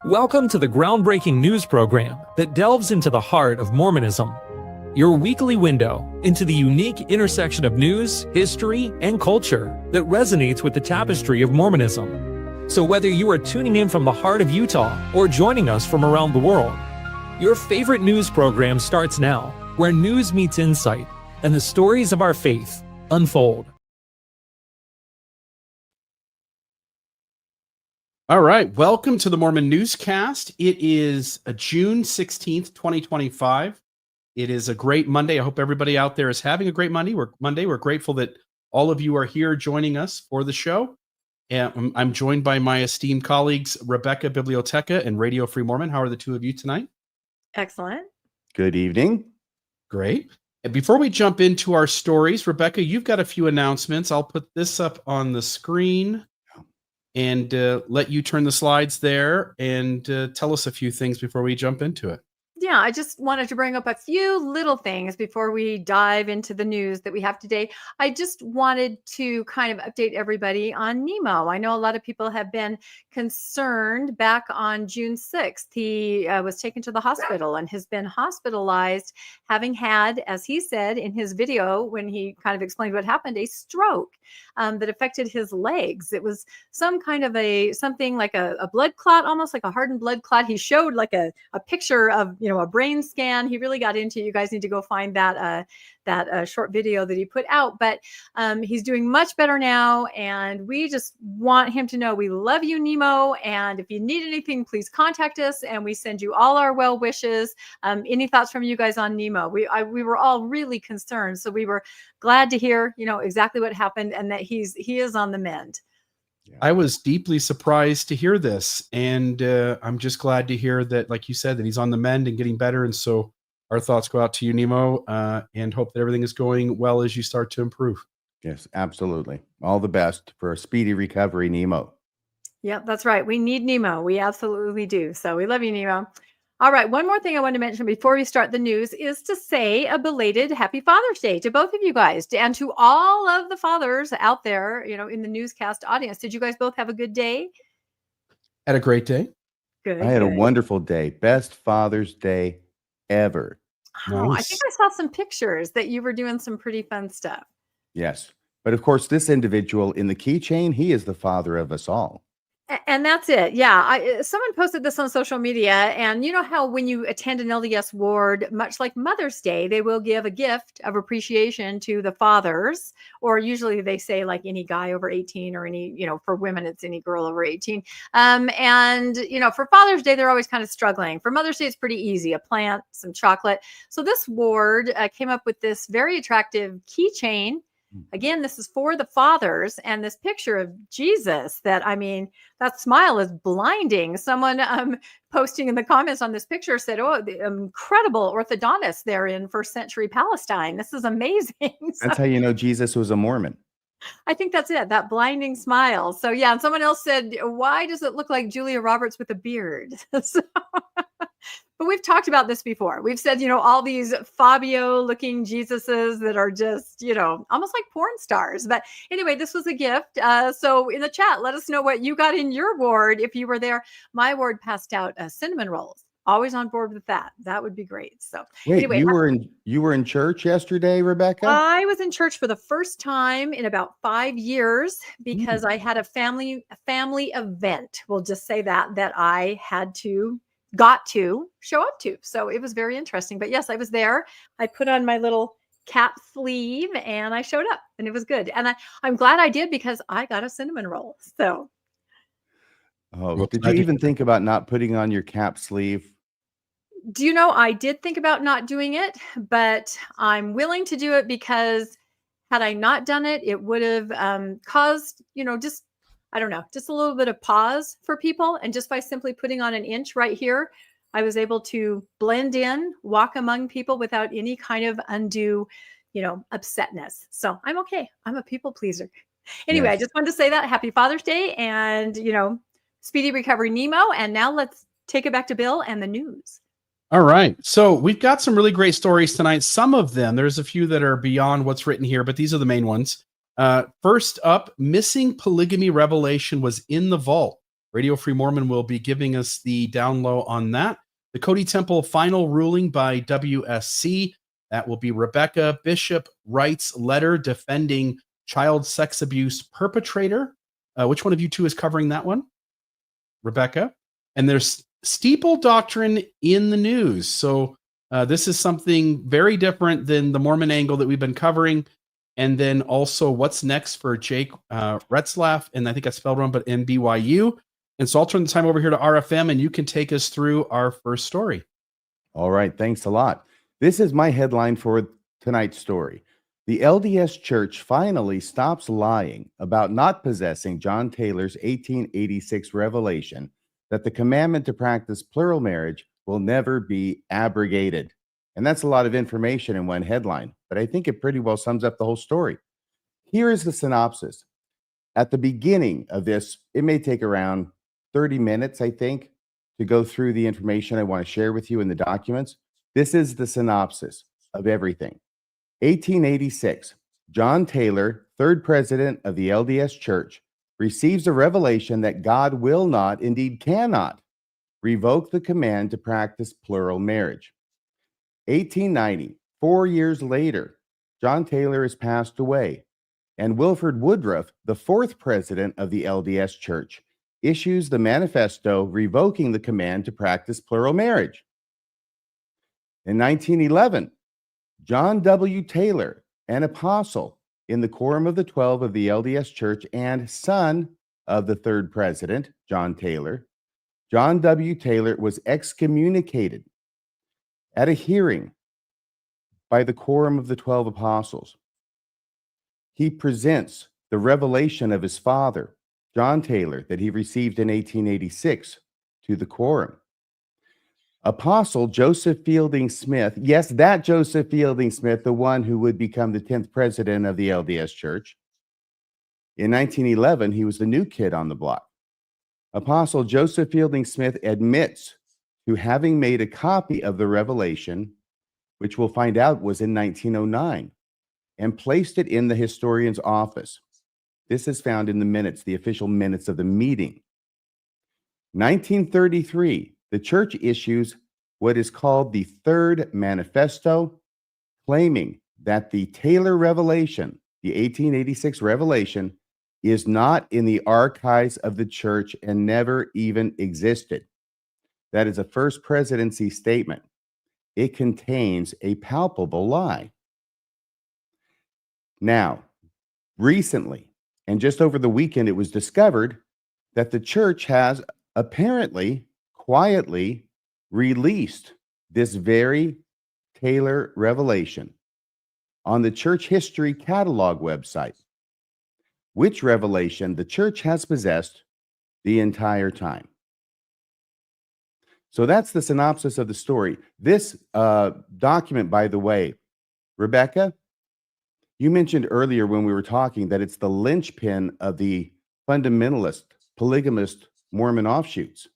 Welcome to the groundbreaking news program that delves into the heart of Mormonism, your weekly window into the unique intersection of news, history, and culture that resonates with the tapestry of Mormonism. So whether you are tuning in from the heart of Utah or joining us from around the world, your favorite news program starts now, where news meets insight and the stories of our faith unfold. All right, welcome to the Mormon Newscast. It is June 16th, 2025. It is a great Monday. I hope everybody out there is having a great Monday. We're grateful that all of you are here joining us for the show. And I'm joined by my esteemed colleagues, Rebecca Biblioteca and Radio Free Mormon. How are the two of you tonight? Excellent. Good evening. Great. And before we jump into our stories, Rebecca, you've got a few announcements. I'll put this up on the screen and let you turn the slides there and tell us a few things before we jump into it. Yeah, I just wanted to bring up a few little things before we dive into the news that we have today. I just wanted to kind of update everybody on Nemo. I know a lot of people have been concerned. Back on June 6th, he was taken to the hospital and has been hospitalized, having had, as he said in his video when he kind of explained what happened, a stroke that affected his legs. It was some kind of something like a blood clot, almost like a hardened blood clot. He showed like a picture of, a brain scan. He really got into it. You guys need to go find that short video that he put out. But he's doing much better now, and we just want him to know we love you, Nemo. And if you need anything, please contact us, and we send you all our well wishes. Any thoughts from you guys on Nemo? We were all really concerned, so we were glad to hear, exactly what happened, and that he is on the mend. I was deeply surprised to hear this, and I'm just glad to hear that, like you said, that he's on the mend and getting better. And so our thoughts go out to you, Nemo, and hope that everything is going well as you start to improve. Yes, absolutely. All the best for a speedy recovery, Nemo. Yep, that's right. We need Nemo. We absolutely do. So we love you, Nemo. All right. One more thing I want to mention before we start the news is to say a belated Happy Father's Day to both of you guys and to all of the fathers out there, in the newscast audience. Did you guys both have a good day? Had a great day. Good. I had a wonderful day. Best Father's Day ever. Oh, Nice. I think I saw some pictures that you were doing some pretty fun stuff. Yes. But of course, this individual in the keychain, he is the father of us all. And that's it. Yeah. Someone posted this on social media, and you know how when you attend an LDS ward, much like Mother's Day, they will give a gift of appreciation to the fathers, or usually they say like any guy over 18 or any, for women, it's any girl over 18. And, for Father's Day, they're always kind of struggling. For Mother's Day, it's pretty easy, a plant, some chocolate. So this ward came up with this very attractive keychain. Again, this is for the fathers, and this picture of Jesus that smile is blinding. Someone posting in the comments on this picture said, oh, the incredible orthodontist there in first century Palestine. This is amazing. That's how you know Jesus was a Mormon. I think that's it, that blinding smile. So yeah, and someone else said, why does it look like Julia Roberts with a beard? But we've talked about this before. We've said, all these Fabio looking Jesuses that are just, almost like porn stars. But anyway, this was a gift. So in the chat, let us know what you got in your ward. If you were there, my ward passed out cinnamon rolls. Always on board with that. That would be great. So wait, anyway, you were in church yesterday, Rebecca? I was in church for the first time in about 5 years because I had a family event. We'll just say that I got to show up to. So it was very interesting. But yes, I was there. I put on my little cap sleeve and I showed up, and it was good. And I'm glad I did, because I got a cinnamon roll. So. Oh, did you even think about not putting on your cap sleeve? Do you know, I did think about not doing it, but I'm willing to do it, because had I not done it, it would have caused, just a little bit of pause for people. And just by simply putting on an inch right here, I was able to blend in, walk among people without any kind of undue, upsetness. So I'm okay. I'm a people pleaser. Anyway, yes. I just wanted to say that. Happy Father's Day, and, speedy recovery, Nemo. And now let's take it back to Bill and the news. All right. So we've got some really great stories tonight. Some of them, there's a few that are beyond what's written here, but these are the main ones. First up, missing polygamy revelation was in the vault. Radio Free Mormon will be giving us the down low on that. The Cody Temple final ruling by WSC. That will be Rebecca Bishop Wright's letter defending child sex abuse perpetrator. Which one of you two is covering that one? Rebecca. And there's Steeple Doctrine in the news. So this is something very different than the Mormon angle that we've been covering. And then also what's next for Jake Retzlaff, and I think I spelled wrong, but NBYU. And so I'll turn the time over here to RFM, and you can take us through our first story. All right, thanks a lot. This is my headline for tonight's story. The LDS Church finally stops lying about not possessing John Taylor's 1886 revelation that the commandment to practice plural marriage will never be abrogated. And that's a lot of information in one headline, but I think it pretty well sums up the whole story. Here is the synopsis. At the beginning of this, it may take around 30 minutes, I think, to go through the information I want to share with you in the documents. This is the synopsis of everything. 1886, John Taylor, third president of the LDS Church, receives a revelation that God will not, indeed cannot, revoke the command to practice plural marriage. 1890, 4 years later, John Taylor has passed away, and Wilford Woodruff, the fourth president of the LDS Church, issues the manifesto revoking the command to practice plural marriage. In 1911, John W. Taylor, an apostle in the Quorum of the 12 of the LDS Church and son of the third president, John Taylor, John W. Taylor was excommunicated at a hearing by the Quorum of the 12 Apostles. He presents the revelation of his father, John Taylor, that he received in 1886 to the Quorum. Apostle Joseph Fielding Smith, yes, that Joseph Fielding Smith, the one who would become the 10th president of the LDS Church. In 1911, he was the new kid on the block. Apostle Joseph Fielding Smith admits to having made a copy of the revelation, which we'll find out was in 1909, and placed it in the historian's office. This is found in the minutes, the official minutes of the meeting. 1933, the church issues what is called the Third Manifesto, claiming that the Taylor revelation, the 1886 revelation, is not in the archives of the church and never even existed. That is a first presidency statement. It contains a palpable lie. Now, recently, and just over the weekend, it was discovered that the church has apparently quietly released this very Taylor revelation on the church history catalog website, which revelation the church has possessed the entire time. So that's the synopsis of the story. This document, by the way, Rebecca, you mentioned earlier when we were talking that it's the linchpin of the fundamentalist, polygamist Mormon offshoots.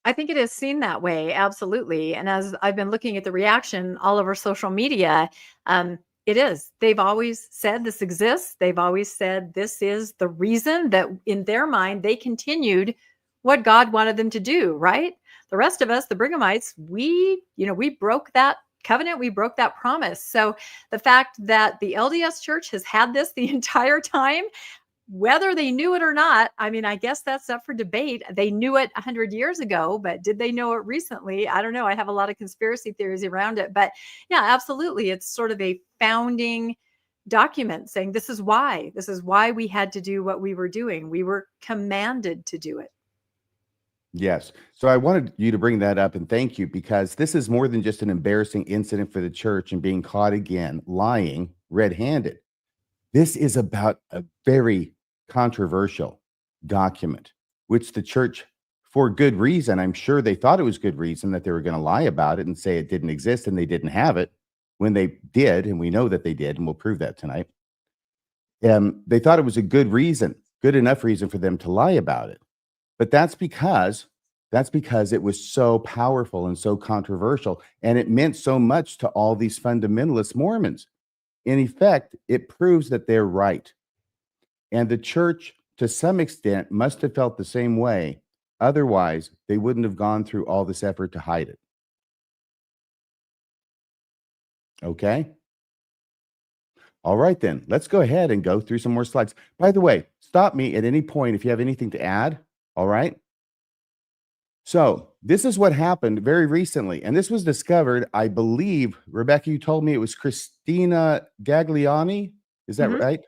I think it is seen that way, absolutely. And as I've been looking at the reaction all over social media, it is. They've always said this exists. They've always said this is the reason that in their mind, they continued what God wanted them to do, right? The rest of us, the Brighamites, we broke that covenant. We broke that promise. So the fact that the LDS Church has had this the entire time, whether they knew it or not, I mean, I guess that's up for debate. They knew it 100 years ago, but did they know it recently? I don't know. I have a lot of conspiracy theories around it. But yeah, absolutely. It's sort of a founding document saying this is why we had to do what we were doing. We were commanded to do it. Yes. So I wanted you to bring that up, and thank you, because this is more than just an embarrassing incident for the church and being caught again lying red-handed. This is about a very controversial document, which the church, for good reason, I'm sure they thought it was good reason that they were going to lie about it and say it didn't exist and they didn't have it when they did, and we know that they did, and we'll prove that tonight. They thought it was a good reason, good enough reason for them to lie about it. But that's because it was so powerful and so controversial, and it meant so much to all these fundamentalist Mormons. In effect, it proves that they're right. And the church, to some extent, must have felt the same way Otherwise, they wouldn't have gone through all this effort to hide it. Okay? All right, then. Let's go ahead and go through some more slides. By the way, stop me at any point if you have anything to add. All right? So this is what happened very recently. And this was discovered, I believe, Rebecca, you told me it was Christina Gagliani. Is that Mhm. right?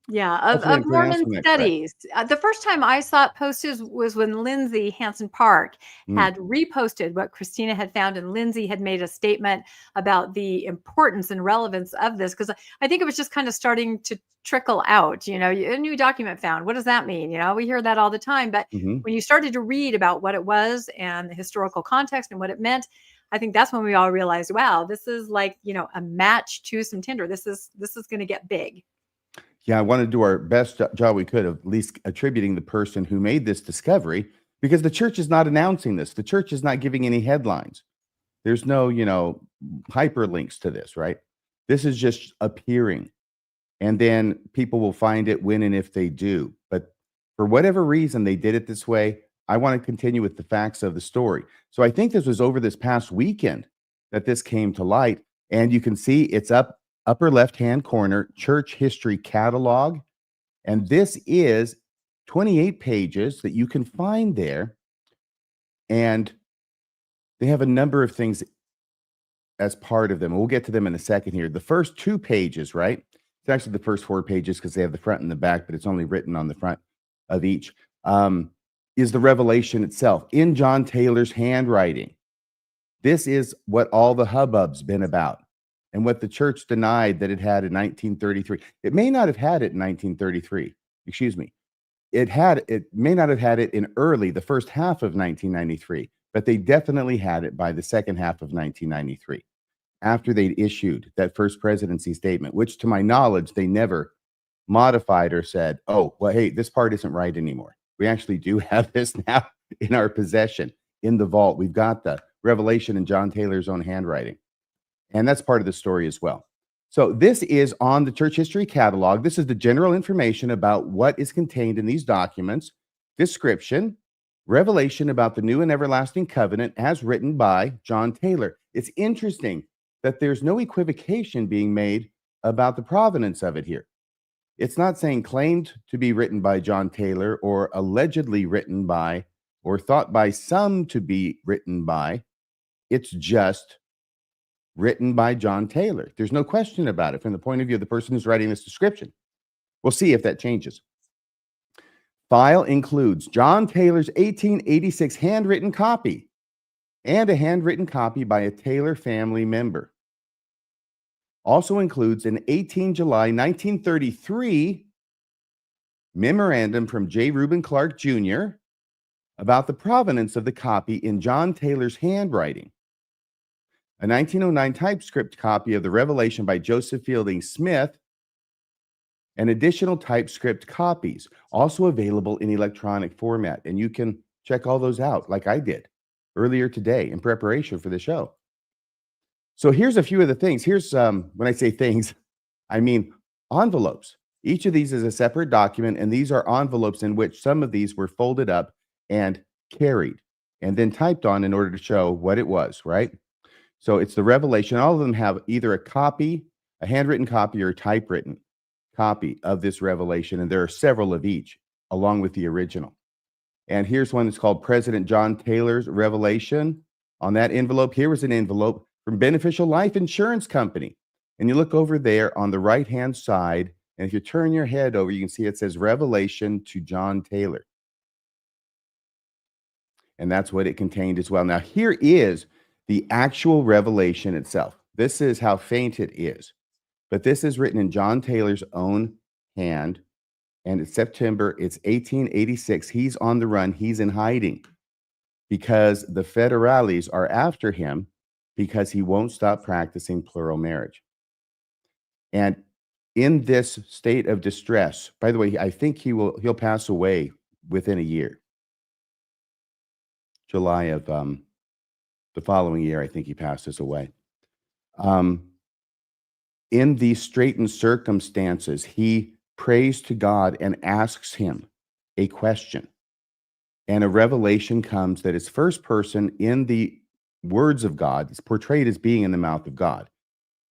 Yeah, Hopefully I'm of Mormon pronouncing that correct. studies. The first time I saw it posted was when Lindsay Hansen Park Mm, had reposted what Christina had found, and Lindsay had made a statement about the importance and relevance of this, because I think it was just kind of starting to trickle out. A new document found. What does that mean? We hear that all the time, but mhm. when you started to read about what it was and the historical context and what it meant, I think that's when we all realized, wow, this is like a match to some Tinder. This is going to get big. Yeah, I want to do our best job we could of at least attributing the person who made this discovery, because the church is not announcing this. The church is not giving any headlines. There's no, hyperlinks to this, right? This is just appearing. And then people will find it when and if they do. But for whatever reason they did it this way, I want to continue with the facts of the story. So I think this was over this past weekend that this came to light. And you can see it's upper left-hand corner, church history catalog. And this is 28 pages that you can find there. And they have a number of things as part of them. We'll get to them in a second here. The first 2 pages, right? It's actually the first 4 pages because they have the front and the back, but it's only written on the front of each, is the revelation itself in John Taylor's handwriting. This is what all the hubbub's been about and what the church denied that it had in 1933. It may not have had it in 1933. Excuse me. It may not have had it in the first half of 1993, but they definitely had it by the second half of 1993, after they'd issued that first presidency statement, which to my knowledge, they never modified or said, oh, well, hey, this part isn't right anymore. We actually do have this now in our possession in the vault. We've got the revelation in John Taylor's own handwriting. And that's part of the story as well. So this is on the church history catalog. This is the general information about what is contained in these documents, description, revelation about the new and everlasting covenant as written by John Taylor. It's interesting that there's no equivocation being made about the provenance of it here. It's not saying claimed to be written by John Taylor or allegedly written by or thought by some to be written by. It's just written by John Taylor. There's no question about it from the point of view of the person who's writing this description. We'll see if that changes. File includes John Taylor's 1886 handwritten copy and a handwritten copy by a Taylor family member. Also includes an 18 July 1933 memorandum from J. Reuben Clark Jr. about the provenance of the copy in John Taylor's handwriting. A 1909 typescript copy of the Revelation by Joseph Fielding Smith, and additional typescript copies, also available in electronic format. And you can check all those out like I did earlier today in preparation for the show. So here's a few of the things. Here's, when I say things, I mean envelopes. Each of these is a separate document, and these are envelopes in which some of these were folded up and carried and then typed on in order to show what it was, right? So it's the revelation. All of them have either a copy, a handwritten copy, or a typewritten copy of this revelation. And there are several of each, along with the original. And here's one that's called President John Taylor's Revelation. On that envelope, here was an envelope from Beneficial Life Insurance Company. And you look over there on the right-hand side, and if you turn your head over, you can see it says Revelation to John Taylor. And that's what it contained as well. Now, here is the actual revelation itself. This is how faint it is. But this is written in John Taylor's own hand. And it's September, it's 1886. He's on the run. He's in hiding because the federales are after him because he won't stop practicing plural marriage. And in this state of distress, by the way, I think he'll pass away within a year. July of the following year, I think he passes away. In these straitened circumstances, he prays to God and asks him a question. and a revelation comes that is first person in the words of God. It's portrayed as being in the mouth of God.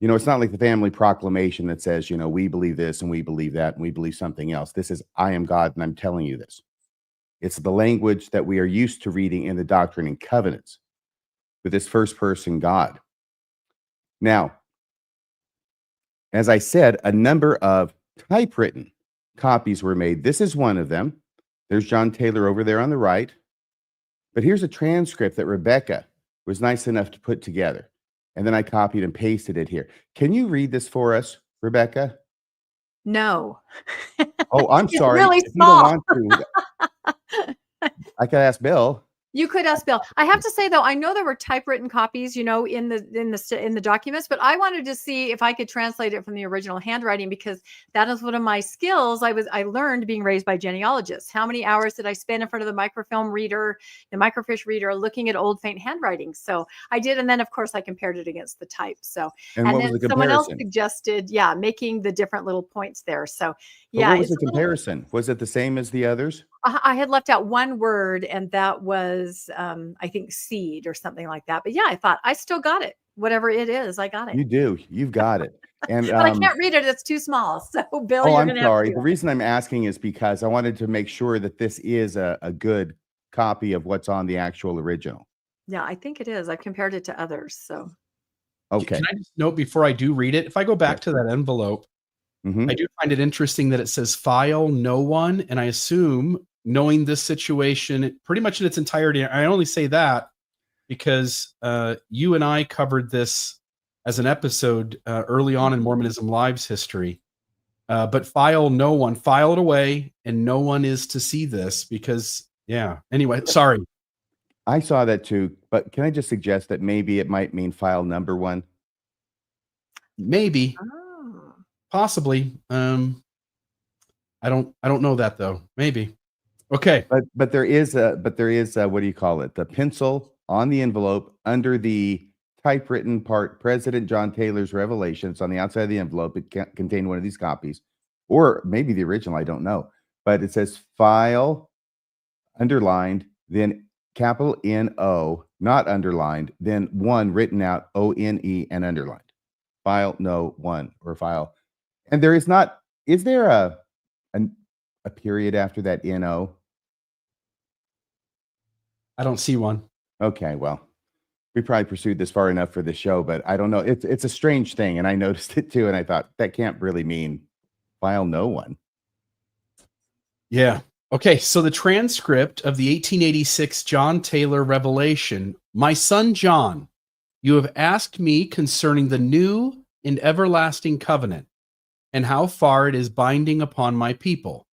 You know, it's not like the family proclamation that says, you know, we believe this and we believe that and we believe something else. This is, I am God and I'm telling you this. It's the language that we are used to reading in the Doctrine and Covenants with this first person God. Now, as I said, a number of typewritten copies were made. This is one of them. There's John Taylor over there on the right. But here's a transcript that Rebecca was nice enough to put together. And then I copied and pasted it here. Can you read this for us, Rebecca? No. Oh, I'm It's sorry. really If you don't small. want to, I could ask Bill. You could ask Bill. I have to say though, I know there were typewritten copies, in the documents, but I wanted to see if I could translate it from the original handwriting, because that is one of my skills. I learned being raised by genealogists. How many hours did I spend in front of the microfilm reader, the microfiche reader, looking at old faint handwriting? So I did, and then of course I compared it against the type. So And what was then the someone else comparison? suggested, making the different little points there. So But yeah, what was it's the a little. comparison? Was it the same as the others? I had left out one word, and that was, I think, seed or something like that. But yeah, I thought I still got it. Whatever it is, I got it. You do. You've got it. And But I can't read it. It's too small. So, Bill, you're I'm going to have sorry. to. The reason I'm asking is because I wanted to make sure that this is a good copy of what's on the actual original. Yeah, I think it is. I've compared it to others. So, Okay. Can I just note before I do read it, if I go back to that envelope, Mhm. I do find it interesting that it says file no one. And I assume, knowing this situation pretty much in its entirety, I only say that because you and I covered this as an episode early on in Mormonism Live's history. But file no one, file it away, and no one is to see this because, anyway, sorry. I saw that too, but can I just suggest that maybe it might mean file number 1? Maybe, oh, possibly. I don't know that though. Maybe. Okay. But there is what do you call it? The pencil on the envelope under the typewritten part, President John Taylor's revelation. It's on the outside of the envelope. It can't contain one of these copies, or maybe the original. I don't know, but it says file underlined, then capital N-O, not underlined, then 1 written out, O-N-E, and underlined. File no 1, or file. And there is not. Is there a period after that N-O? I don't see one. Okay, well, we probably pursued this far enough for the show, but I don't know. It's a strange thing, and I noticed it too, and I thought that can't really mean file no one. Yeah. Okay, so the transcript of the 1886 John Taylor revelation. My son John, you have asked me concerning the new and everlasting covenant, and how far it is binding upon my people.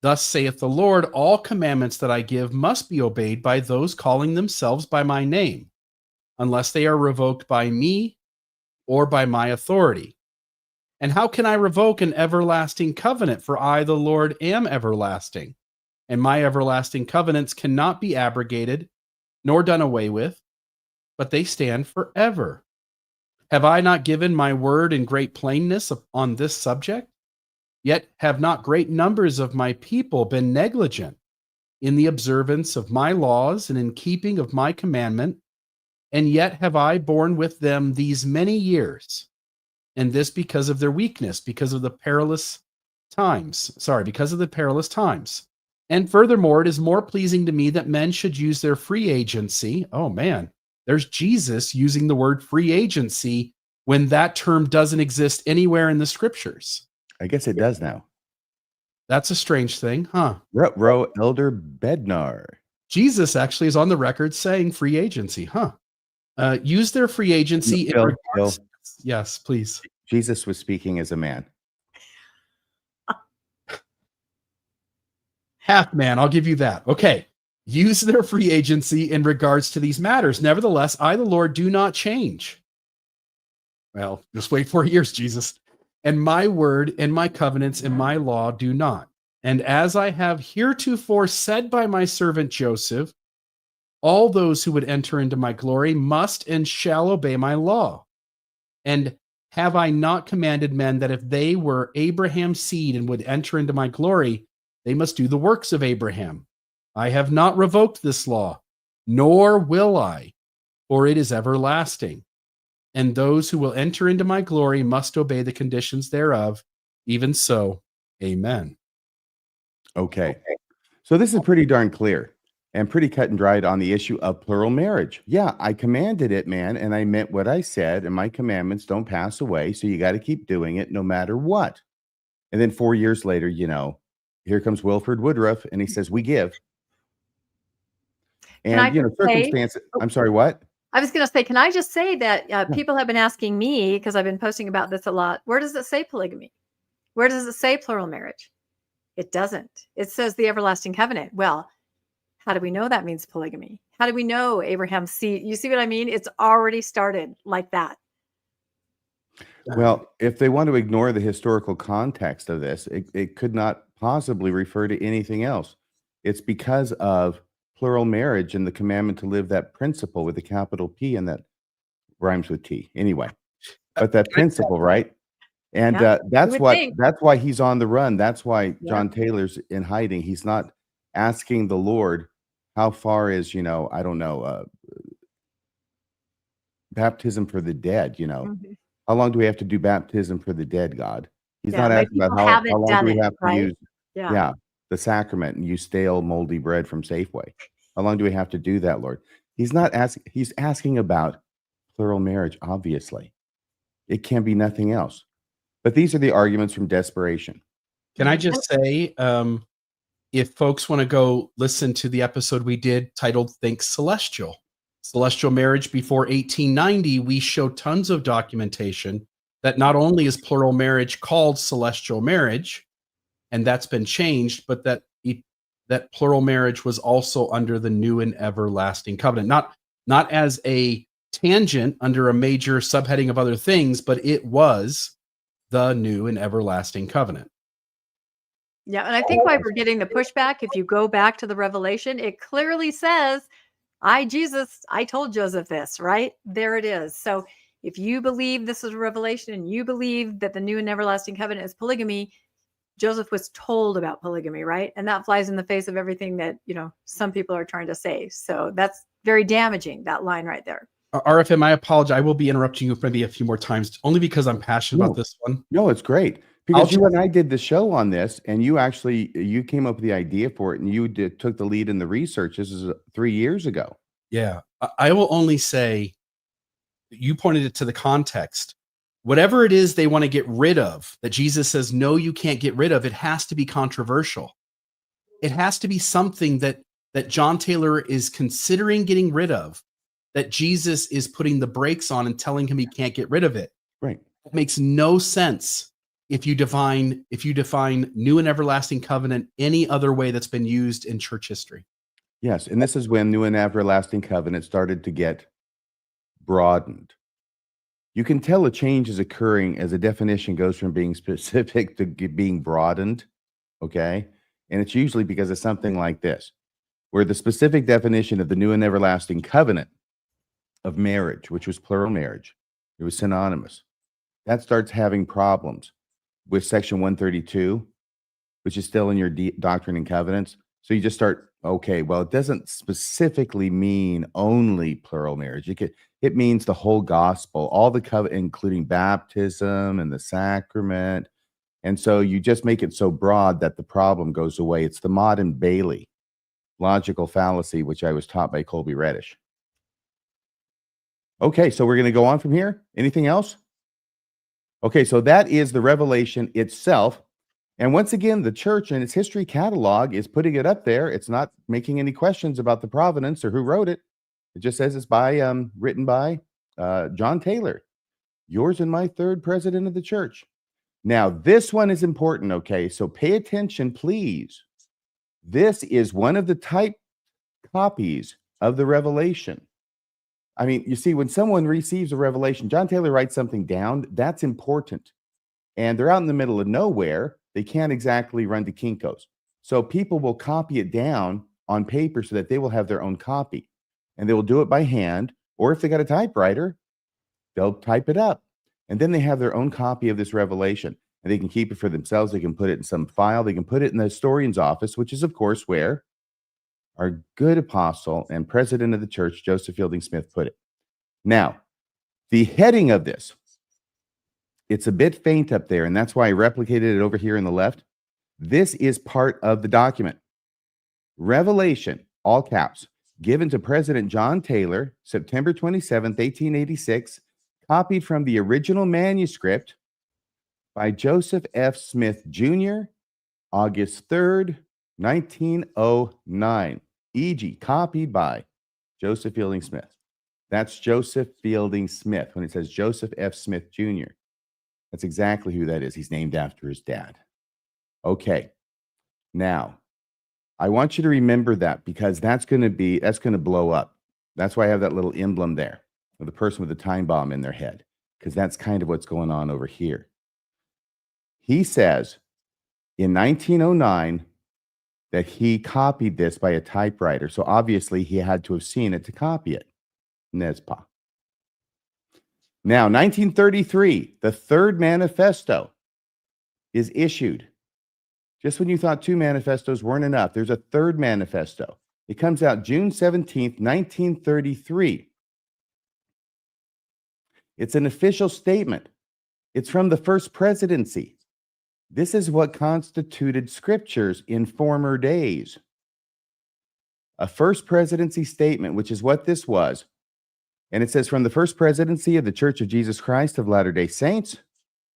Thus saith the Lord, all commandments that I give must be obeyed by those calling themselves by my name, unless they are revoked by me or by my authority. And how can I revoke an everlasting covenant? For I, the Lord, am everlasting, and my everlasting covenants cannot be abrogated nor done away with, but they stand forever. Have I not given my word in great plainness on this subject? Yet have not great numbers of my people been negligent in the observance of my laws and in keeping of my commandment, and yet have I borne with them these many years, and this because of their weakness, because of the perilous times. And furthermore, it is more pleasing to me that men should use their free agency. Oh man, there's Jesus using the word free agency when that term doesn't exist anywhere in the scriptures. I guess it does now. That's a strange thing, huh? Row Elder Bednar. Jesus actually is on the record saying free agency, huh? Use their free agency in Bill, regards. Yes, please. Jesus was speaking as a man. Half man, I'll give you that. Okay. Use their free agency in regards to these matters. Nevertheless, I, the Lord, do not change. Well, just wait 4 years, Jesus. And my word and my covenants and my law do not. And as I have heretofore said by my servant Joseph, all those who would enter into my glory must and shall obey my law. And have I not commanded men that if they were Abraham's seed and would enter into my glory, they must do the works of Abraham? I have not revoked this law, nor will I, for it is everlasting. And those who will enter into my glory must obey the conditions thereof. Even so, amen. Okay. So this is pretty darn clear and pretty cut and dried on the issue of plural marriage. Yeah, I commanded it, man, and I meant what I said, and my commandments don't pass away, so you got to keep doing it no matter what. And then 4 years later, here comes Wilford Woodruff, and he says, we give. Can I And, just say- circumstances. I'm sorry, what? I was going to say, can I just say that people have been asking me, because I've been posting about this a lot, where does it say polygamy? Where does it say plural marriage? It doesn't. It says the everlasting covenant. Well, how do we know that means polygamy? How do we know Abraham's seed? You see what I mean? It's already started like that. Well, if they want to ignore the historical context of this, it could not possibly refer to anything else. It's because of plural marriage and the commandment to live that principle with a capital P, and that rhymes with T anyway. But that principle, right? And that's why he's on the run. That's why John Taylor's in hiding. He's not asking the Lord, how far is, I don't know, baptism for the dead, Mm-hmm. How long do we have to do baptism for the dead, God? He's Yeah, not but asking about people how haven't long do done we it, have to right? use the sacrament and use stale, moldy bread from Safeway. How long do we have to do that, Lord? He's not asking, he's asking about plural marriage, obviously. It can be nothing else. But these are the arguments from desperation. Can I just say, if folks want to go listen to the episode we did titled Think Celestial Marriage before 1890, we show tons of documentation that not only is plural marriage called celestial marriage, and that's been changed, but that plural marriage was also under the new and everlasting covenant, not as a tangent under a major subheading of other things, but it was the new and everlasting covenant. Yeah, and I think why we're getting the pushback, if you go back to the Revelation, it clearly says, Jesus, I told Joseph this, right? There it is. So if you believe this is a revelation and you believe that the new and everlasting covenant is polygamy, Joseph was told about polygamy, right? And that flies in the face of everything that, some people are trying to say. So that's very damaging, that line right there. RFM, I apologize. I will be interrupting you maybe a few more times, only because I'm passionate about this one. No, it's great. Because you and I did the show on this, and you came up with the idea for it, and you took the lead in the research. This is 3 years ago. Yeah. I will only say, you pointed it to the context. Whatever it is they want to get rid of, that Jesus says, no, you can't get rid of, it has to be controversial. It has to be something that John Taylor is considering getting rid of, that Jesus is putting the brakes on and telling him he can't get rid of it. Right. It makes no sense if you define new and everlasting covenant any other way that's been used in church history. Yes, and this is when new and everlasting covenant started to get broadened. You can tell a change is occurring as a definition goes from being specific to being broadened, okay? And it's usually because of something like this, where the specific definition of the new and everlasting covenant of marriage, which was plural marriage, it was synonymous. That starts having problems with section 132, which is still in your Doctrine and Covenants. So you just start, okay, well, it doesn't specifically mean only plural marriage. It means the whole gospel, all the covenant, including baptism and the sacrament. And so you just make it so broad that the problem goes away. It's the Maud and Bailey logical fallacy, which I was taught by Colby Reddish. Okay, so we're going to go on from here. Anything else? Okay, so that is the revelation itself. And once again, the church in its history catalog is putting it up there. It's not making any questions about the provenance or who wrote it. It just says it's written by John Taylor, yours and my third president of the church. Now, this one is important, okay? So pay attention, please. This is one of the type copies of the revelation. I mean, you see, when someone receives a revelation, John Taylor writes something down, that's important. And they're out in the middle of nowhere. They can't exactly run to Kinko's. So people will copy it down on paper so that they will have their own copy. And they will do it by hand, or if they got a typewriter, they'll type it up. And then they have their own copy of this revelation. And they can keep it for themselves. They can put it in some file. They can put it in the historian's office, which is, of course, where our good apostle and president of the church, Joseph Fielding Smith, put it. Now, the heading of this, it's a bit faint up there, and that's why I replicated it over here in the left. This is part of the document. Revelation, all caps, given to President John Taylor, September 27th, 1886, copied from the original manuscript by Joseph F. Smith, Jr., August 3rd, 1909, e.g., copied by Joseph Fielding Smith. That's Joseph Fielding Smith. When it says Joseph F. Smith, Jr., that's exactly who that is. He's named after his dad. Okay. Now, I want you to remember that, because that's going to blow up. That's why I have that little emblem there of the person with the time bomb in their head, because that's kind of what's going on over here. He says in 1909 that he copied this by a typewriter. So obviously he had to have seen it to copy it. Nezpa. Now, 1933, the third manifesto is issued. Just when you thought two manifestos weren't enough, there's a third manifesto. It comes out June 17th, 1933. It's an official statement. It's from the first presidency. This is what constituted scriptures in former days. A first presidency statement, which is what this was. And it says, from the first presidency of the Church of Jesus Christ of Latter-day Saints,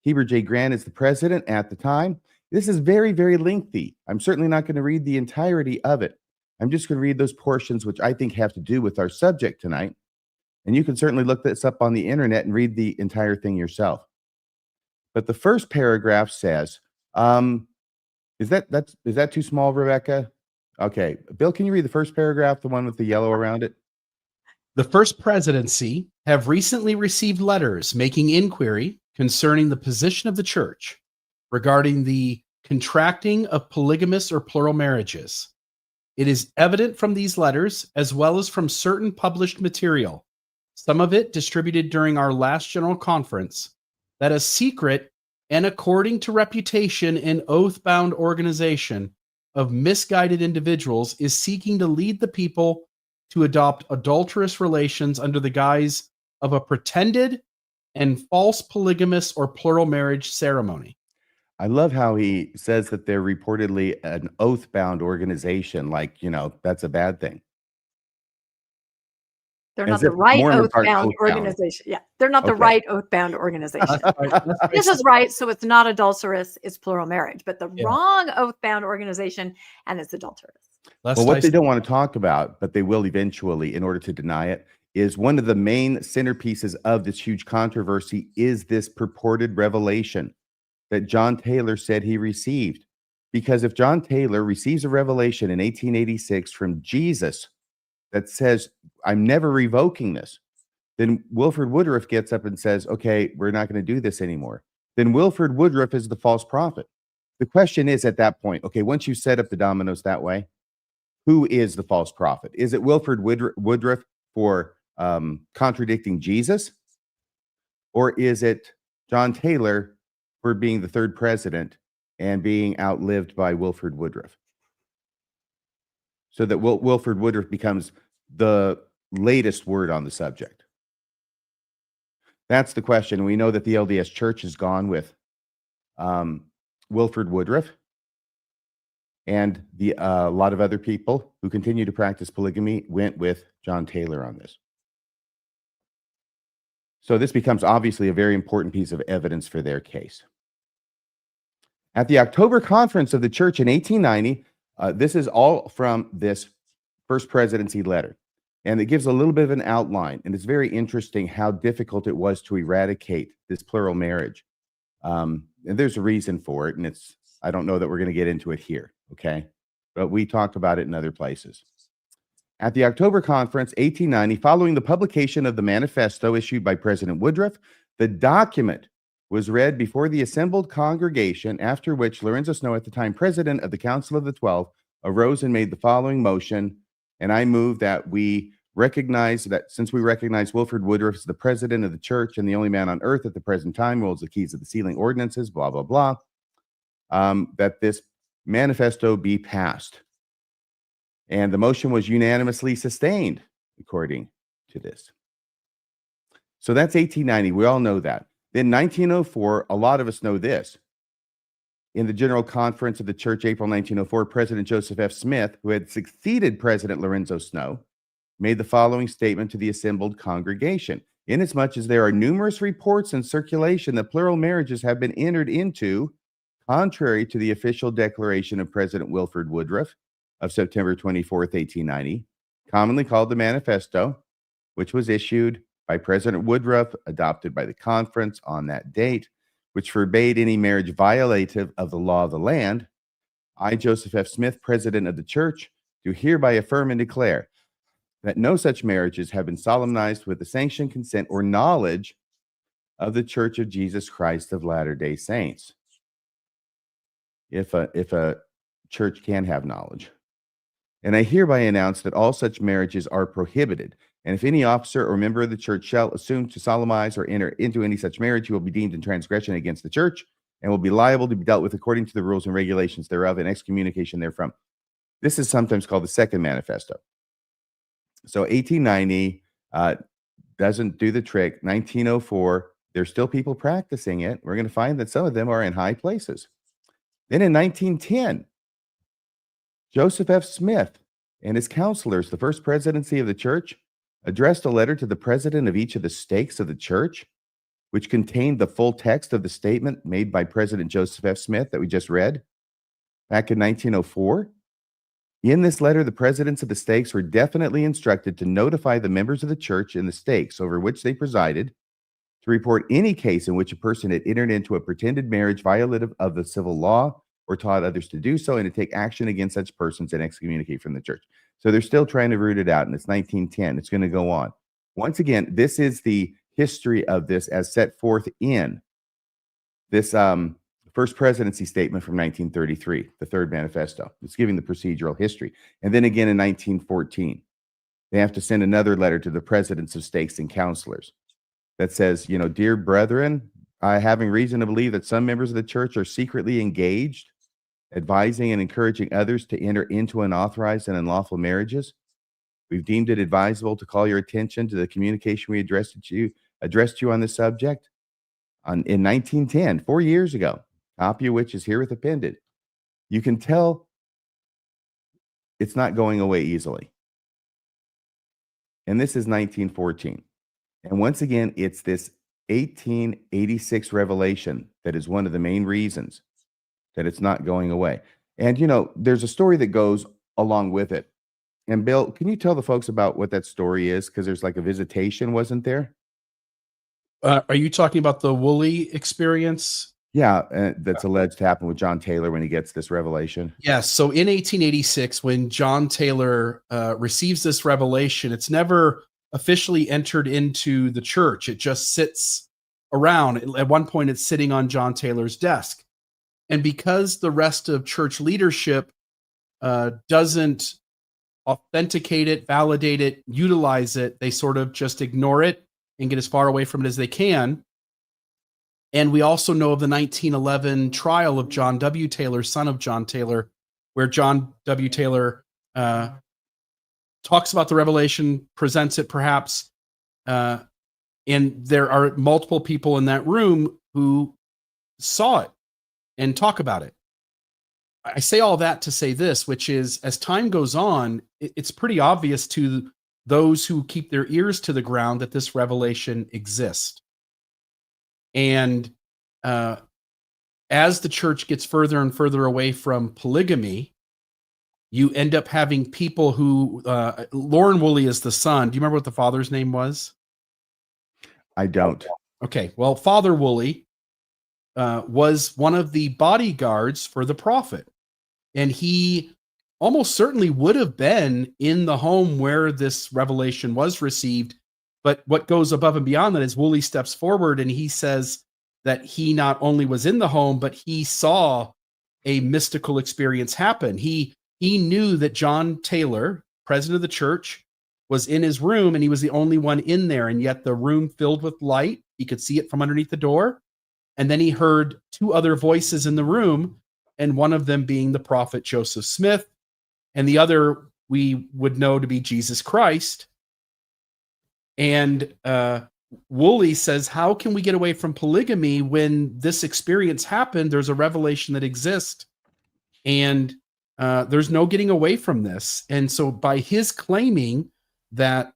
Heber J. Grant is the president at the time. This is very, very lengthy. I'm certainly not going to read the entirety of it. I'm just going to read those portions which I think have to do with our subject tonight. And you can certainly look this up on the internet and read the entire thing yourself. But the first paragraph says, is that too small, Rebecca? Okay. Bill, can you read the first paragraph, the one with the yellow around it? The first presidency have recently received letters making inquiry concerning the position of the church regarding the contracting of polygamous or plural marriages. It is evident from these letters, as well as from certain published material, some of it distributed during our last general conference, that a secret and, according to reputation, an oath-bound organization of misguided individuals is seeking to lead the people to adopt adulterous relations under the guise of a pretended and false polygamous or plural marriage ceremony. I love how he says that they're reportedly an oath-bound organization, like, that's a bad thing. They're not As the if right Mormons aren't oath-bound oath-bound. organization. Yeah, they're not the Okay. right oath-bound organization. This is right, so it's not adulterous, it's plural marriage, but the wrong oath-bound organization, and it's adulterous. Well, what they don't want to talk about, but they will eventually in order to deny it, is one of the main centerpieces of this huge controversy is this purported revelation that John Taylor said he received. Because if John Taylor receives a revelation in 1886 from Jesus that says, I'm never revoking this, then Wilford Woodruff gets up and says, okay, we're not going to do this anymore. Then Wilford Woodruff is the false prophet. The question is at that point, okay, once you set up the dominoes that way, who is the false prophet? Is it Wilford Woodruff for contradicting Jesus? Or is it John Taylor for being the third president and being outlived by Wilford Woodruff? So that Wilford Woodruff becomes the latest word on the subject. That's the question. We know that the LDS Church has gone with Wilford Woodruff, and a lot of other people who continue to practice polygamy went with John Taylor on this. So this becomes obviously a very important piece of evidence for their case. At the October conference of the church in 1890, this is all from this first presidency letter. And it gives a little bit of an outline. And it's very interesting how difficult it was to eradicate this plural marriage. And there's a reason for it. And I don't know that we're going to get into it here. Okay. But we talked about it in other places. At the October conference, 1890, following the publication of the manifesto issued by President Woodruff, the document was read before the assembled congregation, after which Lorenzo Snow, at the time president of the Council of the 12, arose and made the following motion. And I move that we recognize that since we recognize Wilford Woodruff as the president of the church and the only man on earth at the present time who holds the keys of the sealing ordinances, blah, blah, blah, that this manifesto be passed. And the motion was unanimously sustained, according to this. So that's 1890. We all know that. Then 1904, a lot of us know this. In the General Conference of the Church, April 1904, President Joseph F. Smith, who had succeeded President Lorenzo Snow, made the following statement to the assembled congregation. Inasmuch as there are numerous reports in circulation that plural marriages have been entered into, contrary to the official declaration of President Wilford Woodruff of September 24th, 1890, commonly called the Manifesto, which was issued by President Woodruff, adopted by the conference on that date, which forbade any marriage violative of the law of the land, I, Joseph F. Smith, President of the Church, do hereby affirm and declare that no such marriages have been solemnized with the sanction, consent, or knowledge of the Church of Jesus Christ of Latter-day Saints. If a church can have knowledge. And I hereby announce that all such marriages are prohibited. And if any officer or member of the church shall assume to solemnize or enter into any such marriage, he will be deemed in transgression against the church and will be liable to be dealt with according to the rules and regulations thereof and excommunication therefrom. This is sometimes called the Second Manifesto. So 1890 doesn't do the trick. 1904, there's still people practicing it. We're going to find that some of them are in high places. Then in 1910, Joseph F. Smith and his counselors, the first presidency of the church, addressed a letter to the president of each of the stakes of the church, which contained the full text of the statement made by President Joseph F. Smith that we just read back in 1904. In this letter, the presidents of the stakes were definitely instructed to notify the members of the church in the stakes over which they presided to report any case in which a person had entered into a pretended marriage violative of the civil law or taught others to do so, and to take action against such persons and excommunicate from the church. So they're still trying to root it out, and it's 1910. It's going to go on. Once again, this is the history of this as set forth in this first presidency statement from 1933, the Third Manifesto. It's giving the procedural history. And then again in 1914, they have to send another letter to the presidents of stakes and counselors that says, you know, dear brethren, I having reason to believe that some members of the church are secretly engaged, advising and encouraging others to enter into unauthorized and unlawful marriages. We've deemed it advisable to call your attention to the communication we addressed to you on this subject in 1910, 4 years ago, copy of which is herewith appended. You can tell it's not going away easily. And this is 1914. And once again, it's this 1886 revelation that is one of the main reasons that it's not going away. And, you know, there's a story that goes along with it. And Bill, can you tell the folks about what that story is? Because there's like a visitation, wasn't there? Are you talking about the Woolley experience? Yeah, that's alleged to happen with John Taylor when he gets this revelation. Yes. So in 1886, when John Taylor receives this revelation, it's never officially entered into the church. It just sits around. At one point, it's sitting on John Taylor's desk. And because the rest of church leadership doesn't authenticate it, validate it, utilize it, they sort of just ignore it and get as far away from it as they can. And we also know of the 1911 trial of John W. Taylor, son of John Taylor, where John W. Taylor talks about the revelation, presents it perhaps, and there are multiple people in that room who saw it and talk about it. I say all that to say this, which is, as time goes on, it's pretty obvious to those who keep their ears to the ground that this revelation exists. And as the church gets further and further away from polygamy, you end up having people who, Lauren Woolley is the son. Do you remember what the father's name was? I don't. Okay. Well, Father Woolley was one of the bodyguards for the prophet. And he almost certainly would have been in the home where this revelation was received. But what goes above and beyond that is Woolley steps forward and he says that he not only was in the home, but he saw a mystical experience happen. He knew that John Taylor, president of the church, was in his room and he was the only one in there. And yet the room filled with light. He could see it from underneath the door. And then he heard two other voices in the room, and one of them being the prophet Joseph Smith, and the other we would know to be Jesus Christ. And Woolley says, how can we get away from polygamy when this experience happened? There's a revelation that exists, and there's no getting away from this. And so by his claiming that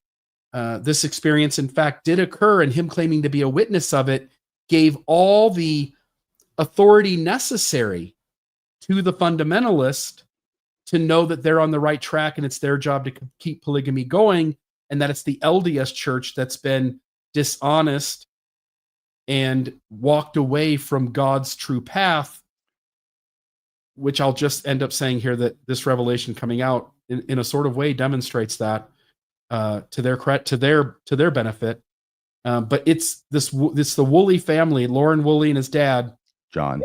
this experience, in fact, did occur, and him claiming to be a witness of it, gave all the authority necessary to the fundamentalist to know that they're on the right track and it's their job to keep polygamy going, and that it's the LDS Church that's been dishonest and walked away from God's true path, which I'll just end up saying here that this revelation coming out in a sort of way demonstrates that to their benefit. But it's the Woolley family, Lauren Woolley and his dad, John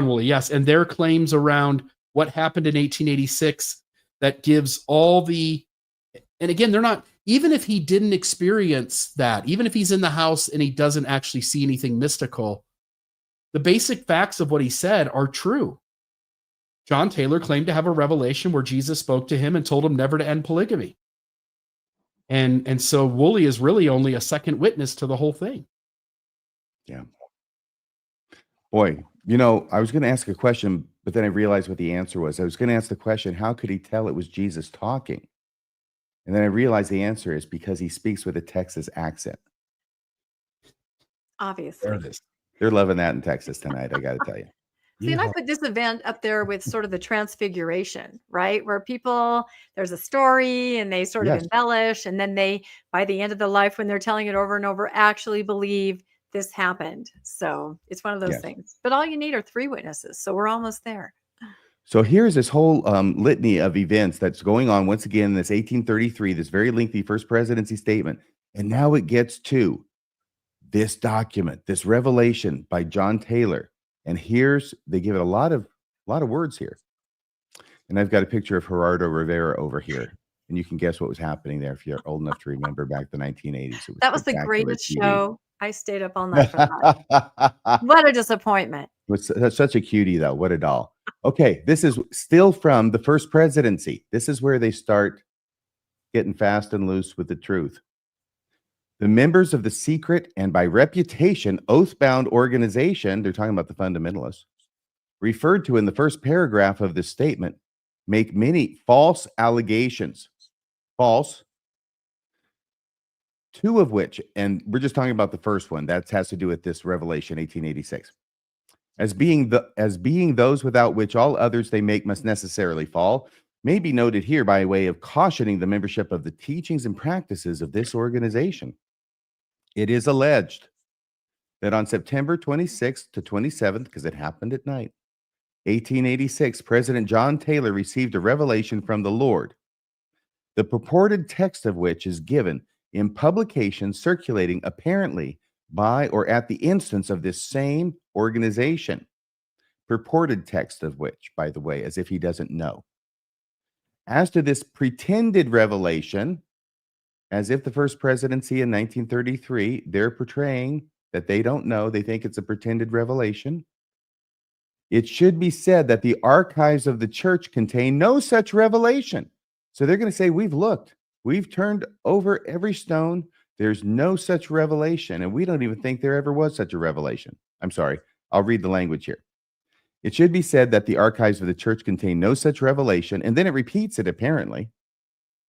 Woolley, yes, and their claims around what happened in 1886 that gives all the, and again, they're not, even if he didn't experience that, even if he's in the house and he doesn't actually see anything mystical, the basic facts of what he said are true. John Taylor claimed to have a revelation where Jesus spoke to him and told him never to end polygamy. And so Woolley is really only a second witness to the whole thing. Yeah. Boy, I was going to ask a question, but then I realized what the answer was. I was going to ask the question, how could he tell it was Jesus talking? And then I realized the answer is because he speaks with a Texas accent. Obviously. There it is. They're loving that in Texas tonight, I got to tell you. See, and I put this event up there with sort of the transfiguration, right? Where there's a story and they sort of embellish, and then they, by the end of the life, when they're telling it over and over, actually believe this happened. So it's one of those things. But all you need are 3 witnesses. So we're almost there. So here's this whole litany of events that's going on once again in this 1833, this very lengthy first presidency statement. And now it gets to this document, this revelation by John Taylor. And they give it a lot of words here. And I've got a picture of Gerardo Rivera over here. And you can guess what was happening there if you're old enough to remember back the 1980s. That was the greatest show. I stayed up all night for that. What a disappointment. That's such a cutie, though. What a doll. Okay, this is still from the first presidency. This is where they start getting fast and loose with the truth. The members of the secret and by reputation oath-bound organization, they're talking about the fundamentalists, referred to in the first paragraph of this statement, make many false allegations. False. 2 of which, and we're just talking about the first one, that has to do with this Revelation 1886. As being those without which all others they make must necessarily fall, may be noted here by way of cautioning the membership of the teachings and practices of this organization. It is alleged that on September 26th to 27th, because it happened at night, 1886, President John Taylor received a revelation from the Lord, the purported text of which is given in publications circulating apparently by or at the instance of this same organization. Purported text of which, by the way, as if he doesn't know. As to this pretended revelation, as if the first presidency in 1933, they're portraying that they don't know, they think it's a pretended revelation. It should be said that the archives of the church contain no such revelation. So they're going to say, we've looked, we've turned over every stone. There's no such revelation. And we don't even think there ever was such a revelation. I'm sorry, I'll read the language here. It should be said that the archives of the church contain no such revelation. And then it repeats it apparently.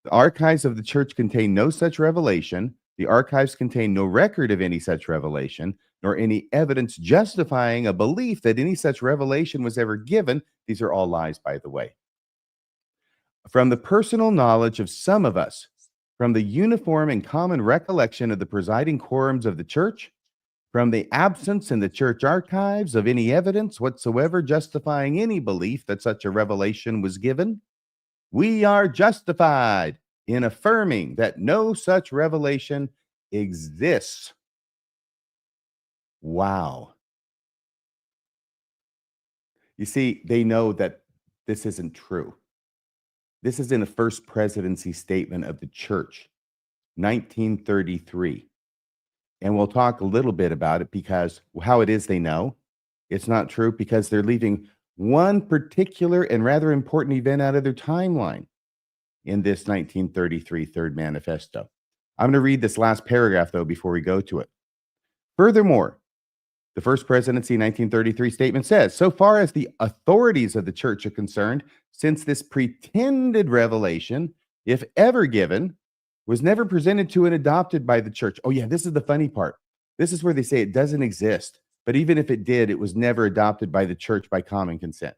The archives of the church contain no such revelation. The archives contain no record of any such revelation, nor any evidence justifying a belief that any such revelation was ever given. These are all lies, by the way. From the personal knowledge of some of us, from the uniform and common recollection of the presiding quorums of the church, from the absence in the church archives of any evidence whatsoever justifying any belief that such a revelation was given, we are justified in affirming that no such revelation exists. Wow. You see, they know that this isn't true. This is in the first presidency statement of the church, 1933. And we'll talk a little bit about it because how it is they know it's not true, because they're leaving one particular and rather important event out of their timeline. in this 1933 Third Manifesto. I'm going to read this last paragraph, though, before we go to it. Furthermore, the First Presidency 1933 statement says, so far as the authorities of the church are concerned, since this pretended revelation, if ever given, was never presented to and adopted by the church. Oh, yeah, this is the funny part. This is where they say it doesn't exist. But even if it did, it was never adopted by the church by common consent,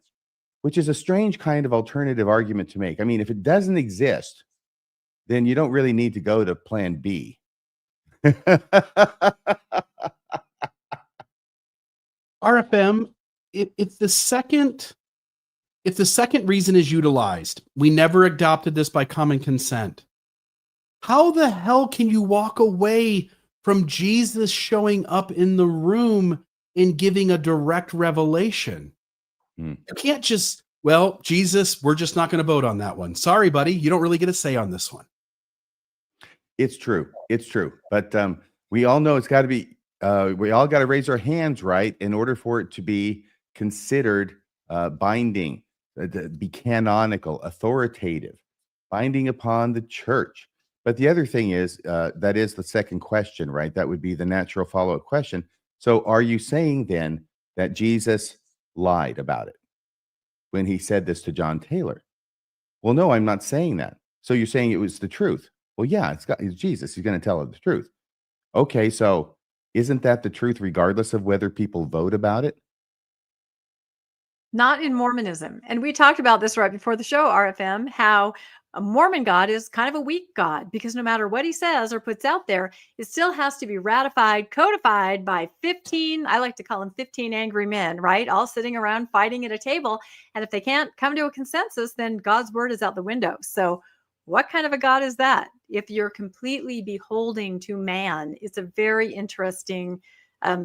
which is a strange kind of alternative argument to make. I mean, if it doesn't exist, then you don't really need to go to plan B. RFM, if the second reason is utilized, we never adopted this by common consent. How the hell can you walk away from Jesus showing up in the room and giving a direct revelation? You can't just, well, Jesus, we're just not going to vote on that one. Sorry, buddy, you don't really get a say on this one. It's true. It's true. But we all know it's got to be, we all got to raise our hands, right, in order for it to be considered binding, be canonical, authoritative, binding upon the church. But the other thing is, that is the second question, right? That would be the natural follow-up question. So are you saying then that Jesus lied about it when he said this to John Taylor? Well, no, I'm not saying that. So you're saying it was the truth. Well, yeah, it's Jesus. He's going to tell us the truth. Okay, so isn't that the truth regardless of whether people vote about it? Not in Mormonism. And we talked about this right before the show, RFM, how a Mormon God is kind of a weak God because no matter what he says or puts out there, it still has to be ratified, codified by 15, I like to call them 15 angry men, right? All sitting around fighting at a table. And if they can't come to a consensus, then God's word is out the window. So what kind of a God is that? If you're completely beholding to man, it's a very interesting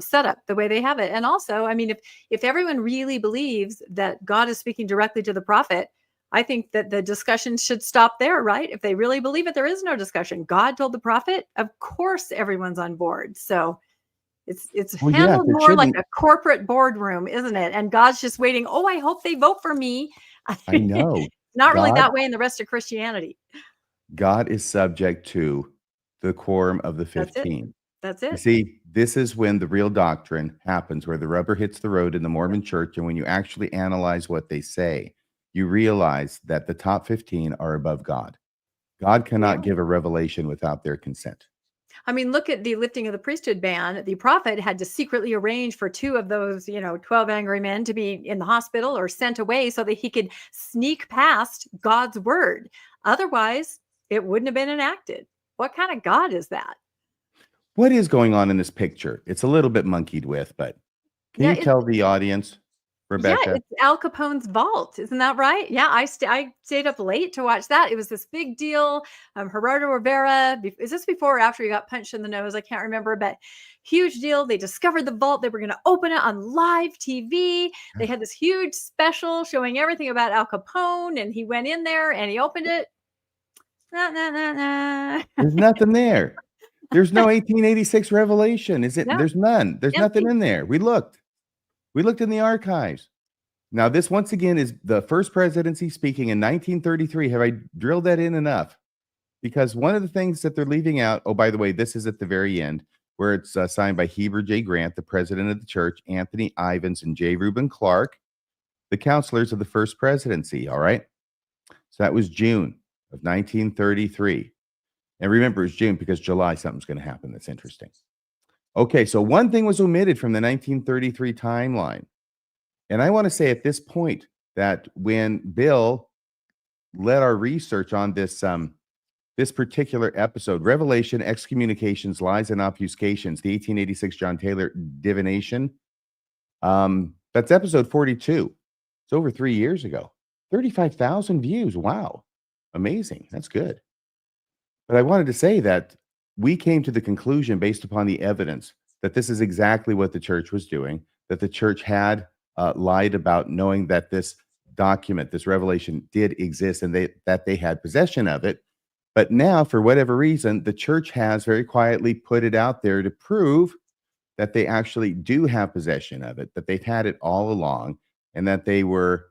setup, the way they have it. And also, I mean, if everyone really believes that God is speaking directly to the prophet, I think that the discussion should stop there, right? If they really believe it, there is no discussion. God told the prophet, of course, everyone's on board. So it's Well, handled yes, it more should like be. a corporate boardroom, isn't it? And God's just waiting. Oh, I hope they vote for me. I know. Not really God, that way in the rest of Christianity. God is subject to the quorum of the That's it. 15. That's You it. see, this is when the real doctrine happens, where the rubber hits the road in the Mormon church. And when you actually analyze what they say, you realize that the top 15 are above God. God cannot give a revelation without their consent. I mean, look at the lifting of the priesthood ban. The prophet had to secretly arrange for 2 of those, 12 angry men to be in the hospital or sent away so that he could sneak past God's word. Otherwise, it wouldn't have been enacted. What kind of God is that? What is going on in this picture? It's a little bit monkeyed with, but can you tell the audience, Rebecca? Yeah, it's Al Capone's vault. Isn't that right? Yeah, I stayed up late to watch that. It was this big deal. Gerardo Rivera, is this before or after he got punched in the nose? I can't remember, but huge deal. They discovered the vault. They were going to open it on live TV. They had this huge special showing everything about Al Capone, and he went in there and he opened it. There's nothing there. There's no 1886 revelation. Is it? No. There's none. There's nothing Empty. in there. We looked in the archives. Now, this once again is the First Presidency speaking in 1933. Have I drilled that in enough? Because one of the things that they're leaving out, oh, by the way, this is at the very end, where it's signed by Heber J. Grant, the president of the church, Anthony Ivins, and J. Reuben Clark, the counselors of the First Presidency, all right? So that was June of 1933. And remember, it's June because July something's going to happen that's interesting. Okay, so one thing was omitted from the 1933 timeline. And I want to say at this point that when Bill led our research on this this particular episode, Revelation, Excommunications, Lies and Obfuscations, the 1886 John Taylor divination, that's episode 42. It's over 3 years ago. 35,000 views. Wow. Amazing. That's good. But I wanted to say that we came to the conclusion based upon the evidence that this is exactly what the church was doing, that the church had lied about knowing that this document, this revelation did exist and that they had possession of it. But now, for whatever reason, the church has very quietly put it out there to prove that they actually do have possession of it, that they've had it all along, and that they were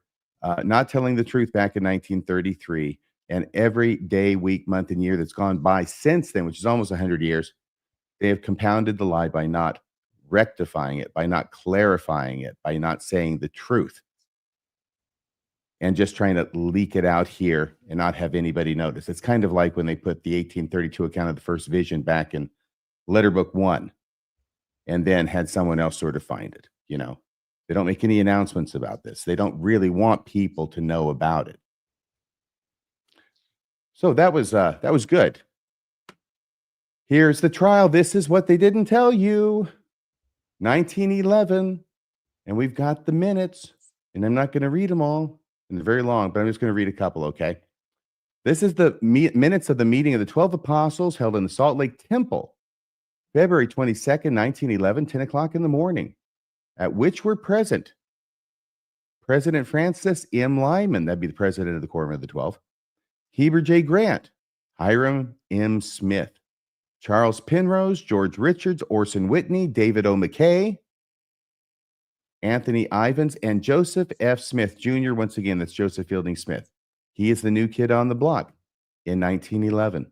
not telling the truth back in 1933. And every day, week, month, and year that's gone by since then, which is almost 100 years, they have compounded the lie by not rectifying it, by not clarifying it, by not saying the truth, and just trying to leak it out here and not have anybody notice. It's kind of like when they put the 1832 account of the first vision back in letter book 1 and then had someone else sort of find it. You know, they don't make any announcements about this. They don't really want people to know about it. So that was good. Here's the trial. This is what they didn't tell you. 1911, and we've got the minutes, and I'm not going to read them all, and they're very long, but I'm just going to read a couple, okay? This is the minutes of the meeting of the 12 apostles held in the Salt Lake Temple, February 22nd, 1911, 10 o'clock in the morning, at which were present President Francis M. Lyman, that'd be the president of the Quorum of the 12, Heber J. Grant, Hiram M. Smith, Charles Penrose, George Richards, Orson Whitney, David O. McKay, Anthony Ivins, and Joseph F. Smith Jr. Once again, that's Joseph Fielding Smith. He is the new kid on the block in 1911.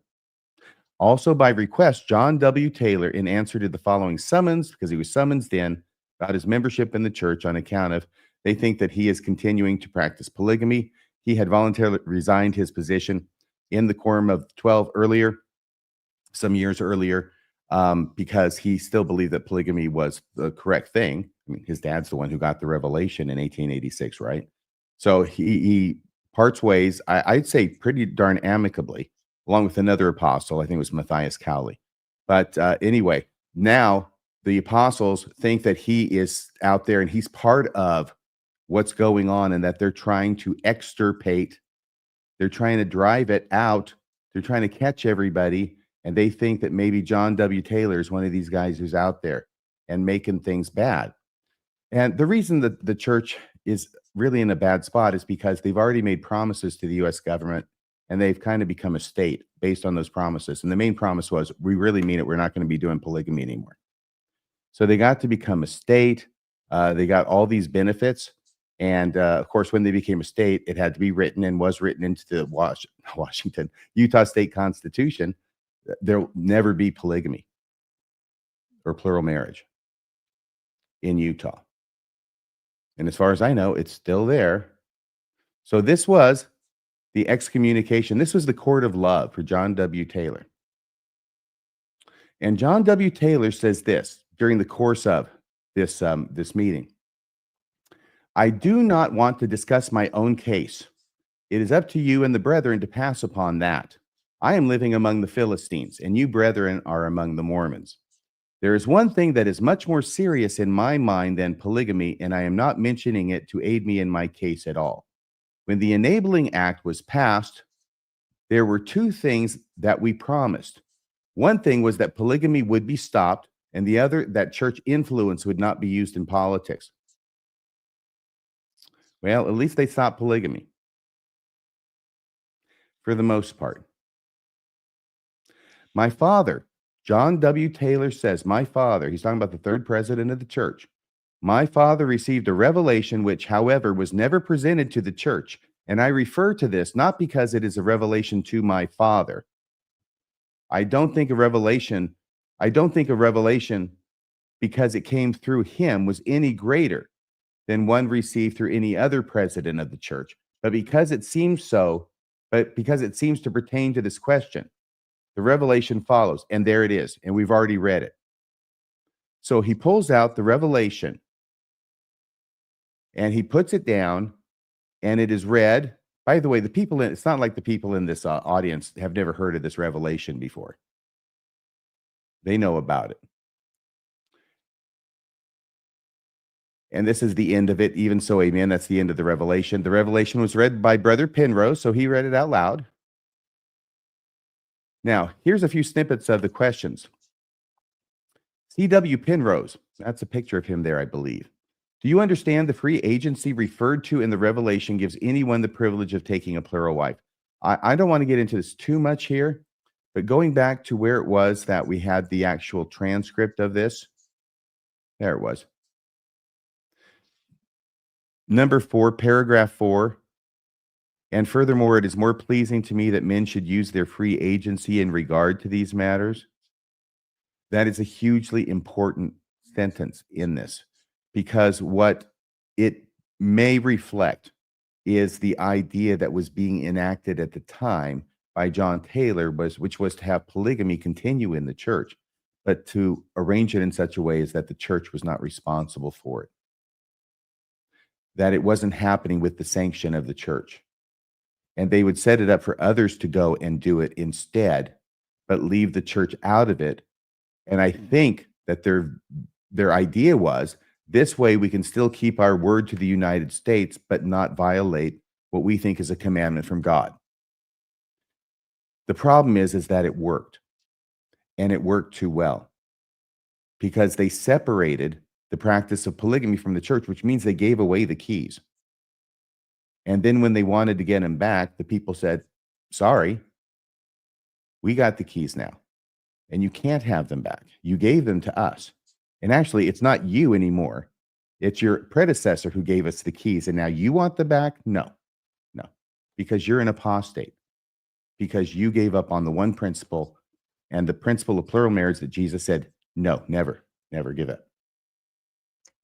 Also by request, John W. Taylor, in answer to the following summons, because he was summoned then about his membership in the church on account of they think that he is continuing to practice polygamy. He had voluntarily resigned his position in the Quorum of 12 earlier, some years earlier, because he still believed that polygamy was the correct thing. I mean, his dad's the one who got the revelation in 1886, right? So he parts ways, I'd say pretty darn amicably, along with another apostle. I think it was Matthias Cowley. But anyway, now the apostles think that he is out there and he's part of what's going on, and that they're trying to extirpate. They're trying to drive it out. They're trying to catch everybody. And they think that maybe John W. Taylor is one of these guys who's out there and making things bad. And the reason that the church is really in a bad spot is because they've already made promises to the U.S. government, and they've kind of become a state based on those promises. And the main promise was, we really mean it. We're not going to be doing polygamy anymore. So they got to become a state. They got all these benefits. And of course, when they became a state, it had to be written and was written into the Utah State Constitution. There'll never be polygamy or plural marriage in Utah. And as far as I know, it's still there. So this was the excommunication. This was the court of love for John W. Taylor. And John W. Taylor says this during the course of this meeting. I do not want to discuss my own case. It is up to you and the brethren to pass upon that. I am living among the Philistines, and you brethren are among the Mormons. There is one thing that is much more serious in my mind than polygamy, and I am not mentioning it to aid me in my case at all. When the Enabling Act was passed, there were two things that we promised. One thing was that polygamy would be stopped, and the other, that church influence would not be used in politics. Well, at least they stopped polygamy for the most part. My father, John W. Taylor says, my father, he's talking about the third president of the church. My father received a revelation which, however, was never presented to the church. And I refer to this not because it is a revelation to my father. I don't think a revelation because it came through him was any greater than one received through any other president of the church. But because it seems to pertain to this question, the revelation follows, and there it is, and we've already read it. So he pulls out the revelation, and he puts it down, and it is read. By the way, it's not like the people in this audience have never heard of this revelation before. They know about it. And this is the end of it. Even so, amen. That's the end of the revelation. The revelation was read by Brother Penrose, so he read it out loud. Now, here's a few snippets of the questions. C.W. Penrose, that's a picture of him there, I believe. Do you understand the free agency referred to in the revelation gives anyone the privilege of taking a plural wife? I don't want to get into this too much here, but going back to where it was that we had the actual transcript of this, there it was. Number 4, paragraph 4. And furthermore, it is more pleasing to me that men should use their free agency in regard to these matters. That is a hugely important sentence in this, because what it may reflect is the idea that was being enacted at the time by John Taylor, which was to have polygamy continue in the church, but to arrange it in such a way as that the church was not responsible for it, that it wasn't happening with the sanction of the church. And they would set it up for others to go and do it instead, but leave the church out of it. And I think that their idea was, this way we can still keep our word to the United States, but not violate what we think is a commandment from God. The problem is that it worked, and it worked too well, because they separated the practice of polygamy from the church, which means they gave away the keys. And then when they wanted to get them back, the people said, sorry, we got the keys now, and you can't have them back. You gave them to us. And actually, it's not you anymore. It's your predecessor who gave us the keys. And now you want them back? No, because you're an apostate, because you gave up on the one principle and the principle of plural marriage that Jesus said, no, never give it.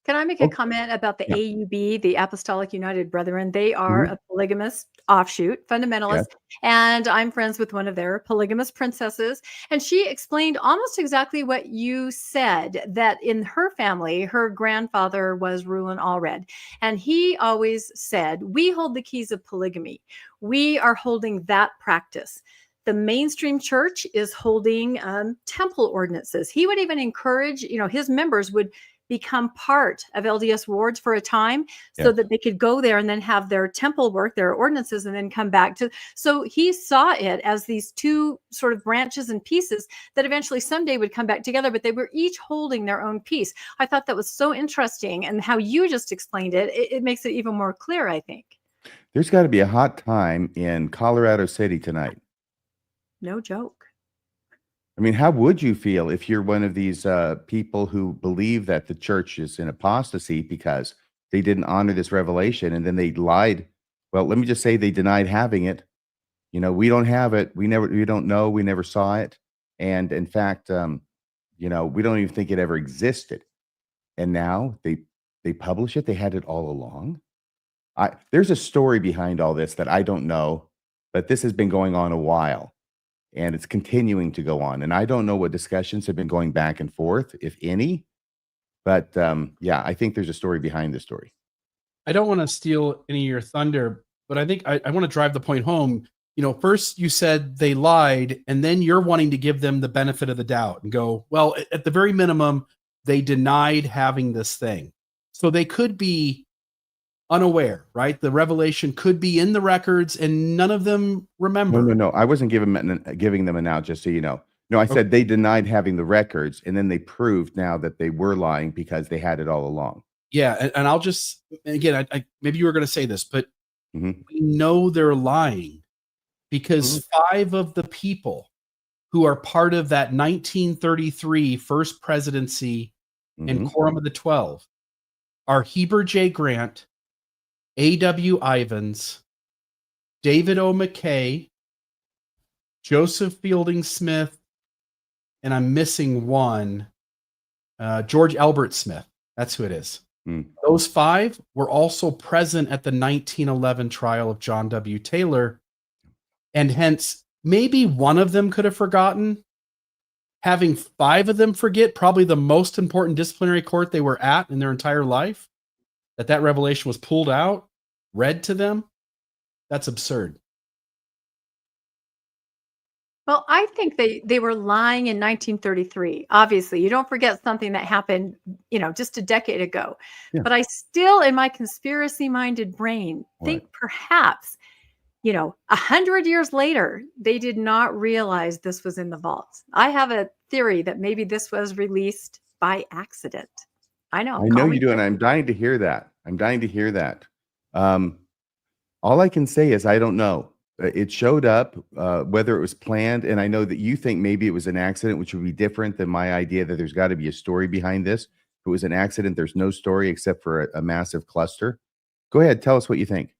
Can I make a comment about the Yeah. AUB, the Apostolic United Brethren? They are a polygamous offshoot, fundamentalist, and I'm friends with one of their polygamous princesses. And she explained almost exactly what you said, that in her family, her grandfather was Reuel Allred. And he always said, we hold the keys of polygamy. We are holding that practice. The mainstream church is holding temple ordinances. He would even encourage, his members would become part of LDS wards for a time so that they could go there and then have their temple work, their ordinances, and then come back to. So he saw it as these two sort of branches and pieces that eventually someday would come back together, but they were each holding their own piece. I thought that was so interesting. And how you just explained it, it makes it even more clear, I think. There's got to be a hot time in Colorado City tonight. No joke. I mean, how would you feel if you're one of these people who believe that the church is in apostasy because they didn't honor this revelation, and then they lied? Well, let me just say they denied having it. We don't have it. We don't know. We never saw it. And in fact, we don't even think it ever existed. And now they publish it. They had it all along. There's a story behind all this that I don't know, but this has been going on a while. And it's continuing to go on. And I don't know what discussions have been going back and forth, if any. But I think there's a story behind the story. I don't want to steal any of your thunder, but I think I want to drive the point home. First you said they lied, and then you're wanting to give them the benefit of the doubt and go, well, at the very minimum, they denied having this thing. So they could be unaware, right? The revelation could be in the records and none of them remember. No. I wasn't giving them an out, just so you know. No, I said they denied having the records, and then they proved now that they were lying because they had it all along. Yeah, and I'll just, again, I maybe you were going to say this, but we know they're lying because 5 of the people who are part of that 1933 first presidency and Quorum of the 12 are Heber J. Grant, A.W. Ivins, David O. McKay, Joseph Fielding Smith, and I'm missing one, George Albert Smith. That's who it is. Those 5 were also present at the 1911 trial of John W. Taylor, and hence maybe one of them could have forgotten. Having 5 of them forget probably the most important disciplinary court they were at in their entire life, that revelation was pulled out, read to them, that's absurd. Well, I think they were lying in 1933. Obviously, you don't forget something that happened, just a decade ago. Yeah. But I still, in my conspiracy-minded brain, think perhaps, 100 years later, they did not realize this was in the vaults. I have a theory that maybe this was released by accident. I know you do, and I'm dying to hear that. All I can say is I don't know. It showed up, whether it was planned, and I know that you think maybe it was an accident, which would be different than my idea that there's got to be a story behind this. If it was an accident, there's no story except for a massive cluster. Go ahead, tell us what you think.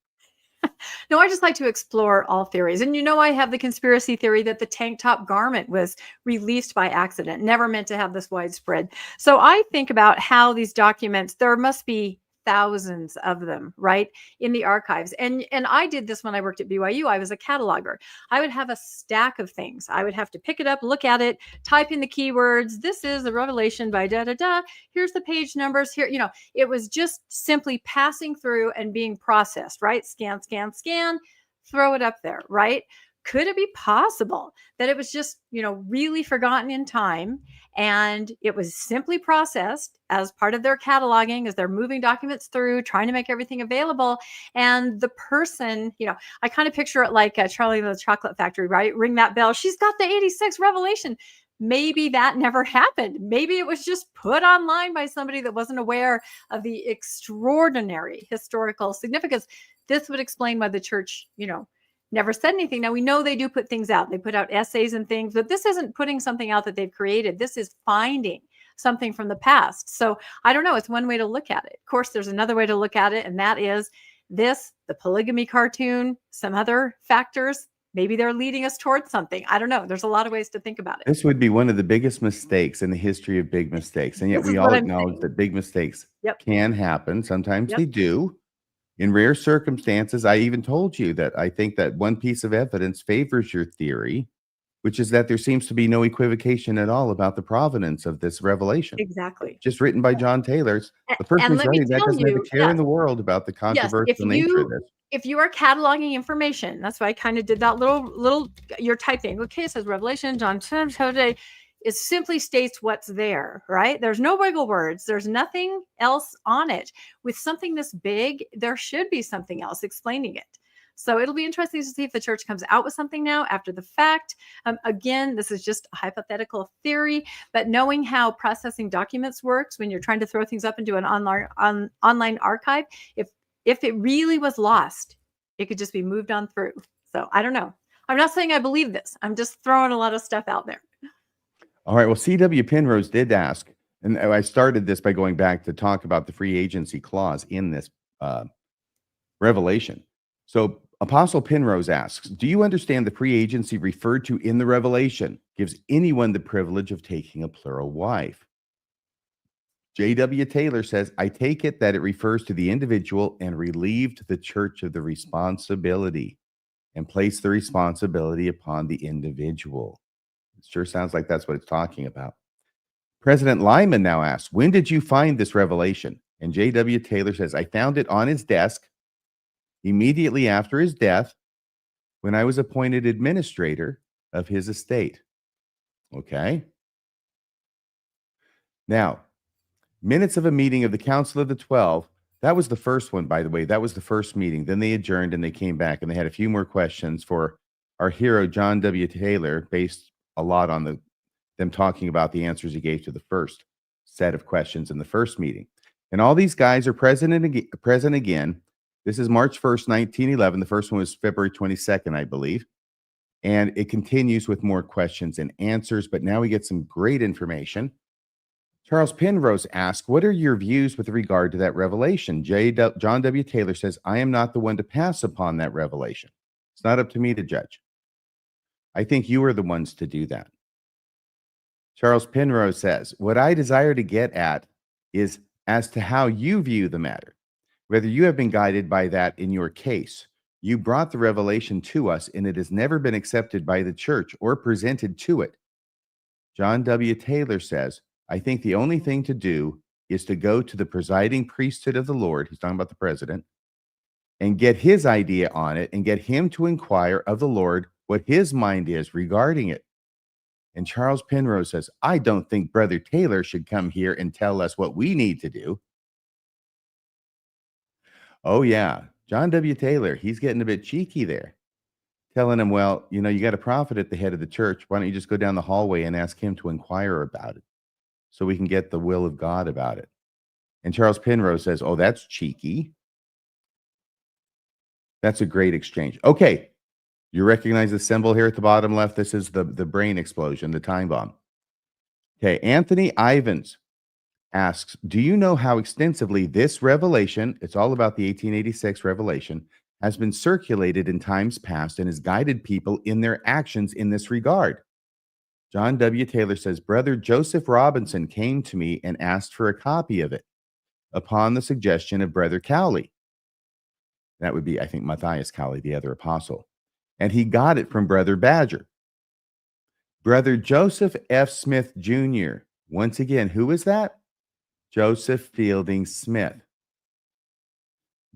No, I just like to explore all theories. And I have the conspiracy theory that the tank top garment was released by accident, never meant to have this widespread. So I think about how these documents, there must be thousands of them, right, in the archives. And I did this when I worked at BYU. I was a cataloger. I would have a stack of things. I would have to pick it up, look at it, type in the keywords. This is the revelation by da da da. Here's the page numbers here. It was just simply passing through and being processed, right? Scan, scan, scan, throw it up there, right? Could it be possible that it was just, really forgotten in time and it was simply processed as part of their cataloging as they're moving documents through, trying to make everything available? And the person, I kind of picture it like Charlie and the Chocolate Factory, right? Ring that bell. She's got the 86 revelation. Maybe that never happened. Maybe it was just put online by somebody that wasn't aware of the extraordinary historical significance. This would explain why the church, never said anything. Now, we know they do put things out. They put out essays and things, but this isn't putting something out that they've created. This is finding something from the past. So I don't know. It's one way to look at it. Of course, there's another way to look at it, and that is the polygamy cartoon, some other factors. Maybe they're leading us towards something. I don't know. There's a lot of ways to think about it. This would be one of the biggest mistakes in the history of big mistakes. And yet we all acknowledge that big mistakes can happen. Sometimes they do. In rare circumstances, I even told you that I think that one piece of evidence favors your theory, which is that there seems to be no equivocation at all about the provenance of this revelation. Exactly. Just written by John Taylor. The person who's writing that doesn't have a care in the world about the controversial nature of this. If you are cataloging information, that's why I kind of did that little you're typing. Okay, it says Revelation, John today. It simply states what's there, right? There's no wiggle words. There's nothing else on it. With something this big, there should be something else explaining it. So it'll be interesting to see if the church comes out with something now after the fact. Again, this is just a hypothetical theory, but knowing how processing documents works when you're trying to throw things up into an online archive, if it really was lost, it could just be moved on through. So I don't know. I'm not saying I believe this. I'm just throwing a lot of stuff out there. All right. Well, C.W. Penrose did ask, and I started this by going back to talk about the free agency clause in this revelation. So Apostle Penrose asks, do you understand the free agency referred to in the revelation gives anyone the privilege of taking a plural wife? J.W. Taylor says, I take it that it refers to the individual and relieved the church of the responsibility and placed the responsibility upon the individual. It sure sounds like that's what it's talking about. President Lyman now asks, when did you find this revelation? And J.W. Taylor says, I found it on his desk immediately after his death when I was appointed administrator of his estate. Okay. Now, minutes of a meeting of the Council of the 12. That was the first one, by the way. That was the first meeting. Then they adjourned and they came back and they had a few more questions for our hero, John W. Taylor, based a lot on them talking about the answers he gave to the first set of questions in the first meeting. And all these guys are present again. This is March 1st, 1911. The first one was February 22nd, I believe. And it continues with more questions and answers, but now we get some great information. Charles Penrose asks, what are your views with regard to that revelation? John W. Taylor says, I am not the one to pass upon that revelation. It's not up to me to judge. I think you are the ones to do that. Charles Penrose says, what I desire to get at is as to how you view the matter, whether you have been guided by that in your case. You brought the revelation to us, and it has never been accepted by the church or presented to it. John W. Taylor says, I think the only thing to do is to go to the presiding priesthood of the Lord, he's talking about the president, and get his idea on it and get him to inquire of the Lord what his mind is regarding it. And Charles Penrose says, I don't think Brother Taylor should come here and tell us what we need to do. Oh, yeah. John W. Taylor, he's getting a bit cheeky there, telling him, well, you got a prophet at the head of the church. Why don't you just go down the hallway and ask him to inquire about it so we can get the will of God about it? And Charles Penrose says, oh, that's cheeky. That's a great exchange. Okay. You recognize the symbol here at the bottom left? This is the brain explosion, the time bomb. Okay. Anthony Ivins asks, do you know how extensively this revelation, it's all about the 1886 revelation, has been circulated in times past and has guided people in their actions in this regard. John W. Taylor says, Brother Joseph Robinson came to me and asked for a copy of it upon the suggestion of Brother Cowley. That would be, I think, Matthias Cowley, the other apostle. And he got it from Brother Badger. Brother Joseph F. Smith Jr. Once again, who is that? Joseph Fielding Smith.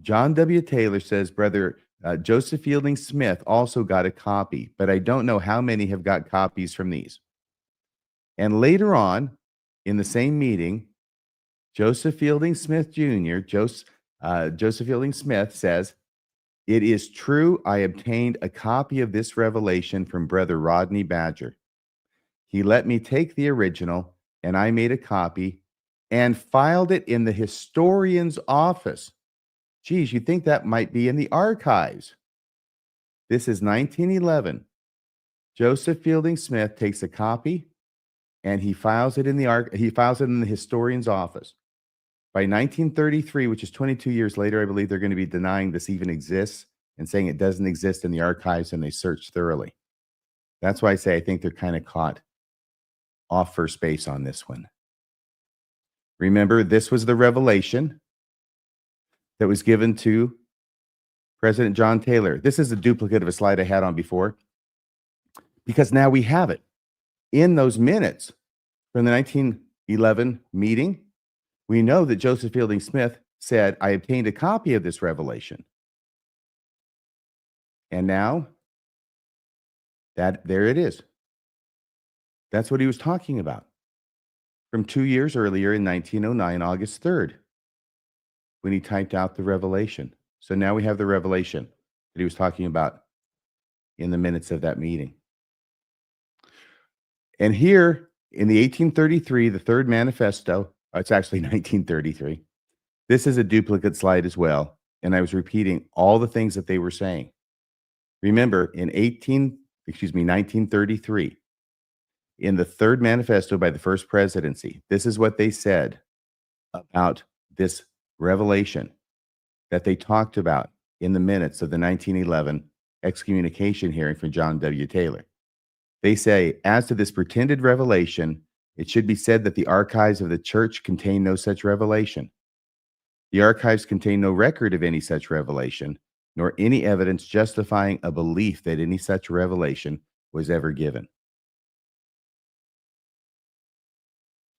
John W. Taylor says Brother Joseph Fielding Smith also got a copy, but I don't know how many have got copies from these. And later on, in the same meeting, Joseph Fielding Smith Jr., Joseph Fielding Smith says, it is true I obtained a copy of this revelation from Brother Rodney Badger. He let me take the original, and I made a copy and filed it in the historian's office. Geez, you think that might be in the archives. This is 1911. Joseph Fielding Smith takes a copy and he files it in the historian's office. By 1933, which is 22 years later, I believe they're going to be denying this even exists and saying it doesn't exist in the archives, and they search thoroughly. That's why I say I think they're kind of caught off first base on this one. Remember, this was the revelation that was given to President John Taylor. This is a duplicate of a slide I had on before, because now we have it in those minutes from the 1911 meeting. We know that Joseph Fielding Smith said, I obtained a copy of this revelation. And now, there it is. That's what he was talking about from 2 years earlier in 1909, August 3rd, when he typed out the revelation. So now we have the revelation that he was talking about in the minutes of that meeting. And here in the 1833, the third manifesto, it's actually 1933. This is a duplicate slide as well. And I was repeating all the things that they were saying. Remember, in 1933, in the third manifesto by the first presidency, this is what they said about this revelation that they talked about in the minutes of the 1911 excommunication hearing from John W. Taylor. They say, as to this pretended revelation, it should be said that the archives of the church contain no such revelation. The archives contain no record of any such revelation, nor any evidence justifying a belief that any such revelation was ever given.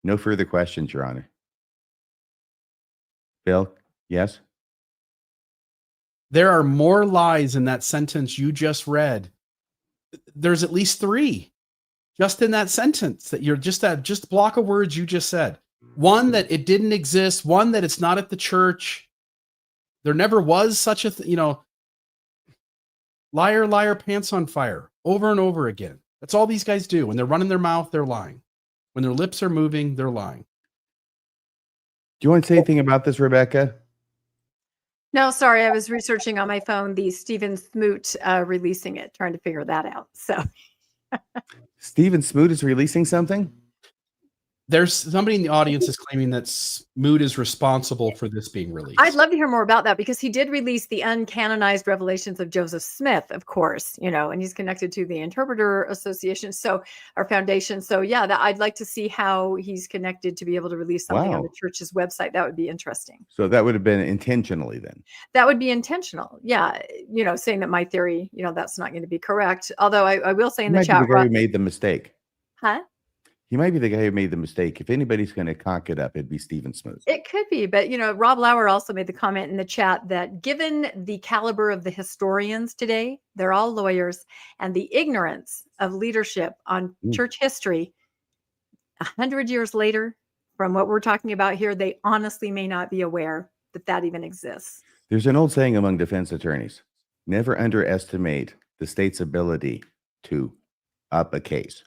No further questions, Your Honor. Bill, yes? There are more lies in that sentence you just read. There's at least 3 just in that sentence that you're just block of words you just said. One, that it didn't exist. One, that it's not at the church. There never was such a liar, liar, pants on fire, over and over again. That's all these guys do. When they're running their mouth, they're lying. When their lips are moving, they're lying. Do you want to say anything about this, Rebecca? No, sorry. I was researching on my phone the Stephen Smoot releasing it, trying to figure that out. So Stephen Smoot is releasing something? There's somebody in the audience is claiming that Smoot is responsible for this being released. I'd love to hear more about that, because he did release the uncanonized revelations of Joseph Smith, of course, and he's connected to the Interpreter Association, our foundation. So yeah, I'd like to see how he's connected to be able to release something on the church's website. That would be interesting. So that would have been intentionally then? That would be intentional. Yeah. Saying that my theory, that's not going to be correct. Although I will say in the chat. The guy who made the mistake. Huh? He might be the guy who made the mistake. If anybody's going to cock it up, it'd be Stephen Smoot. It could be, but Rob Lauer also made the comment in the chat that given the caliber of the historians today, they're all lawyers, and the ignorance of leadership on church history, 100 years later, from what we're talking about here, they honestly may not be aware that even exists. There's an old saying among defense attorneys: never underestimate the state's ability to up a case.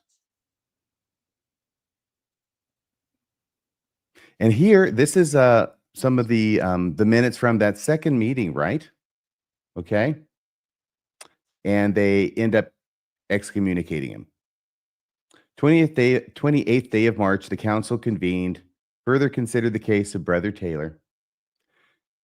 And here, this is some of the minutes from that second meeting, right? Okay. And they end up excommunicating him. 28th day of March, the council convened, further considered the case of Brother Taylor.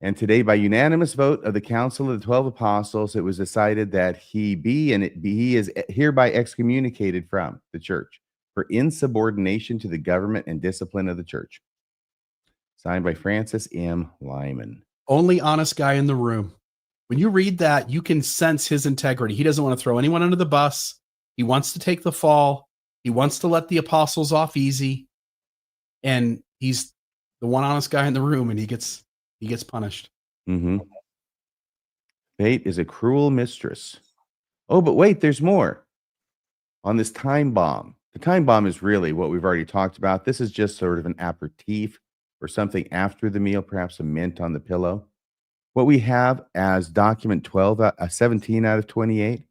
And today, by unanimous vote of the Council of the 12 Apostles, it was decided that he is hereby excommunicated from the church for insubordination to the government and discipline of the church. Signed by Francis M. Lyman. Only honest guy in the room. When you read that, you can sense his integrity. He doesn't want to throw anyone under the bus. He wants to take the fall. He wants to let the apostles off easy. And he's the one honest guy in the room, and he gets punished. Mm-hmm. Fate is a cruel mistress. Oh, but wait, there's more. On this time bomb. The time bomb is really what we've already talked about. This is just sort of an aperitif or something after the meal, perhaps a mint on the pillow. What we have as document 17 out of 28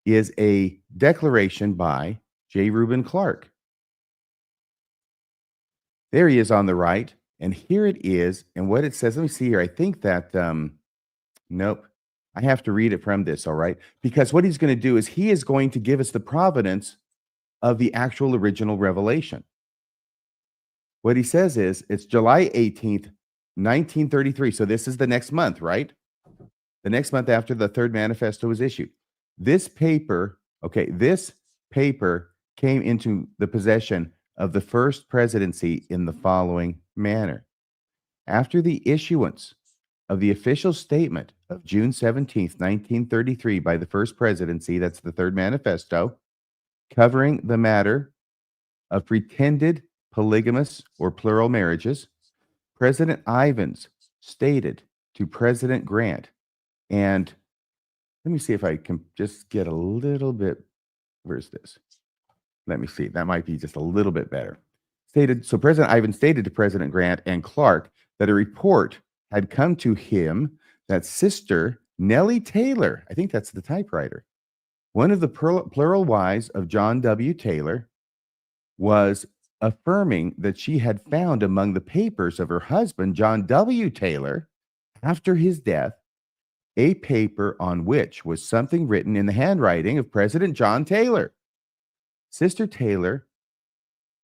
is a declaration by J. Reuben Clark. There he is on the right, and here it is. And what it says, let me see here. I think that, nope, I have to read it from this, all right? Because what he's going to do is he is going to give us the provenance of the actual original revelation. What he says is, it's July 18th, 1933. So this is the next month, right? The next month after the third manifesto was issued. This paper came into the possession of the first presidency in the following manner. After the issuance of the official statement of June 17th, 1933 by the first presidency, that's the third manifesto, covering the matter of pretended polygamous or plural marriages, President Ivins stated to President Grant, and let me see if I can just get a little bit, where's this? Let me see, that might be just a little bit better. So President Ivins stated to President Grant and Clark that a report had come to him that Sister Nellie Taylor, I think that's the typewriter, one of the plural wives of John W. Taylor, was affirming that she had found among the papers of her husband, John W. Taylor, after his death, a paper on which was something written in the handwriting of President John Taylor. Sister Taylor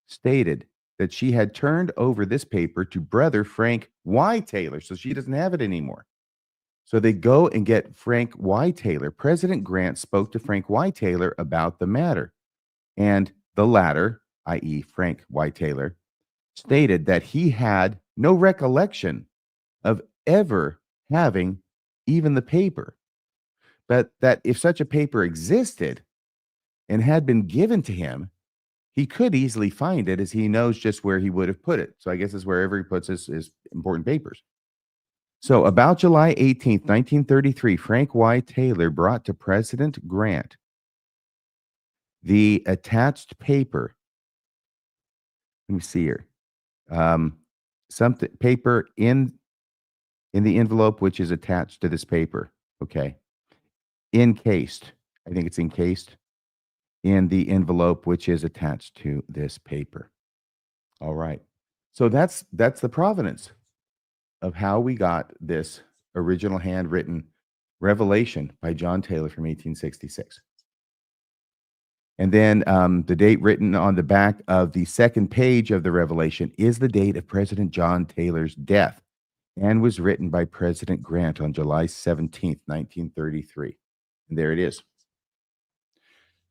stated that she had turned over this paper to Brother Frank Y. Taylor, so she doesn't have it anymore. So they go and get Frank Y. Taylor. President Grant spoke to Frank Y. Taylor about the matter, and the latter, i.e. Frank Y. Taylor, stated that he had no recollection of ever having even the paper, but that if such a paper existed and had been given to him, he could easily find it, as he knows just where he would have put it. So I guess it's wherever he puts his important papers. So about July 18th, 1933, Frank Y. Taylor brought to President Grant the attached paper. Let me see here. Something paper in the envelope which is attached to this paper. Okay. Encased. I think it's encased in the envelope which is attached to this paper. All right. So that's the provenance of how we got this original handwritten revelation by John Taylor from 1866. And then the date written on the back of the second page of the revelation is the date of President John Taylor's death, and was written by President Grant on July 17th, 1933. And there it is.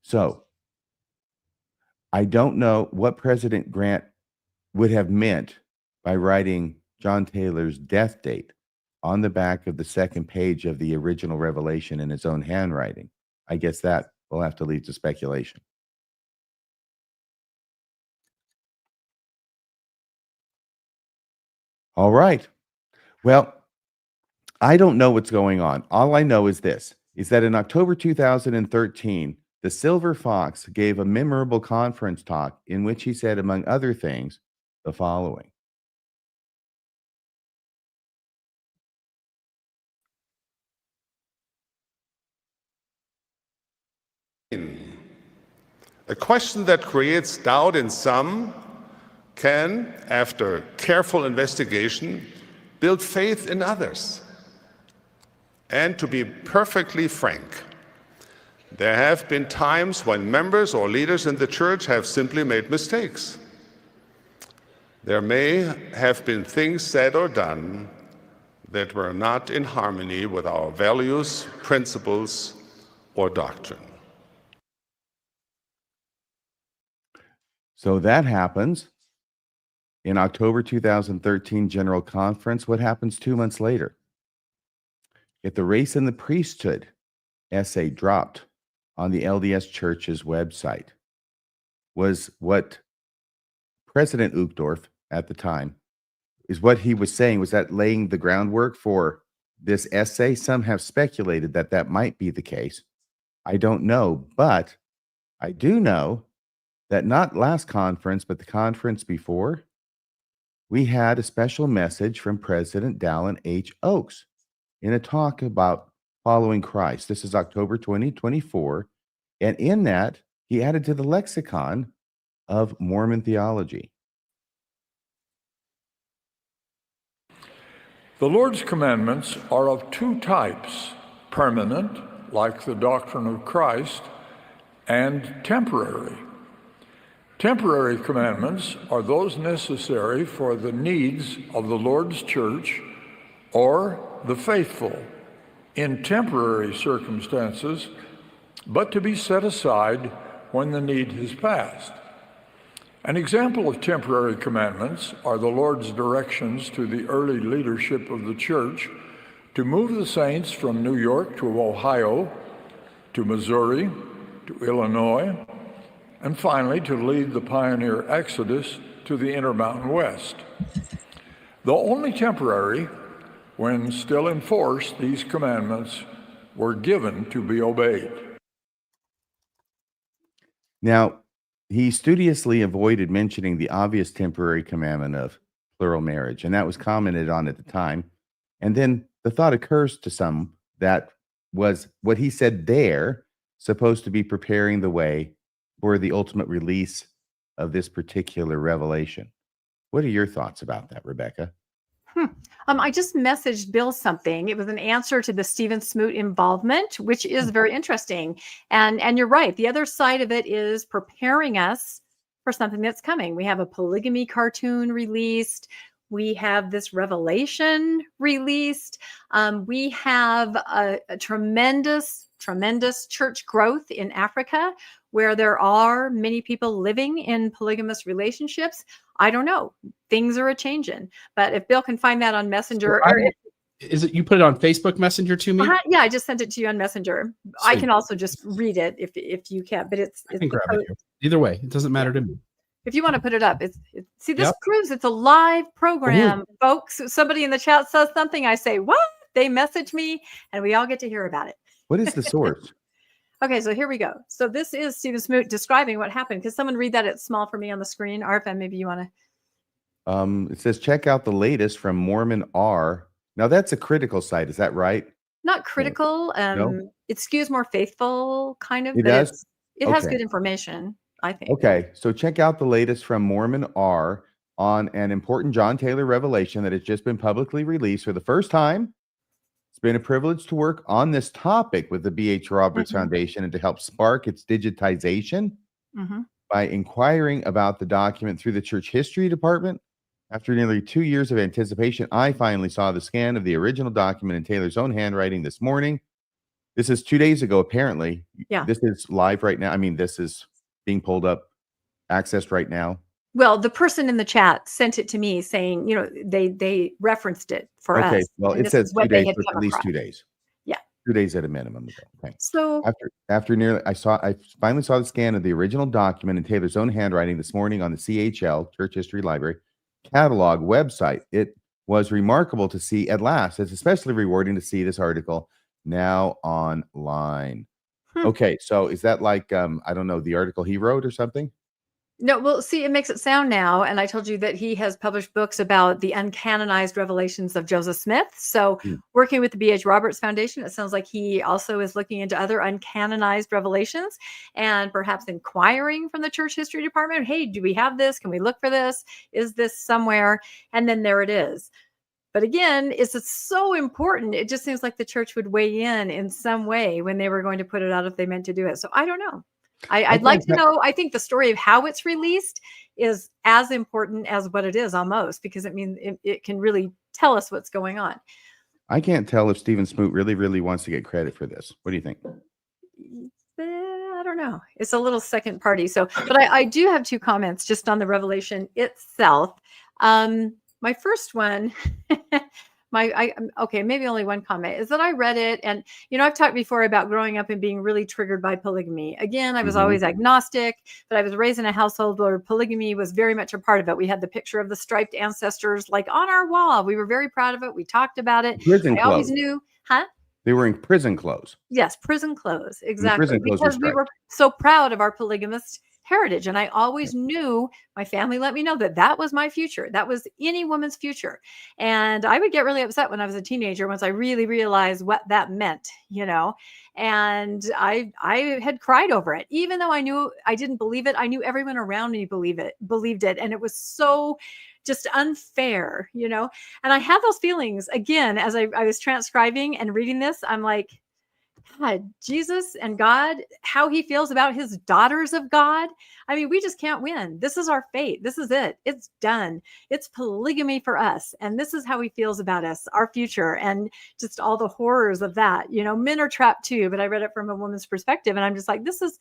So I don't know what President Grant would have meant by writing John Taylor's death date on the back of the second page of the original revelation in his own handwriting. I guess that will have to lead to speculation. All right. Well, I don't know what's going on. All I know is this, is that in October 2013, the Silver Fox gave a memorable conference talk in which he said, among other things, the following. A question that creates doubt in some can, after careful investigation, build faith in others. And to be perfectly frank, there have been times when members or leaders in the church have simply made mistakes. There may have been things said or done that were not in harmony with our values, principles, or doctrine. So that happens in October 2013 General Conference. What happens 2 months later? If the Race in the Priesthood essay dropped on the LDS Church's website, was what President Uchtdorf at the time, is what he was saying, was that laying the groundwork for this essay? Some have speculated that that might be the case. I don't know, but I do know that not last conference, but the conference before, we had a special message from President Dallin H. Oaks in a talk about following Christ. This is October 2024. And in that, he added to the lexicon of Mormon theology. The Lord's commandments are of two types: permanent, like the doctrine of Christ, and temporary. Temporary commandments are those necessary for the needs of the Lord's church or the faithful in temporary circumstances, but to be set aside when the need has passed. An example of temporary commandments are the Lord's directions to the early leadership of the church to move the saints from New York to Ohio, to Missouri, to Illinois, and finally to lead the pioneer exodus to the Intermountain West. Though only temporary, when still in force, these commandments were given to be obeyed. Now, he studiously avoided mentioning the obvious temporary commandment of plural marriage, and that was commented on at the time. And then the thought occurs to some that was what he said there supposed to be preparing the way for the ultimate release of this particular revelation. What are your thoughts about that, Rebecca? I just messaged Bill something. It was an answer to the Stephen Smoot involvement, which is very interesting. And you're right. The other side of it is preparing us for something that's coming. We have a polygamy cartoon released. We have this revelation released. We have a tremendous church growth in Africa, where there are many people living in polygamous relationships. I don't know. Things are a-changing. But if Bill can find that on Messenger. Is it you put it on Facebook Messenger to me? Yeah, I just sent it to you on Messenger. Sweet. I can also just read it if you can. But I can grab it here. Either way, it doesn't matter to me. If you want to put it up, see, this proves it's a live program, folks. Somebody in the chat says something, I say, what? They message me, and we all get to hear about it. What is the source? Okay, so here we go. So this is Stephen Smoot describing what happened. Could someone read that? It's small for me on the screen. RFM, maybe you want to. It says, check out the latest from Mormon R. Now, that's a critical site. Is that right? Not critical. No? It skews more faithful, kind of. It but does? It has good information, I think. Okay, so check out the latest from Mormon R on an important John Taylor revelation that has just been publicly released for the first time. It's been a privilege to work on this topic with the B.H. Roberts Foundation and to help spark its digitization by inquiring about the document through the Church History Department. After nearly 2 years of anticipation, I finally saw the scan of the original document in Taylor's own handwriting this morning. This is 2 days ago, apparently. Yeah. This is live right now. I mean, this is being pulled up, accessed right now. Well, the person in the chat sent it to me saying, they refined it for us. Okay, well, it says 2 days, but at least 2 days. Yeah. 2 days at a minimum. Okay. So after nearly, I finally saw the scan of the original document in Taylor's own handwriting this morning on the CHL, Church History Library, catalog website. It was remarkable to see at last. It's especially rewarding to see this article now online. Okay, so is that like, I don't know, the article he wrote or something? No, well, see, it makes it sound now, and I told you that he has published books about the uncanonized revelations of Joseph Smith. So working with the B.H. Roberts Foundation, it sounds like he also is looking into other uncanonized revelations and perhaps inquiring from the Church History Department, hey, do we have this? Can we look for this? Is this somewhere? And then there it is. But again, it's so important. It just seems like the church would weigh in some way when they were going to put it out if they meant to do it. So I don't know. I'd like to know. I think the story of how it's released is as important as what it is almost, because it means it can really tell us what's going on. I can't tell if Stephen Smoot really wants to get credit for this. What do you think? I don't know. It's a little second party. So, but I do have two comments just on the revelation itself. My first one, okay, maybe only one comment is that I read it, and I've talked before about growing up and being really triggered by polygamy. Again, I was always agnostic, but I was raised in a household where polygamy was very much a part of it. We had the picture of the striped ancestors like on our wall. We were very proud of it. We talked about it. Prison I always clothes. knew, huh? They were in prison clothes. Yes, prison clothes. Exactly. Prison clothes Because were we were so proud of our polygamist heritage. And I always knew, my family let me know that that was my future. That was any woman's future. And I would get really upset when I was a teenager once I really realized what that meant, and I had cried over it. Even though I knew I didn't believe it, I knew everyone around me believed it. And it was so just unfair, and I had those feelings again as I was transcribing and reading this. I'm like, God, Jesus and God, how he feels about his daughters of God. I mean, we just can't win. This is our fate. This is it. It's done. It's polygamy for us. And this is how he feels about us, our future, and just all the horrors of that. Men are trapped too, but I read it from a woman's perspective. And I'm just like, this is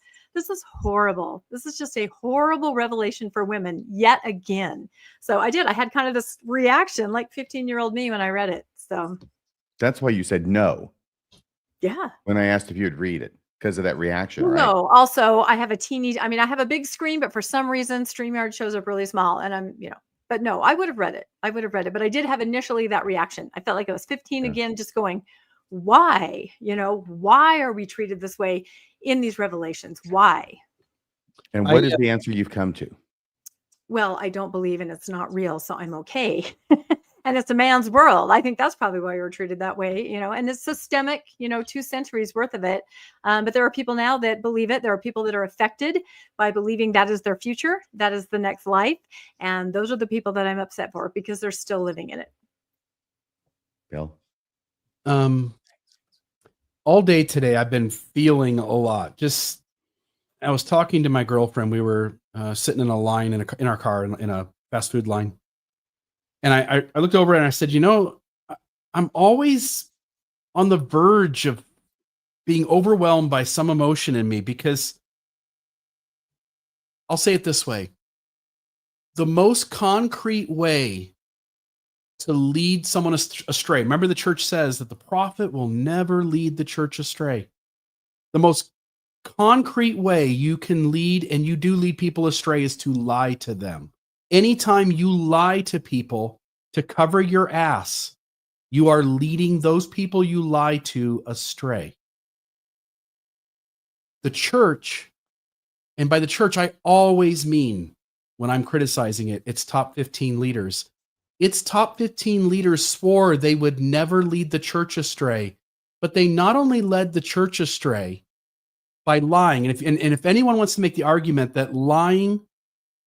horrible. This is just a horrible revelation for women yet again. So I had kind of this reaction like 15-year-old me when I read it. So that's why you said no. Yeah. When I asked if you would read it because of that reaction, right? No, also I have I have a big screen, but for some reason StreamYard shows up really small, and I'm, but no, I would have read it. But I did have initially that reaction. I felt like I was 15 again, just going, why? Why are we treated this way in these revelations? Why? And what is the answer you've come to? Well, I don't believe, and it's not real, so I'm okay. And it's a man's world. I think that's probably why we were treated that way, and it's systemic, 2 centuries worth of it. But there are people now that believe it. There are people that are affected by believing that is their future. That is the next life. And those are the people that I'm upset for because they're still living in it. Bill? All day today, I've been feeling a lot. I was talking to my girlfriend. We were sitting in a line in our car in a fast food line. And I looked over and I said, I'm always on the verge of being overwhelmed by some emotion in me, because I'll say it this way. The most concrete way to lead someone astray. Remember, the church says that the prophet will never lead the church astray. The most concrete way you can lead, and you do lead people astray, is to lie to them. Anytime you lie to people to cover your ass, you are leading those people you lie to astray. The church, and by the church, I always mean, when I'm criticizing it, its top 15 leaders. Its top 15 leaders swore they would never lead the church astray, but they not only led the church astray by lying, and if anyone wants to make the argument that lying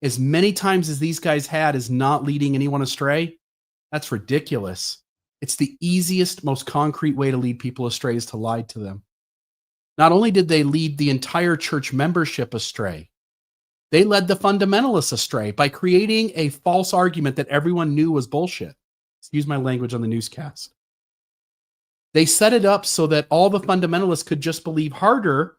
as many times as these guys had is not leading anyone astray, that's ridiculous. It's the easiest, most concrete way to lead people astray is to lie to them. Not only did they lead the entire church membership astray, they led the fundamentalists astray by creating a false argument that everyone knew was bullshit. Excuse my language on the newscast. They set it up so that all the fundamentalists could just believe harder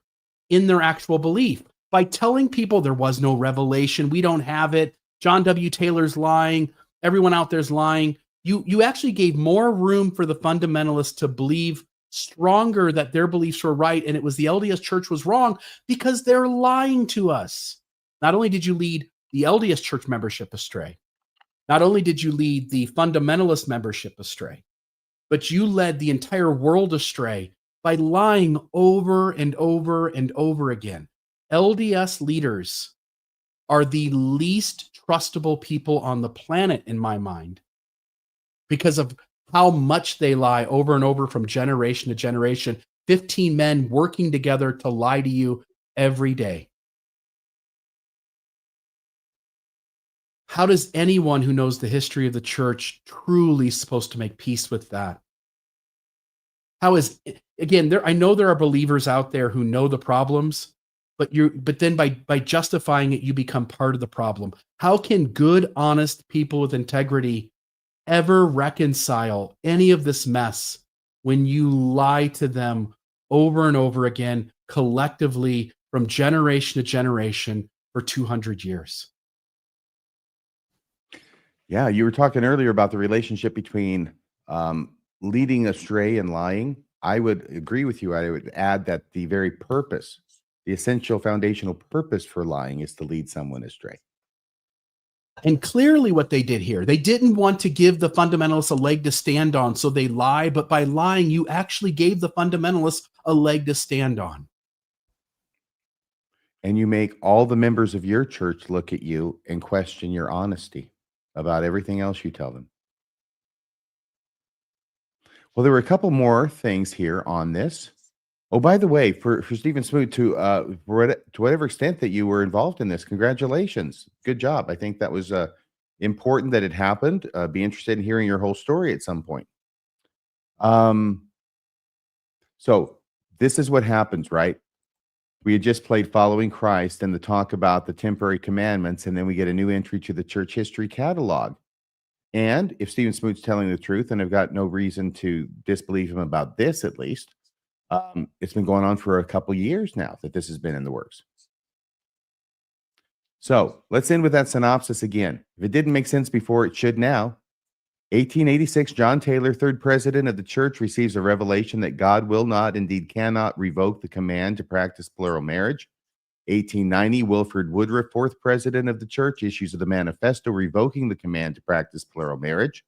in their actual belief by telling people there was no revelation. We don't have it. John W. Taylor's lying. Everyone out there's lying. You actually gave more room for the fundamentalists to believe stronger that their beliefs were right, and it was the LDS Church was wrong because they're lying to us. Not only did you lead the LDS Church membership astray, not only did you lead the fundamentalist membership astray, but you led the entire world astray by lying over and over and over again. LDS leaders are the least trustable people on the planet, in my mind, because of how much they lie over and over from generation to generation. 15 men working together to lie to you every day. How does anyone who knows the history of the church truly supposed to make peace with that? How is, again, I know there are believers out there who know the problems, but then by justifying it, you become part of the problem. How can good, honest people with integrity ever reconcile any of this mess when you lie to them over and over again, collectively, from generation to generation for 200 years. Yeah, you were talking earlier about the relationship between leading astray and lying. I would agree with you. I would add that the very purpose, the essential foundational purpose for lying is to lead someone astray. And clearly what they did here, they didn't want to give the fundamentalists a leg to stand on, so they lie. But by lying, you actually gave the fundamentalists a leg to stand on. And you make all the members of your church look at you and question your honesty about everything else you tell them. Well, there were a couple more things here on this. Oh, by the way, for Stephen Smoot, to whatever extent that you were involved in this, congratulations. Good job. I think that was important that it happened. Be interested in hearing your whole story at some point. So this is what happens, right? We had just played Following Christ and the talk about the temporary commandments, and then we get a new entry to the church history catalog. And if Stephen Smoot's telling the truth, and I've got no reason to disbelieve him about this, at least, it's been going on for a couple years now that this has been in the works. So let's end with that synopsis again. If it didn't make sense before, it should now. 1886, John Taylor, third president of the church, receives a revelation that God will not, indeed cannot, revoke the command to practice plural marriage. 1890, Wilford Woodruff, fourth president of the church, issues the manifesto revoking the command to practice plural marriage.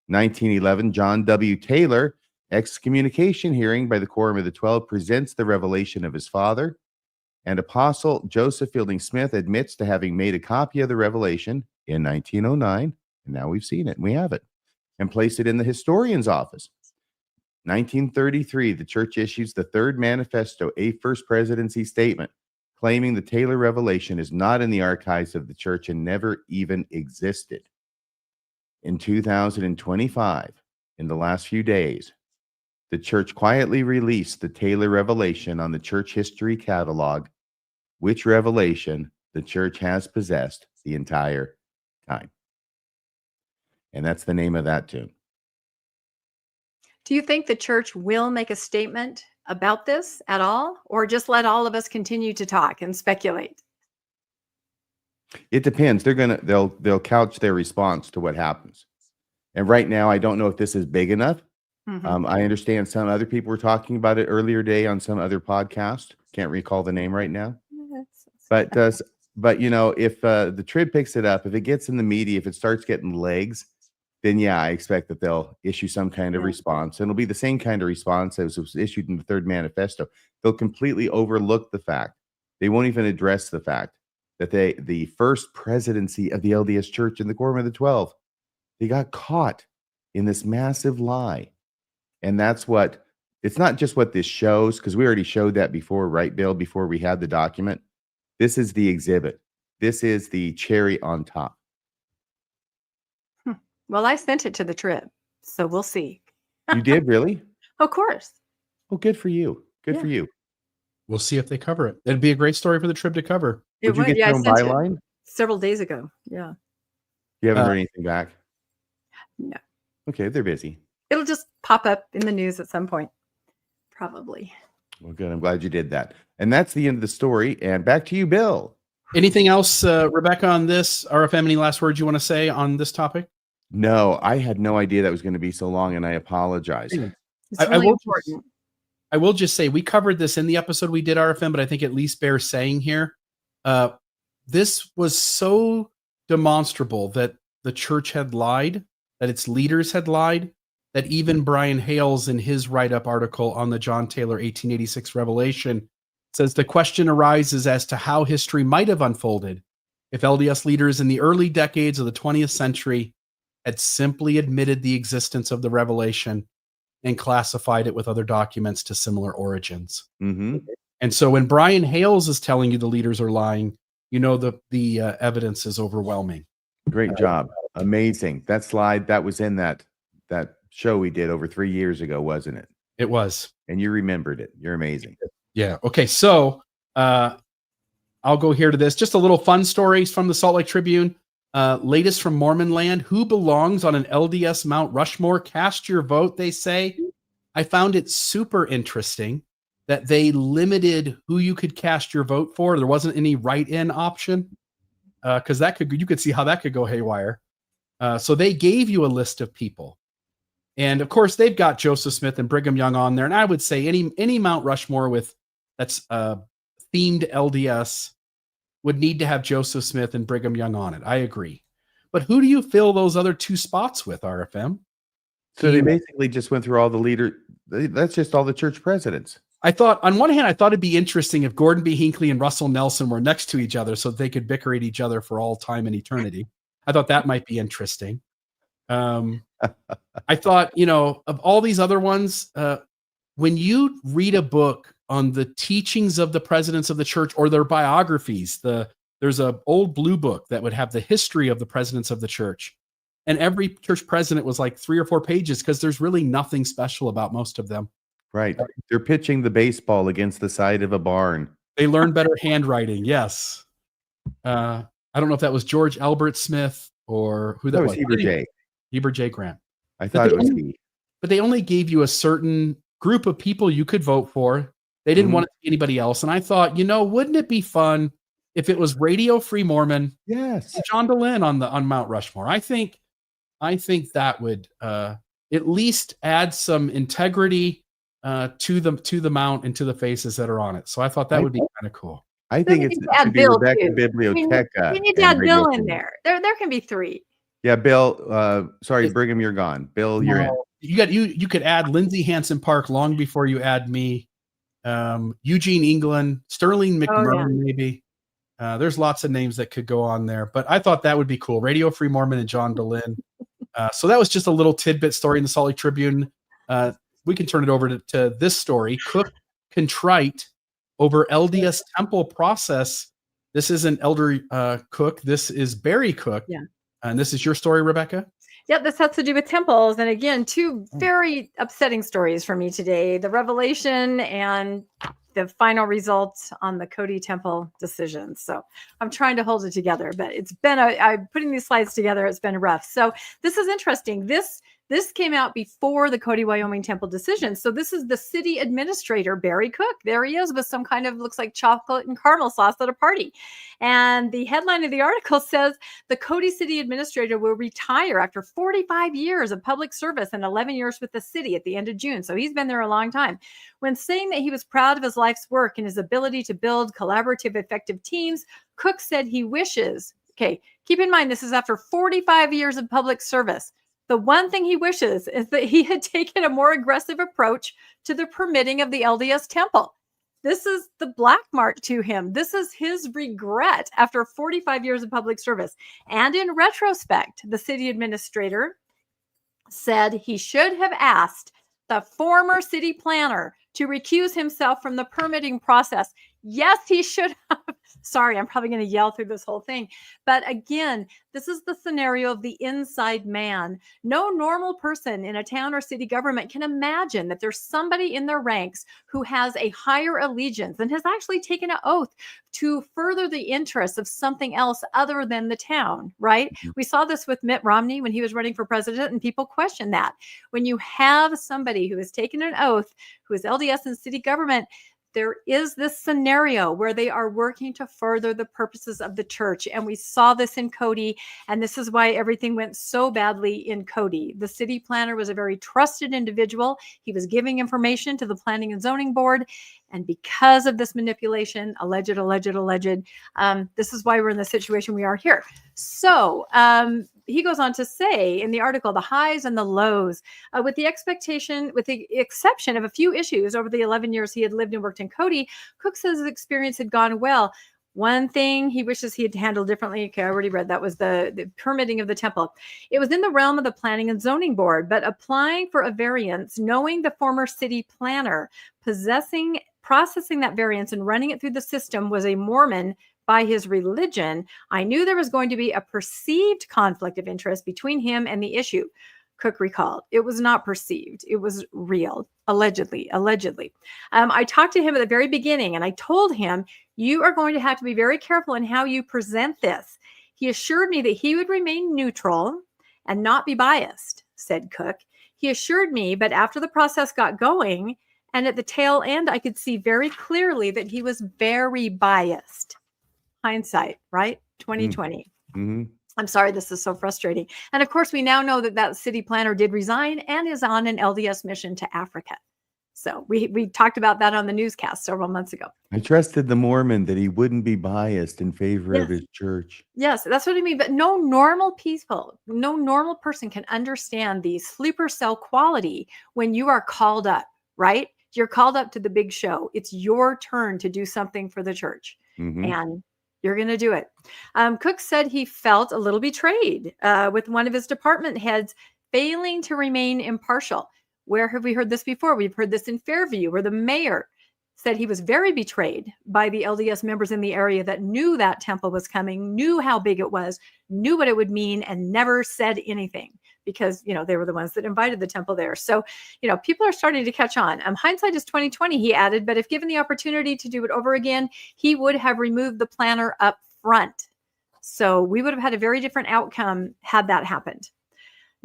1911, John W. Taylor, excommunication hearing by the Quorum of the 12, presents the revelation of his father. And Apostle Joseph Fielding Smith admits to having made a copy of the revelation in 1909, and now we've seen it, and we have it, and placed it in the historian's office. 1933, the church issues the third manifesto, a first presidency statement, claiming the Taylor revelation is not in the archives of the church and never even existed. In 2025, in the last few days, the church quietly released the Taylor revelation on the church history catalog, which revelation the church has possessed the entire time. And that's the name of that tune. Do you think the church will make a statement about this at all, or just let all of us continue to talk and speculate? It depends. They'll couch their response to what happens. And right now, I don't know if this is big enough. Mm-hmm. I understand some other people were talking about it earlier today on some other podcast. Can't recall the name right now. But you know, if the Trib picks it up, if it gets in the media, if it starts getting legs, then yeah, I expect that they'll issue some kind of response. And it'll be the same kind of response as was issued in the third manifesto. They'll completely overlook the fact. They won't even address the fact that the first presidency of the LDS Church in the Quorum of the 12, they got caught in this massive lie. And that's what, it's not just what this shows, because we already showed that before, right, Bill, before we had the document. This is the exhibit. This is the cherry on top. Well, I sent it to the Trib, so we'll see. You did, really? Of course. Oh, good for you. Good for you. We'll see if they cover it. It'd be a great story for the Trib to cover. Would you get your own byline? Several days ago. Yeah. You haven't heard anything back? No. Okay, they're busy. It'll just pop up in the news at some point. Probably. Well, good. I'm glad you did that. And that's the end of the story. And back to you, Bill. Anything else, Rebecca, on this? RFM, any last words you want to say on this topic? No, I had no idea that was going to be so long, and I apologize. It's really important. I will just say we covered this in the episode we did RFM, but I think at least bears saying here. This was so demonstrable that the church had lied, that its leaders had lied, that even Brian Hales in his write-up article on the John Taylor 1886 revelation says the question arises as to how history might have unfolded if LDS leaders in the early decades of the 20th century had simply admitted the existence of the revelation and classified it with other documents to similar origins. Mm-hmm. And so when Brian Hales is telling you the leaders are lying, you know the evidence is overwhelming. Great job. Amazing. That slide, that was in that show we did over 3 years ago, wasn't it? It was. And you remembered it. You're amazing. Yeah. Okay. So I'll go here to this. Just a little fun stories from the Salt Lake Tribune. Latest from Mormon land. Who belongs on an LDS Mount Rushmore? Cast your vote, they say. I found it super interesting that they limited who you could cast your vote for. There wasn't any write-in option, because you could see how that could go haywire. So they gave you a list of people. And of course, they've got Joseph Smith and Brigham Young on there. And I would say any Mount Rushmore that's themed LDS would need to have Joseph Smith and Brigham Young on it. I agree. But who do you fill those other 2 spots with, RFM? So they basically just went through all the that's just all the church presidents. I thought, on one hand, I thought it'd be interesting if Gordon B. Hinckley and Russell Nelson were next to each other so they could bicker at each other for all time and eternity. I thought that might be interesting. I thought, of all these other ones, when you read a book on the teachings of the presidents of the church or their biographies, there's an old blue book that would have the history of the presidents of the church. And every church president was like 3 or 4 pages because there's really nothing special about most of them. Right. They're pitching the baseball against the side of a barn. They learn better handwriting. Yes. I don't know if that was George Albert Smith or who that was. Heber J. Heber J. Grant. I thought it was he. But they only gave you a certain group of people you could vote for. They didn't want to see anybody else. And I thought, wouldn't it be fun if it was Radio Free Mormon? Yes. John Dehlin on Mount Rushmore. I think that would at least add some integrity to the mount and to the faces that are on it. So I thought that would be kind of cool. I think it should be Rebecca Biblioteca. We need to add Bill in there. There can be 3. Yeah, Bill. Sorry, Brigham, you're gone. Bill, you're in. You could add Lindsay Hansen Park long before you add me. Eugene England, Sterling McMurray, maybe. There's lots of names that could go on there, but I thought that would be cool. Radio Free Mormon and John Dehlin. So that was just a little tidbit story in the Salt Lake Tribune. We can turn it over to this story. Cook contrite over LDS Temple process. This isn't Elder Cook. This is Barry Cook. Yeah. And this is your story, Rebecca? Yep, this has to do with temples. And again, 2 very upsetting stories for me today. The revelation and the final results on the Cody Temple decision. So I'm trying to hold it together, but it's been I'm putting these slides together. It's been rough. So this is interesting. This came out before the Cody, Wyoming Temple decision. So this is the city administrator, Barry Cook. There he is with some kind of, looks like chocolate and caramel sauce at a party. And the headline of the article says, the Cody city administrator will retire after 45 years of public service and 11 years with the city at the end of June. So he's been there a long time. When saying that he was proud of his life's work and his ability to build collaborative, effective teams, Cook said he wishes, okay, keep in mind, this is after 45 years of public service. The one thing he wishes is that he had taken a more aggressive approach to the permitting of the LDS Temple. This is the black mark to him. This is his regret after 45 years of public service. And in retrospect, the city administrator said he should have asked the former city planner to recuse himself from the permitting process. Yes, he should have. Sorry, I'm probably going to yell through this whole thing. But again, this is the scenario of the inside man. No normal person in a town or city government can imagine that there's somebody in their ranks who has a higher allegiance and has actually taken an oath to further the interests of something else other than the town, right? Mm-hmm. We saw this with Mitt Romney when he was running for president, and people question that. When you have somebody who has taken an oath, who is LDS in city government, there is this scenario where they are working to further the purposes of the church. And we saw this in Cody. And this is why everything went so badly in Cody. The city planner was a very trusted individual. He was giving information to the planning and zoning board. And because of this manipulation, alleged, this is why we're in the situation we are here. So he goes on to say in the article, the highs and the lows, with the exception of a few issues over the 11 years he had lived and worked in Cody, Cook says his experience had gone well. One thing he wishes he had handled differently, okay, I already read that, was the permitting of the temple. It was in the realm of the planning and zoning board, but applying for a variance, knowing the former city planner, processing that variance and running it through the system was a Mormon by his religion, I knew there was going to be a perceived conflict of interest between him and the issue. Cook recalled, it was not perceived. It was real, allegedly. I talked to him at the very beginning and I told him, you are going to have to be very careful in how you present this. He assured me that he would remain neutral and not be biased, said Cook. He assured me, but after the process got going and at the tail end, I could see very clearly that he was very biased. Hindsight, right? 2020. Mhm. I'm sorry, this is so frustrating. And of course, we now know that that city planner did resign and is on an LDS mission to Africa. So we talked about that on the newscast several months ago. I trusted the Mormon that he wouldn't be biased in favor of Yes. his church. Yes, that's what I mean. But no normal people, no normal person can understand the sleeper cell quality when you are called up, right? You're called up to the big show. It's your turn to do something for the church. Mhm. And you're going to do it. Cook said he felt a little betrayed with one of his department heads failing to remain impartial. Where have we heard this before? We've heard this in Fairview, where the mayor said he was very betrayed by the LDS members in the area that knew that temple was coming, knew how big it was, knew what it would mean, and never said anything because, they were the ones that invited the temple there. So, people are starting to catch on. Hindsight is 2020, he added, but if given the opportunity to do it over again, he would have removed the planner up front. So we would have had a very different outcome had that happened.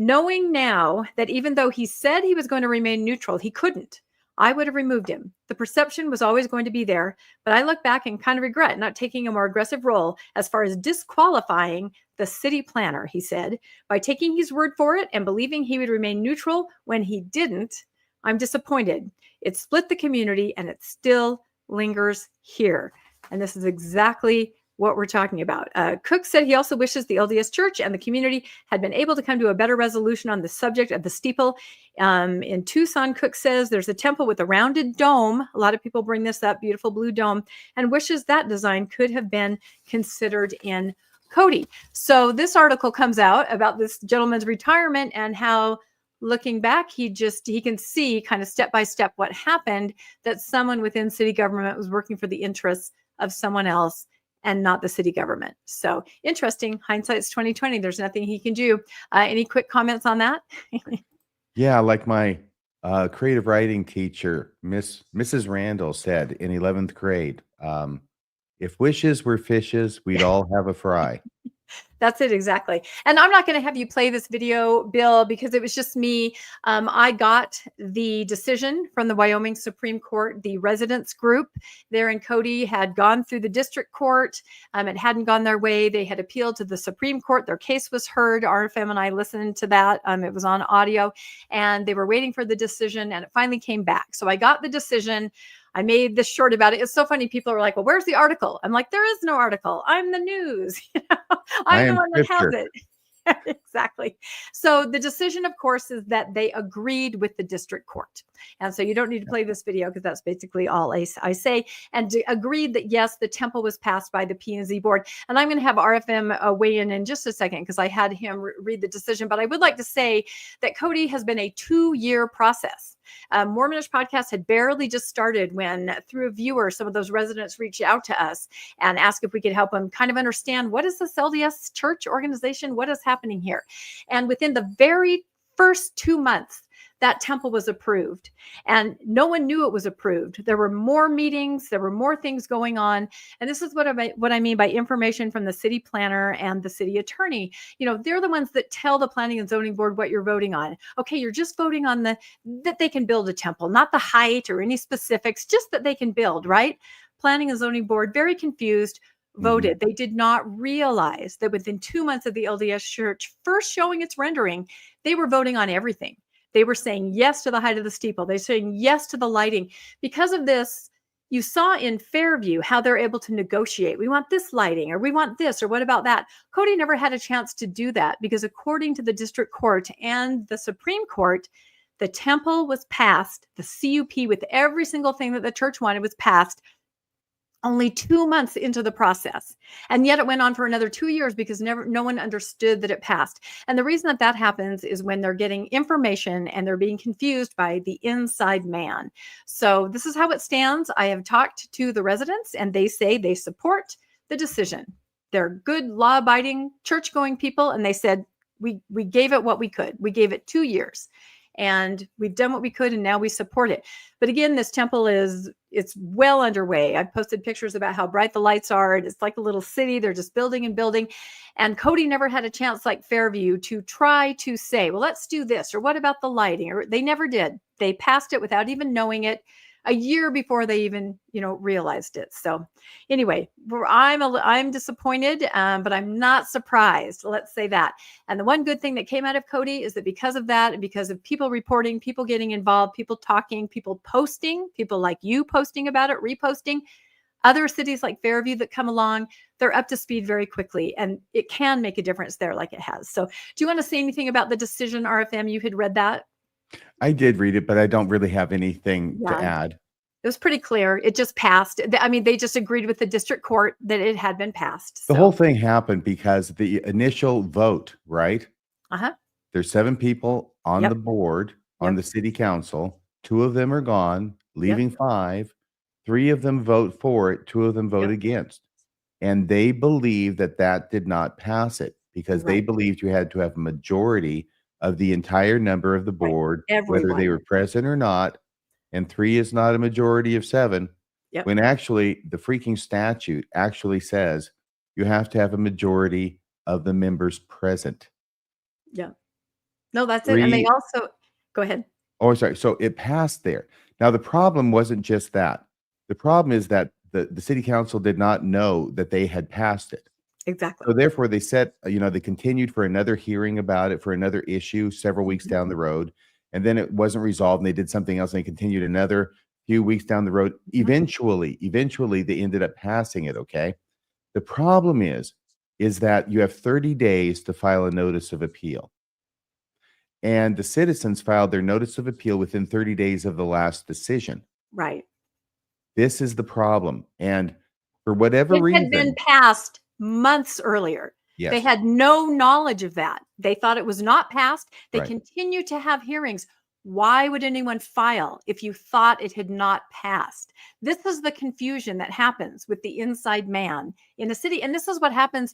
Knowing now that even though he said he was going to remain neutral, he couldn't. I would have removed him. The perception was always going to be there, but I look back and kind of regret not taking a more aggressive role as far as disqualifying the city planner, he said. By taking his word for it and believing he would remain neutral when he didn't, I'm disappointed. It split the community and it still lingers here. And this is exactly what we're talking about. Cook said he also wishes the LDS Church and the community had been able to come to a better resolution on the subject of the steeple. In Tucson, Cook says there's a temple with a rounded dome. A lot of people bring this up, beautiful blue dome, and wishes that design could have been considered in Cody. So this article comes out about this gentleman's retirement and how, looking back, he can see kind of step by step what happened, that someone within city government was working for the interests of someone else and not the city government. So interesting. Hindsight's 2020. There's nothing he can do. Any quick comments on that? Yeah, like my creative writing teacher, Mrs. Randall, said in 11th grade, if wishes were fishes, we'd all have a fry. That's it, exactly. And I'm not going to have you play this video, Bill, because it was just me. I got the decision from the Wyoming Supreme Court. The residents group there in Cody had gone through the district court. It hadn't gone their way. They had appealed to the Supreme Court. Their case was heard. RFM and I listened to that. It was on audio, and they were waiting for the decision, and it finally came back. So I got the decision. I made this short about it. It's so funny. People are like, well, where's the article? I'm like, there is no article. I'm the news. I'm the one that has it. Exactly. So the decision, of course, is that they agreed with the district court. And so you don't need to play this video because that's basically all I say. And agreed that, yes, the temple was passed by the P&Z board. And I'm going to have RFM weigh in just a second because I had him read the decision. But I would like to say that Cody has been a 2-year process. Mormonish podcast had barely just started when, through a viewer, some of those residents reached out to us and asked if we could help them kind of understand, what is this LDS Church organization? What is happening here? And within the very first 2 months, that temple was approved, and no one knew it was approved. There were more meetings, there were more things going on. And this is what I mean by information from the city planner and the city attorney. They're the ones that tell the planning and zoning board what you're voting on. Okay, you're just voting on that they can build a temple, not the height or any specifics, just that they can build, right? Planning and zoning board, very confused, voted. Mm-hmm. They did not realize that within 2 months of the LDS Church first showing its rendering, they were voting on everything. They were saying yes to the height of the steeple. They're saying yes to the lighting. Because of this, you saw in Fairview how they're able to negotiate. We want this lighting, or we want this, or what about that? Cody never had a chance to do that because according to the district court and the Supreme Court, the temple was passed, the CUP with every single thing that the church wanted was passed only 2 months into the process. And yet it went on for another 2 years because no one understood that it passed. And the reason that happens is when they're getting information and they're being confused by the inside man. So this is how it stands. I have talked to the residents and they say they support the decision. They're good, law-abiding, church-going people. And they said, we gave it what we could. We gave it 2 years. and we've done what we could, and now we support it. But again, this temple it's well underway. I've posted pictures about how bright the lights are. It's like a little city. They're just building and building. And Cody never had a chance like Fairview to try to say, well, let's do this, or what about the lighting? Or they never did. They passed it without even knowing it a year before they even, realized it. So anyway, I'm disappointed, but I'm not surprised. Let's say that. And the one good thing that came out of Cody is that because of that, and because of people reporting, people getting involved, people talking, people posting, people like you posting about it, reposting, other cities like Fairview that come along, they're up to speed very quickly, and it can make a difference there like it has. So do you want to say anything about the decision, RFM? You had read that? I did read it, but I don't really have anything to Yeah. add. It was pretty clear. It just passed. I mean, they just agreed with the district court that it had been passed. The So, whole thing happened because the initial vote, right? uh-huh. There's 7 people on Yep. the board, on Yep. the city council. 2 of them are gone, Yep. leaving 5. 3 of them vote for it, 2 of them vote Yep. against. And they believe that did not pass it because they Right. believed you had to have a majority of the entire number of the Right. board, whether they Everyone. were present or not. And 3 is not a majority of 7. Yep. When actually the freaking statute actually says you have to have a majority of the members present. Yeah. No, that's it. And they 3 also go ahead. Oh, sorry. So it passed there. Now, the problem wasn't just that. The problem is that the city council did not know that they had passed it. Exactly. So therefore, they said, they continued for another hearing about it for another issue several weeks Mhm. down the road. And then it wasn't resolved and they did something else and they continued another few weeks down the road. Mhm. Eventually, they ended up passing it. Okay. The problem is that you have 30 days to file a notice of appeal. And the citizens filed their notice of appeal within 30 days of the last decision. Right. This is the problem. And for whatever It had been reason, passed months earlier. They yes, had no knowledge of that. They thought it was not passed. They right. continue to have hearings. Why would anyone file if you thought it had not passed? This is the confusion that happens with the inside man in a city. And this is what happens.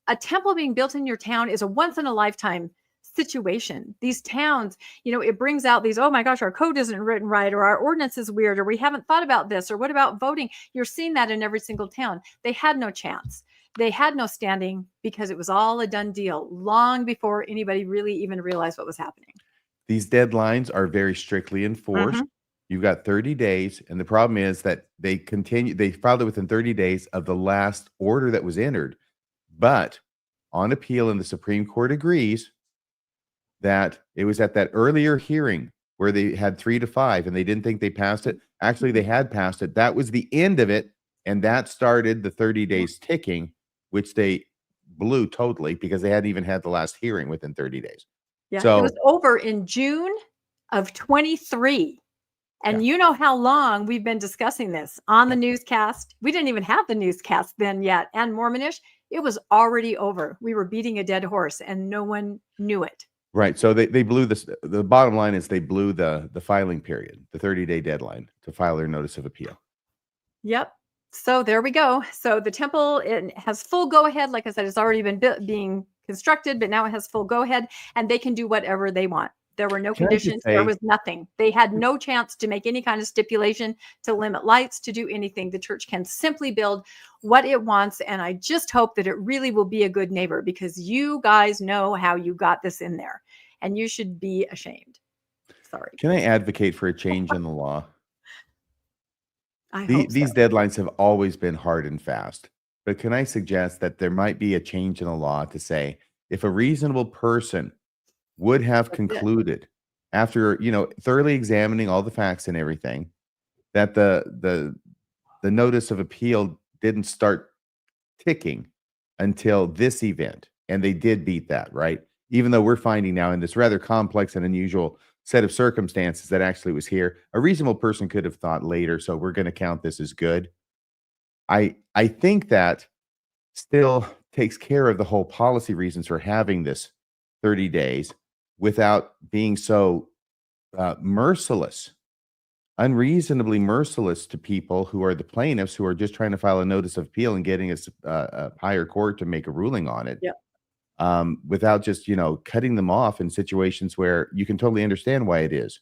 A temple being built in your town is a once in a lifetime situation. These towns, it brings out these, oh my gosh, our code isn't written right, or our ordinance is weird, or we haven't thought about this, or what about voting? You're seeing that in every single town. They had no chance. They had no standing because it was all a done deal long before anybody really even realized what was happening. These deadlines are very strictly enforced. Mhm. You've got 30 days. And the problem is that they filed it within 30 days of the last order that was entered. But on appeal, and the Supreme Court agrees that it was at that earlier hearing where they had 3 to 5 and they didn't think they passed it. Actually, they had passed it. That was the end of it. And that started the 30 days ticking, which they blew totally because they hadn't even had the last hearing within 30 days. Yeah, it So, was over in June of 23. And yeah. you know how long we've been discussing this on the newscast. We didn't even have the newscast then yet. And Mormonish, it was already over. We were beating a dead horse and no one knew it. Right. So they blew this. The bottom line is they blew the filing period, the 30-day deadline to file their notice of appeal. Yep. So there we go. So the temple, it has full go ahead. Like I said, it's already been being constructed, but now it has full go ahead and they can do whatever they want. There were no Can I just conditions. say- There was nothing. They had no chance to make any kind of stipulation to limit lights, to do anything. The church can simply build what it wants. And I just hope that it really will be a good neighbor, because you guys know how you got this in there and you should be ashamed. Sorry. Can I advocate for a change in the law? I hope These so. deadlines have always been hard and fast. But can I suggest that there might be a change in the law to say, if a reasonable person would have That's it. concluded after, thoroughly examining all the facts and everything, that the notice of appeal didn't start ticking until this event, and they did beat that, right? Even though we're finding now in this rather complex and unusual set of circumstances that actually was here, a reasonable person could have thought later, so we're going to count this as good. I think that still takes care of the whole policy reasons for having this 30 days without being so merciless, unreasonably merciless to people who are the plaintiffs, who are just trying to file a notice of appeal and getting a higher court to make a ruling on it. Yeah. without just, cutting them off in situations where you can totally understand why it is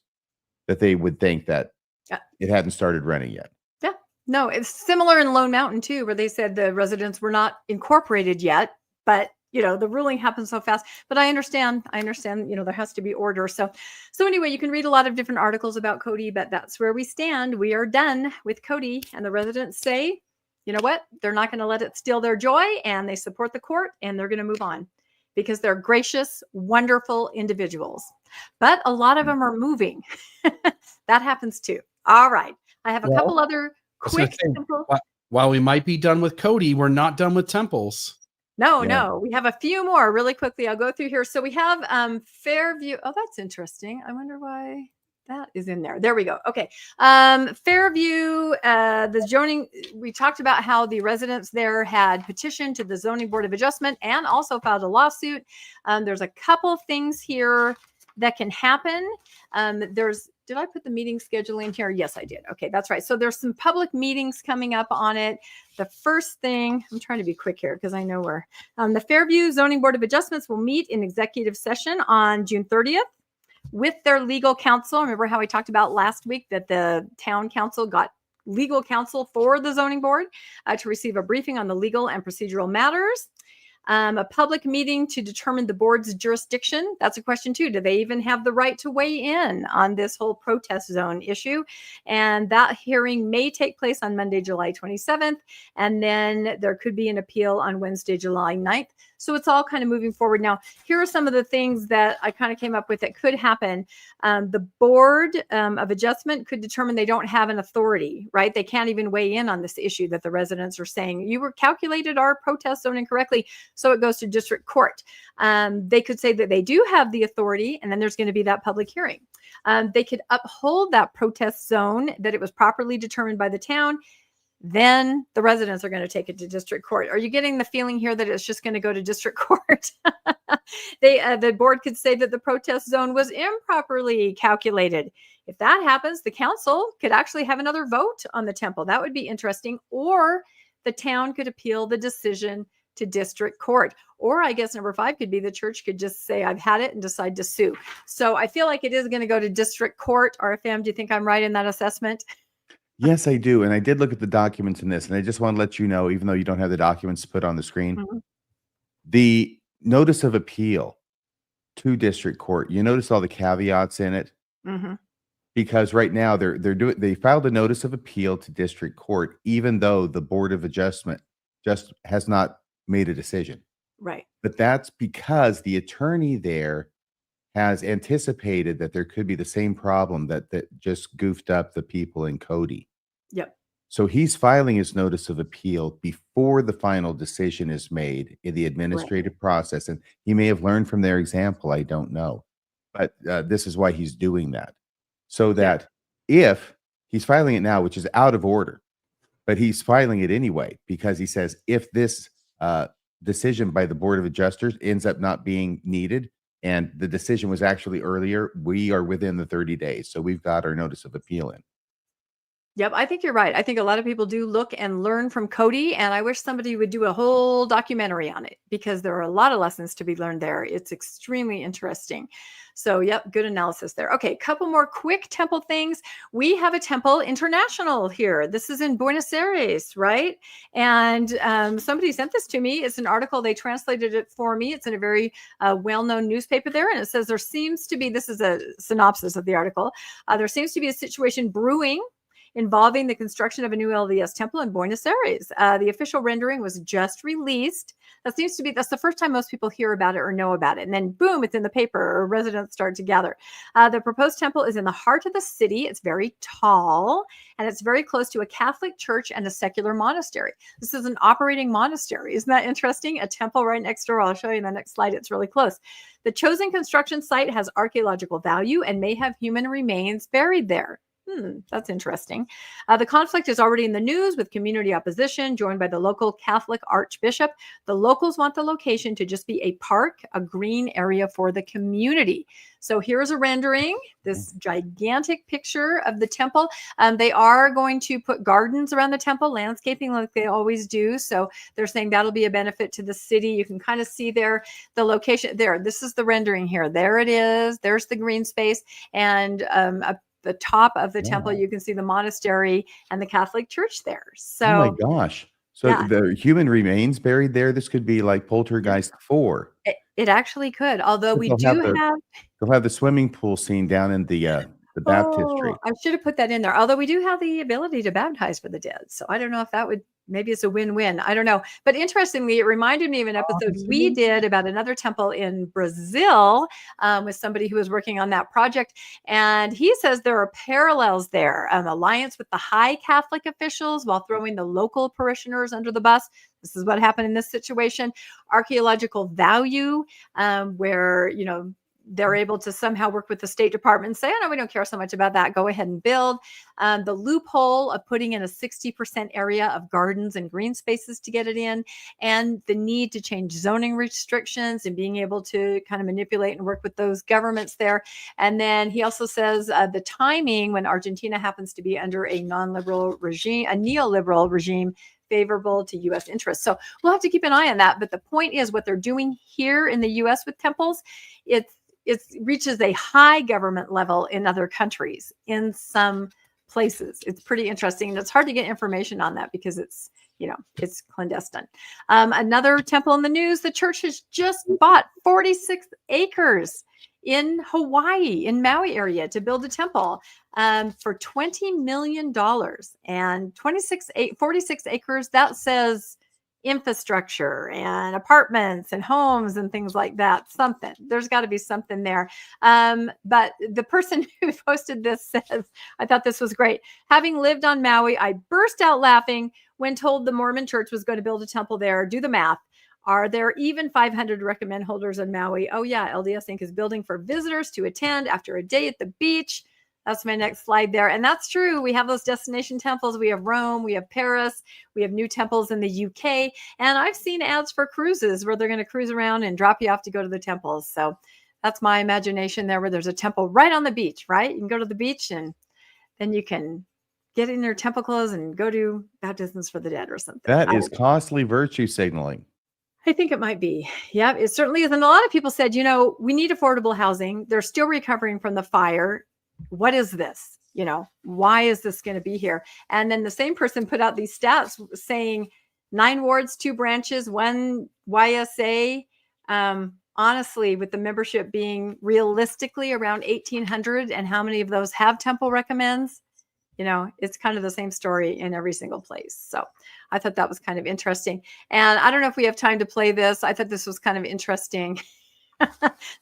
that they would think that Yeah. it hadn't started running yet. Yeah. No, it's similar in Lone Mountain too, where they said the residents were not incorporated yet, but the ruling happened so fast. But I understand, there has to be order. So anyway, you can read a lot of different articles about Cody, but that's where we stand. We are done with Cody, and the residents say, you know what? They're not going to let it steal their joy, and they support the court, and they're going to move on because they're gracious, wonderful individuals. But a lot of them are moving. That happens too. All right. I have a couple other quick, simple. While we might be done with Cody, we're not done with temples. No, we have a few more really quickly. I'll go through here. So we have Fairview. Oh, that's interesting. I wonder why that is in there. There we go. Okay. Fairview, the zoning, we talked about how the residents there had petitioned to the Zoning Board of Adjustment and also filed a lawsuit. There's a couple things here that can happen. Did I put the meeting schedule in here? Yes, I did. Okay, that's right. So there's some public meetings coming up on it. The first thing, I'm trying to be quick here because I know the Fairview Zoning Board of Adjustments will meet in executive session on June 30th with their legal counsel. Remember how we talked about last week that the town council got legal counsel for the zoning board to receive a briefing on the legal and procedural matters. A public meeting to determine the board's jurisdiction. That's a question too. Do they even have the right to weigh in on this whole protest zone issue? And that hearing may take place on Monday, July 27th. And then there could be an appeal on Wednesday, July 9th. So it's all kind of moving forward. Now, here are some of the things that I kind of came up with that could happen. The Board of Adjustment could determine they don't have an authority, right? They can't even weigh in on this issue that the residents are saying, you were calculated our protest zone incorrectly. So it goes to district court. They could say that they do have the authority, and then there's going to be that public hearing. They could uphold that protest zone, that it was properly determined by the town. Then the residents are going to take it to district court. Are you getting the feeling here that it's just going to go to district court? The board could say that the protest zone was improperly calculated. If that happens, the council could actually have another vote on the temple. That would be interesting. Or the town could appeal the decision to district court. Or I guess number 5 could be the church could just say, I've had it, and decide to sue. So I feel like it is going to go to district court. RFM, do you think I'm right in that assessment? Yes, I do. And I did look at the documents in this, and I just want to let you know, even though you don't have the documents put on the screen, the notice of appeal to district court, you notice all the caveats in it? Because right now they filed a notice of appeal to district court, even though the Board of Adjustment just has not made a decision. Right. But that's because the attorney there has anticipated that there could be the same problem that just goofed up the people in Cody. Yep. So he's filing his notice of appeal before the final decision is made in the administrative process. And he may have learned from their example. I don't know. But this is why he's doing that. So that if he's filing it now, which is out of order, but he's filing it anyway, because he says if this decision by the Board of Adjusters ends up not being needed, and the decision was actually earlier, we are within the 30 days. So we've got our notice of appeal in. Yep, I think you're right. I think a lot of people do look and learn from Cody, and I wish somebody would do a whole documentary on it because there are a lot of lessons to be learned there. It's extremely interesting. So, yep, good analysis there. Okay, a couple more quick temple things. We have a temple international here. This is in Buenos Aires, right? And somebody sent this to me. It's an article. They translated it for me. It's in a very well-known newspaper there. And it says there seems to be, this is a synopsis of the article, there seems to be a situation brewing involving the construction of a new LDS temple in Buenos Aires. The official rendering was just released. That's the first time most people hear about it or know about it. And then boom, it's in the paper, or residents start to gather. The proposed temple is in the heart of the city. It's very tall, and it's very close to a Catholic church and a secular monastery. This is an operating monastery. Isn't that interesting? A temple right next door. I'll show you in the next slide. It's really close. The chosen construction site has archaeological value and may have human remains buried there. That's interesting. The conflict is already in the news with community opposition joined by the local Catholic archbishop. The locals want the location to just be a park, a green area for the community. So here's a rendering, this gigantic picture of the temple. They are going to put gardens around the temple, landscaping like they always do. So they're saying that'll be a benefit to the city. You can kind of see there the location there. This is the rendering here. There it is. There's the green space. And at the top of the temple, you can see the monastery and the Catholic Church there. So, oh my gosh. So the human remains buried there. This could be like Poltergeist 4. It actually could, although we do have. They'll have the swimming pool scene down in the baptistry. I should have put that in there. Although we do have the ability to baptize for the dead. So I don't know if that would, maybe it's a win-win. I don't know. But interestingly, it reminded me of an episode we did about another temple in Brazil with somebody who was working on that project. And he says there are parallels there. An alliance with the high Catholic officials while throwing the local parishioners under the bus. This is what happened in this situation. Archaeological value, where, you know, they're able to somehow work with the State Department and say, oh, no, we don't care so much about that. Go ahead and build. The loophole of putting in a 60% area of gardens and green spaces to get it in, and the need to change zoning restrictions and being able to kind of manipulate and work with those governments there. And then he also says the timing when Argentina happens to be under a non-liberal regime, a neoliberal regime, favorable to U.S. interests. So we'll have to keep an eye on that. But the point is what they're doing here in the U.S. with temples, it reaches a high government level in other countries, in some places. It's pretty interesting. And it's hard to get information on that because it's, you know, it's clandestine. Another temple in the news, the church has just bought 46 acres in Hawaii, in Maui area, to build a temple for $20 million. And 46 acres, that says infrastructure and apartments and homes and things like that. Something. There's got to be something there. But the person who posted this says, I thought this was great. Having lived on Maui, I burst out laughing when told the Mormon church was going to build a temple there. Do the math. Are there even 500 recommend holders in Maui? Oh, yeah. LDS Inc. is building for visitors to attend after a day at the beach. That's my next slide there. And that's true. We have those destination temples. We have Rome. We have Paris. We have new temples in the UK. And I've seen ads for cruises where they're going to cruise around and drop you off to go to the temples. So that's my imagination there, where there's a temple right on the beach, right? You can go to the beach and then you can get in your temple clothes and go do baptisms for the dead or something. That is costly virtue signaling. I think it might be. Yeah, it certainly is. And a lot of people said, you know, we need affordable housing. They're still recovering from the fire. What is this? You know, why is this going to be here? And then the same person put out these stats saying 9 wards, 2 branches, 1 YSA. Honestly, with the membership being realistically around 1,800, and how many of those have temple recommends? You know, it's kind of the same story in every single place. So I thought that was kind of interesting. And I don't know if we have time to play this. I thought this was kind of interesting.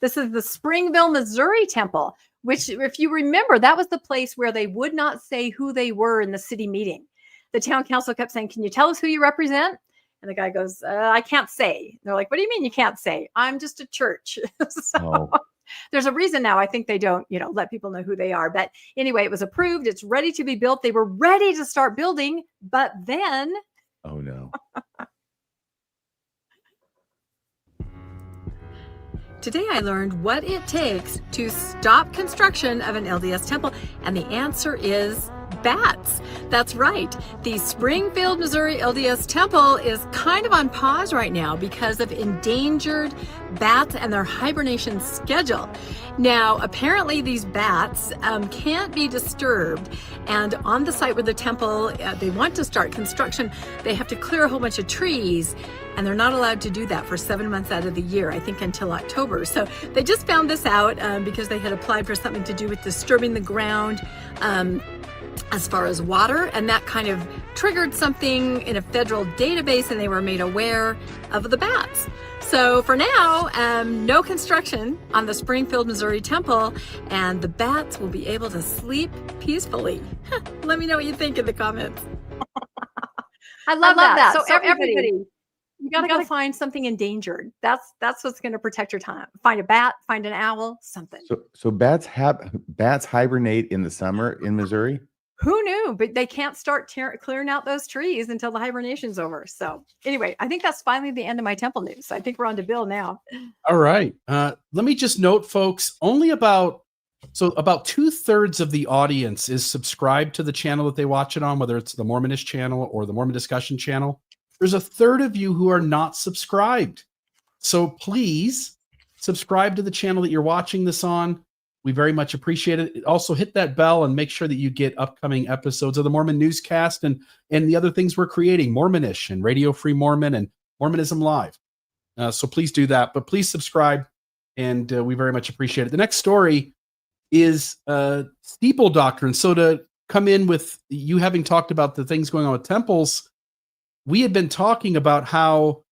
This is the Springville, Missouri temple, which, if you remember, that was the place where they would not say who they were in the city meeting. The town council kept saying, can you tell us who you represent? And the guy goes, I can't say. They're like, what do you mean you can't say? I'm just a church. So there's a reason now. I think they don't, you know, let people know who they are. But anyway, it was approved. It's ready to be built. They were ready to start building. But then. Oh, no. Today I learned what it takes to stop construction of an LDS temple, and the answer is bats. That's right. The Springfield, Missouri LDS temple is kind of on pause right now because of endangered bats and their hibernation schedule. Now, apparently these bats can't be disturbed, and on the site where the temple, they want to start construction, they have to clear a whole bunch of trees, and they're not allowed to do that for 7 months out of the year, I think until October. So they just found this out because they had applied for something to do with disturbing the ground as far as water, and that kind of triggered something in a federal database, and they were made aware of the bats. So for now, no construction on the Springfield, Missouri temple, and the bats will be able to sleep peacefully. Let me know what you think in the comments. I love that. So everybody, You gotta go find something endangered. That's what's going to protect your time. Find a bat, find an owl, something. So bats hibernate in the summer in Missouri? Who knew? But they can't start clearing out those trees until the hibernation's over. So anyway, I think that's finally the end of my temple news. I think we're on to Bill now. All right. Let me just note, folks, about 2/3 of the audience is subscribed to the channel that they watch it on, whether it's the Mormonist channel or the Mormon Discussion channel. There's 1/3 of you who are not subscribed. So please subscribe to the channel that you're watching this on. We very much appreciate it. Also hit that bell and make sure that you get upcoming episodes of the Mormon Newscast and the other things we're creating, Mormonish and Radio Free Mormon and Mormonism Live. So please do that, but please subscribe, and we very much appreciate it. The next story is Steeple Doctrine. So to come in with you having talked about the things going on with temples, we had been talking about how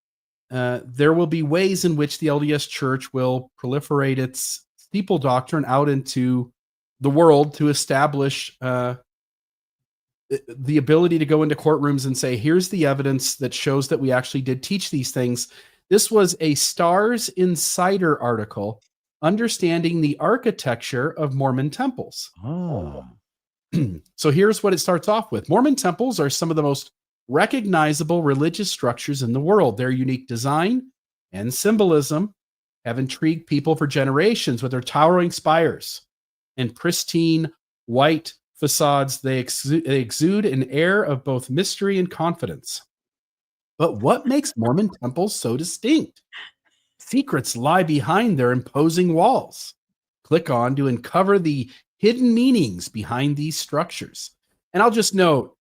there will be ways in which the LDS Church will proliferate its Steeple Doctrine out into the world to establish the ability to go into courtrooms and say, here's the evidence that shows that we actually did teach these things. This was a Stars Insider article, Understanding the Architecture of Mormon Temples. Oh. So here's what it starts off with. Mormon temples are some of the most recognizable religious structures in the world. Their unique design and symbolism have intrigued people for generations with their towering spires and pristine white facades. They exude an air of both mystery and confidence. But what makes Mormon temples so distinct? Secrets lie behind their imposing walls. Click on to uncover the hidden meanings behind these structures. And I'll just note,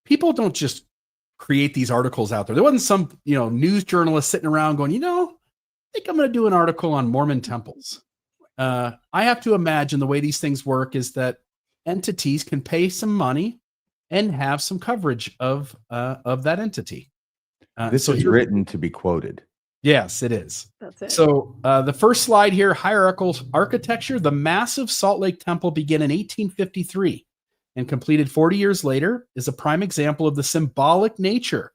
people don't just create these articles out there. There wasn't some, news journalist sitting around going, I think I'm going to do an article on Mormon temples. I have to imagine the way these things work is that entities can pay some money and have some coverage of that entity. This is written to be quoted. Yes, it is. That's it. So the first slide here, hierarchical architecture. The massive Salt Lake Temple began in 1853 and completed 40 years later is a prime example of the symbolic nature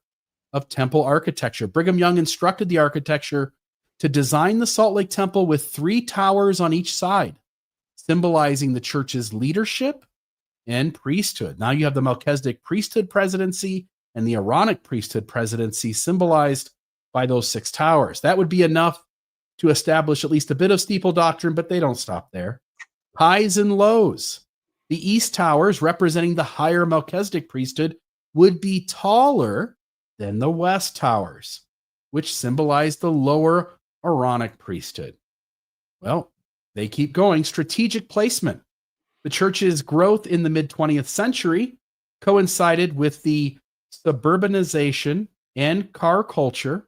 of temple architecture. Brigham Young instructed the architecture to design the Salt Lake Temple with 3 towers on each side, symbolizing the church's leadership and priesthood. Now you have the Melchizedek priesthood presidency and the Aaronic priesthood presidency symbolized by those 6 towers. That would be enough to establish at least a bit of steeple doctrine, but they don't stop there. Highs and lows. The east towers, representing the higher Melchizedek priesthood, would be taller than the west towers, which symbolize the lower Aaronic priesthood. Well, they keep going. Strategic placement. The church's growth in the mid-20th century coincided with the suburbanization and car culture.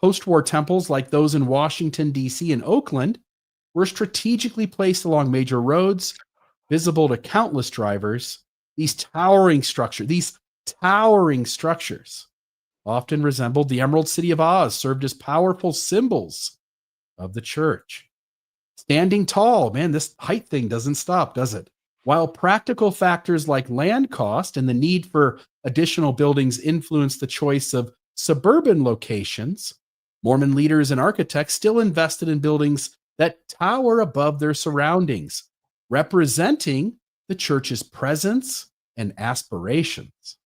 Post-war temples like those in Washington, D.C. and Oakland were strategically placed along major roads, visible to countless drivers. These towering structures often resembled the Emerald City of Oz, served as powerful symbols of the church. Standing tall, man, this height thing doesn't stop, does it? While practical factors like land cost and the need for additional buildings influenced the choice of suburban locations, Mormon leaders and architects still invested in buildings that tower above their surroundings, representing the church's presence and aspirations.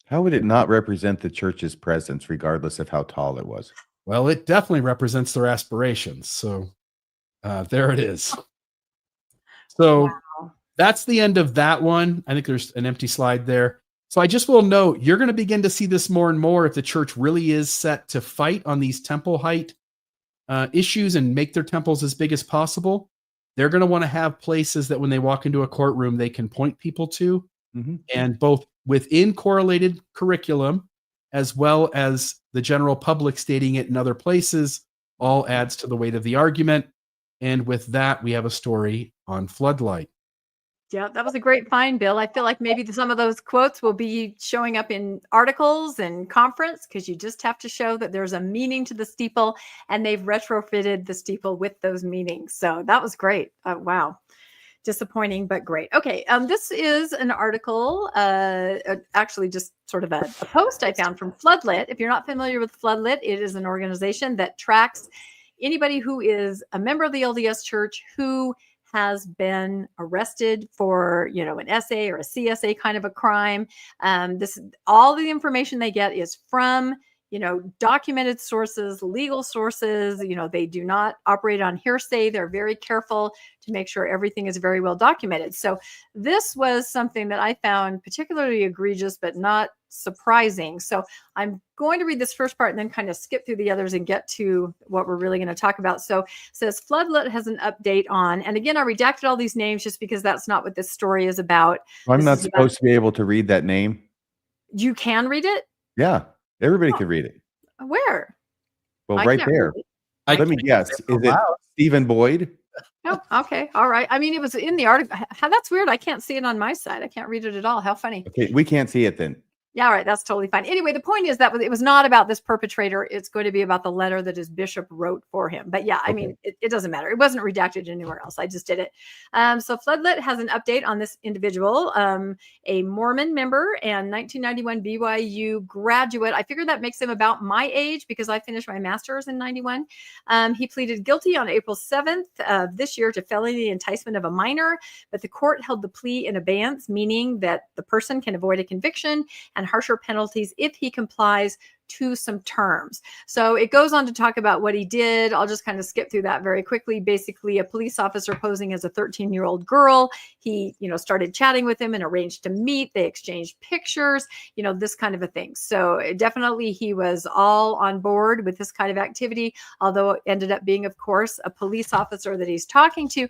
How would it not represent the church's presence, regardless of how tall it was? Well, it definitely represents their aspirations. So there it is. So Wow. That's the end of that one. I think there's an empty slide there. So I just will note, you're going to begin to see this more and more if the church really is set to fight on these temple height issues and make their temples as big as possible. They're going to want to have places that when they walk into a courtroom, they can point people to, and both within correlated curriculum, as well as the general public stating it in other places, all adds to the weight of the argument. And with that, we have a story on floodlight. Yeah, that was a great find, Bill. I feel like maybe some of those quotes will be showing up in articles and conference, because you just have to show that there's a meaning to the steeple, and they've retrofitted the steeple with those meanings. So that was great. Wow. disappointing, but great. Okay. This is an article, actually just sort of a post I found from Floodlit. If you're not familiar with Floodlit, it is an organization that tracks anybody who is a member of the LDS Church who has been arrested for, an SA or a CSA kind of a crime. All the information they get is from documented sources, legal sources. They do not operate on hearsay. They're very careful to make sure everything is very well documented. So this was something that I found particularly egregious, but not surprising. So I'm going to read this first part and then kind of skip through the others and get to what we're really going to talk about. So it says Floodlit has an update on, and again, I redacted all these names just because that's not what this story is about. I'm not supposed to be able to read that name. You can read it? Yeah. Everybody can read it. Where? Well, right there. Let me guess. Is it Stephen Boyd? Oh, okay. All right. I mean, it was in the article. That's weird. I can't see it on my side. I can't read it at all. How funny. Okay, we can't see it then. Yeah, all right. That's totally fine. Anyway, the point is that it was not about this perpetrator. It's going to be about the letter that his bishop wrote for him. But yeah, I mean, it doesn't matter. It wasn't redacted anywhere else. I just did it. So Floodlit has an update on this individual, a Mormon member and 1991 BYU graduate. I figured that makes him about my age because I finished my master's in 91. He pleaded guilty on April 7th of this year to felony enticement of a minor, but the court held the plea in abeyance, meaning that the person can avoid a conviction and harsher penalties if he complies to some terms. So it goes on to talk about what he did. I'll just kind of skip through that very quickly. Basically, a police officer posing as a 13-year-old girl. He, started chatting with him and arranged to meet. They exchanged pictures, this kind of a thing. So definitely he was all on board with this kind of activity, although it ended up being, of course, a police officer that he's talking to.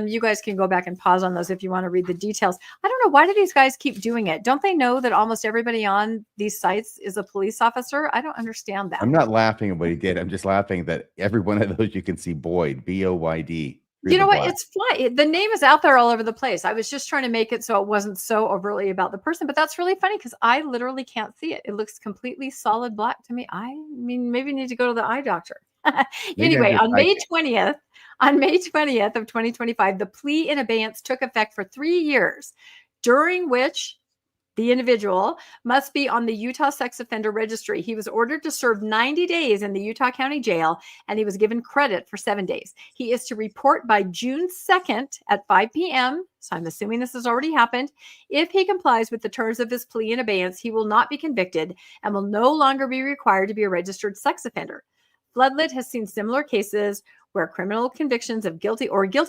You guys can go back and pause on those if you want to read the details. I don't know. Why do these guys keep doing it? Don't they know that almost everybody on these sites is a police officer? I don't understand that. I'm not laughing at what he did. I'm just laughing that every one of those you can see Boyd, B-O-Y-D. You know what? It's fly. The name is out there all over the place. I was just trying to make it so it wasn't so overtly about the person, but that's really funny because I literally can't see it. It looks completely solid black to me. I mean, maybe you need to go to the eye doctor. Anyway, on May 20th of 2025, the plea in abeyance took effect for 3 years, during which the individual must be on the Utah Sex Offender Registry. He was ordered to serve 90 days in the Utah County Jail, and he was given credit for 7 days. He is to report by June 2nd at 5 p.m., so I'm assuming this has already happened. If he complies with the terms of his plea in abeyance, he will not be convicted and will no longer be required to be a registered sex offender. Floodlit has seen similar cases where criminal convictions of guilty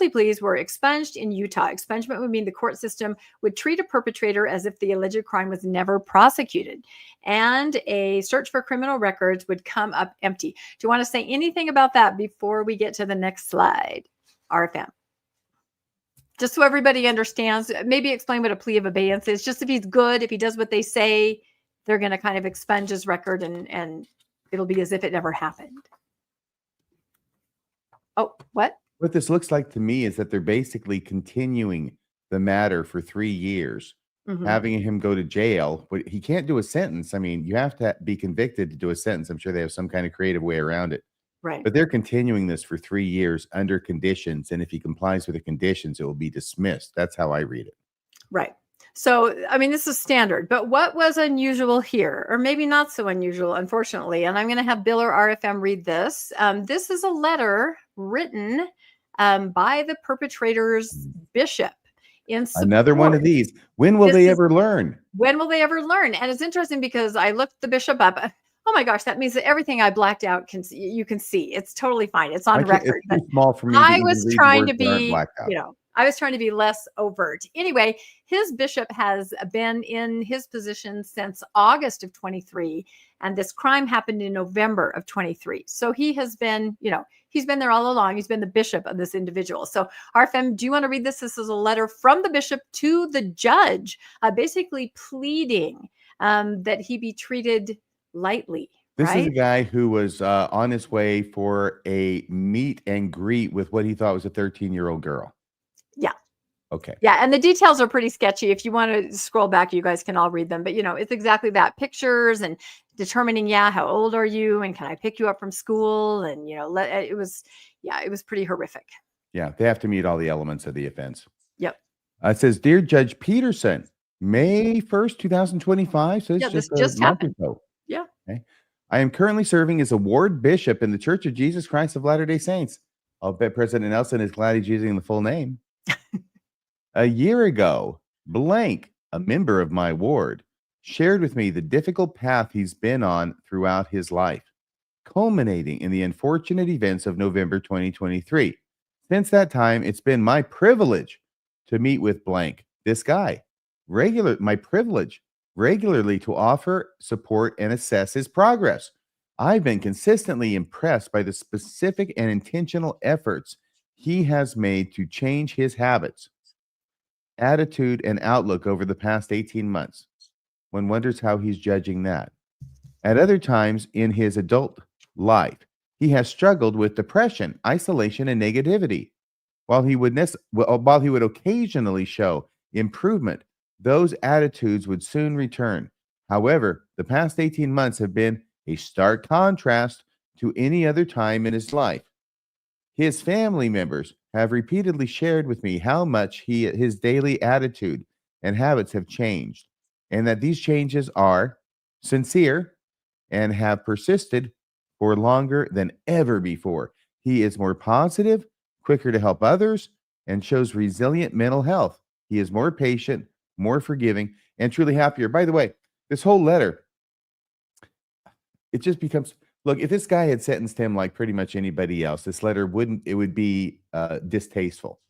pleas were expunged in Utah. Expungement would mean the court system would treat a perpetrator as if the alleged crime was never prosecuted, and a search for criminal records would come up empty. Do you want to say anything about that before we get to the next slide, RFM? Just so everybody understands, maybe explain what a plea of abeyance is. Just if he's good, if he does what they say, they're going to kind of expunge his record and it'll be as if it never happened. Oh, what? What this looks like to me is that they're basically continuing the matter for 3 years, having him go to jail. But he can't do a sentence. I mean, you have to be convicted to do a sentence. I'm sure they have some kind of creative way around it. Right. But they're continuing this for 3 years under conditions. And if he complies with the conditions, it will be dismissed. That's how I read it. Right. So, I mean, this is standard, but what was unusual here, or maybe not so unusual, unfortunately, and I'm going to have Bill or RFM read this. This is a letter written by the perpetrator's bishop. Another one of these. When will they ever learn? When will they ever learn? And it's interesting because I looked the bishop up. Oh my gosh, that means that everything I blacked out you can see. It's totally fine. It's on record. It's too small for me. I was trying to be, I was trying to be less overt. Anyway, his bishop has been in his position since August of 23, and this crime happened in November of 23. So he has been, he's been there all along. He's been the bishop of this individual. So RFM, do you want to read this? This is a letter from the bishop to the judge, basically pleading that he be treated lightly. This is a guy who was on his way for a meet and greet with what he thought was a 13-year-old girl. Yeah. Okay. Yeah. And the details are pretty sketchy. If you want to scroll back, you guys can all read them. But, it's exactly that. Pictures and determining, how old are you? And can I pick you up from school? And, it was pretty horrific. Yeah. They have to meet all the elements of the offense. Yep. It says, Dear Judge Peterson, May 1st, 2025. So it's Yeah, this just a just month happened. ago. Yeah. Okay. I am currently serving as a ward bishop in the Church of Jesus Christ of Latter-day Saints. I'll bet President Nelson is glad he's using the full name. A year ago, blank, a member of my ward, shared with me the difficult path he's been on throughout his life, culminating in the unfortunate events of November 2023. Since that time, it's been my privilege to meet with blank, this guy, my privilege, regularly to offer support and assess his progress. I've been consistently impressed by the specific and intentional efforts he has made to change his habits, attitude, and outlook over the past 18 months. One wonders how he's judging that. At other times in his adult life, he has struggled with depression, isolation, and negativity. While he would occasionally show improvement, those attitudes would soon return. However, the past 18 months have been a stark contrast to any other time in his life. His family members have repeatedly shared with me how much his daily attitude and habits have changed, and that these changes are sincere and have persisted for longer than ever before. He is more positive, quicker to help others, and shows resilient mental health. He is more patient, more forgiving, and truly happier. By the way, this whole letter, it just becomes, look, if this guy had sentenced him like pretty much anybody else, this letter would be distasteful.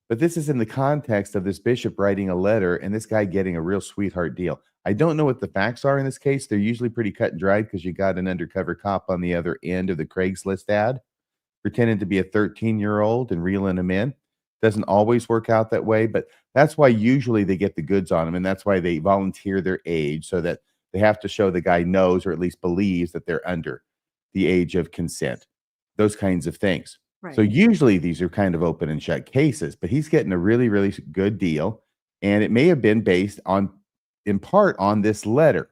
But this is in the context of this bishop writing a letter and this guy getting a real sweetheart deal. I don't know what the facts are in this case. They're usually pretty cut and dried because you got an undercover cop on the other end of the Craigslist ad pretending to be a 13-year-old and reeling him in. Doesn't always work out that way, but that's why usually they get the goods on them, and that's why they volunteer their age so that they have to show the guy knows or at least believes that they're under the age of consent. Those kinds of things. Right. So usually these are kind of open and shut cases, but he's getting a really, really good deal, and it may have been based on, in part, on this letter.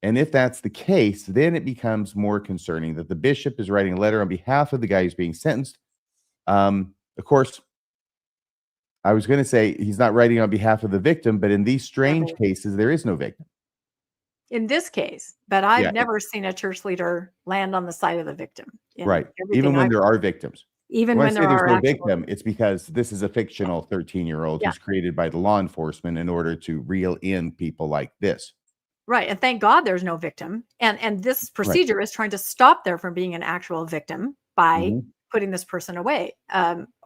And if that's the case, then it becomes more concerning that the bishop is writing a letter on behalf of the guy who's being sentenced. Of course, I was going to say he's not writing on behalf of the victim, but in these strange cases, there is no victim. In this case, but I've never seen a church leader land on the side of the victim. Right. Even when there are victims. Even when there are no victim, it's because this is a fictional 13-year-old who's created by the law enforcement in order to reel in people like this. Right. And thank God there's no victim. And this procedure is trying to stop there from being an actual victim by putting this person away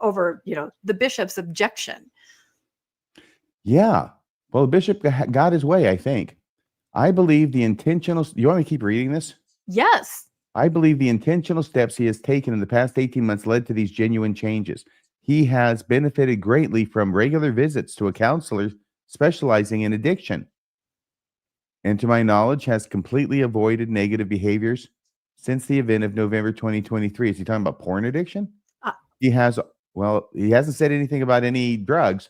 over, the bishop's objection. Yeah. Well, the bishop got his way, I think. I believe the intentional... You want me to keep reading this? Yes. I believe the intentional steps he has taken in the past 18 months led to these genuine changes. He has benefited greatly from regular visits to a counselor specializing in addiction. And to my knowledge, has completely avoided negative behaviors since the event of November 2023. Is he talking about porn addiction? He hasn't said anything about any drugs.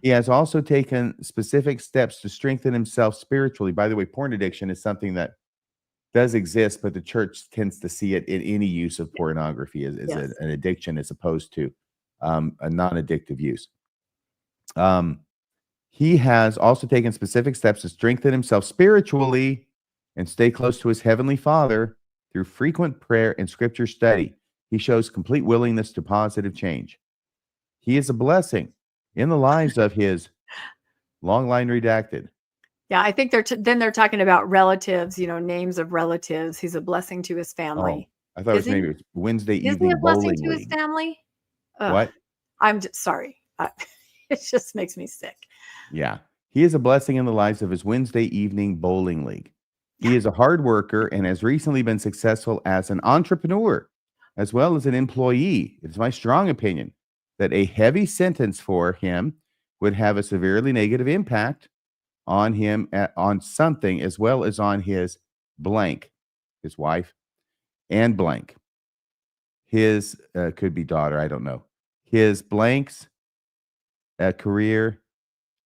He has also taken specific steps to strengthen himself spiritually. By the way, porn addiction is something that does exist, but the church tends to see it in any use of pornography as an addiction as opposed to a non-addictive use. He has also taken specific steps to strengthen himself spiritually and stay close to his heavenly Father through frequent prayer and scripture study. He shows complete willingness to positive change. He is a blessing in the lives of his long line redacted. Yeah, I think they're talking about relatives, names of relatives. He's a blessing to his family. I thought maybe it was Wednesday evening. Is he a blessing bowling to his league. family? What? I'm just sorry. It just makes me sick. Yeah. He is a blessing in the lives of his Wednesday evening bowling league. He is a hard worker and has recently been successful as an entrepreneur as well as an employee. It's my strong opinion that a heavy sentence for him would have a severely negative impact on him on something as well as on his blank, his wife, and blank. His could be daughter, I don't know. His blank's career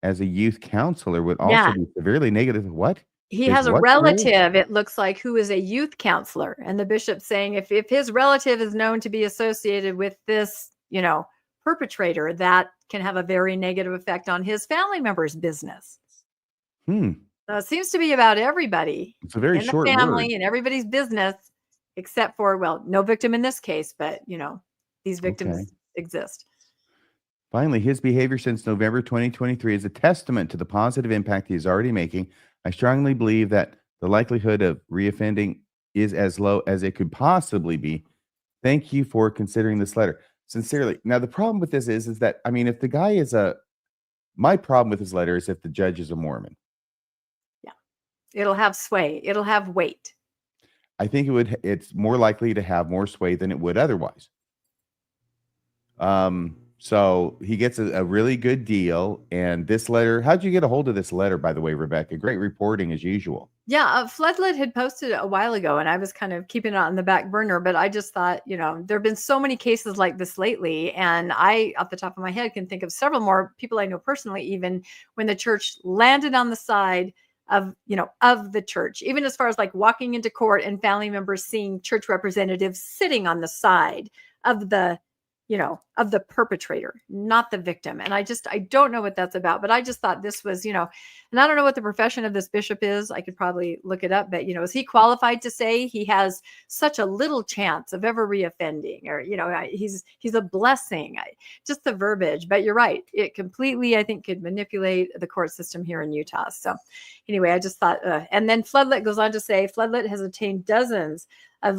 as a youth counselor would also be severely negative. What? He has a relative, it looks like, who is a youth counselor. And the bishop's saying if his relative is known to be associated with this, perpetrator, that can have a very negative effect on his family members' business. So it seems to be about everybody It's a very in the short family word. and everybody's business, except for, well, no victim in this case, but these victims exist. Finally, his behavior since November 2023 is a testament to the positive impact he is already making. I strongly believe that the likelihood of reoffending is as low as it could possibly be. Thank you for considering this letter. Sincerely. Now, the problem with this is that, I mean, if the guy is my problem with his letter is if the judge is a Mormon. Yeah. It'll have sway. It'll have weight. I think it's more likely to have more sway than it would otherwise. So he gets a really good deal. And this letter, how'd you get a hold of this letter, by the way, Rebecca? Great reporting as usual. Yeah, Floodlit had posted it a while ago, and I was kind of keeping it on the back burner, but I just thought, there have been so many cases like this lately, and I, off the top of my head, can think of several more people I know personally, even when the church landed on the side of the church, even as far as like walking into court and family members seeing church representatives sitting on the side of the perpetrator, not the victim. And I don't know what that's about, but I just thought this was, and I don't know what the profession of this bishop is. I could probably look it up, but, is he qualified to say he has such a little chance of ever reoffending, or, he's a blessing, just the verbiage. But you're right. It completely, I think, could manipulate the court system here in Utah. So anyway, I just thought, and then Floodlit goes on to say, Floodlit has obtained dozens of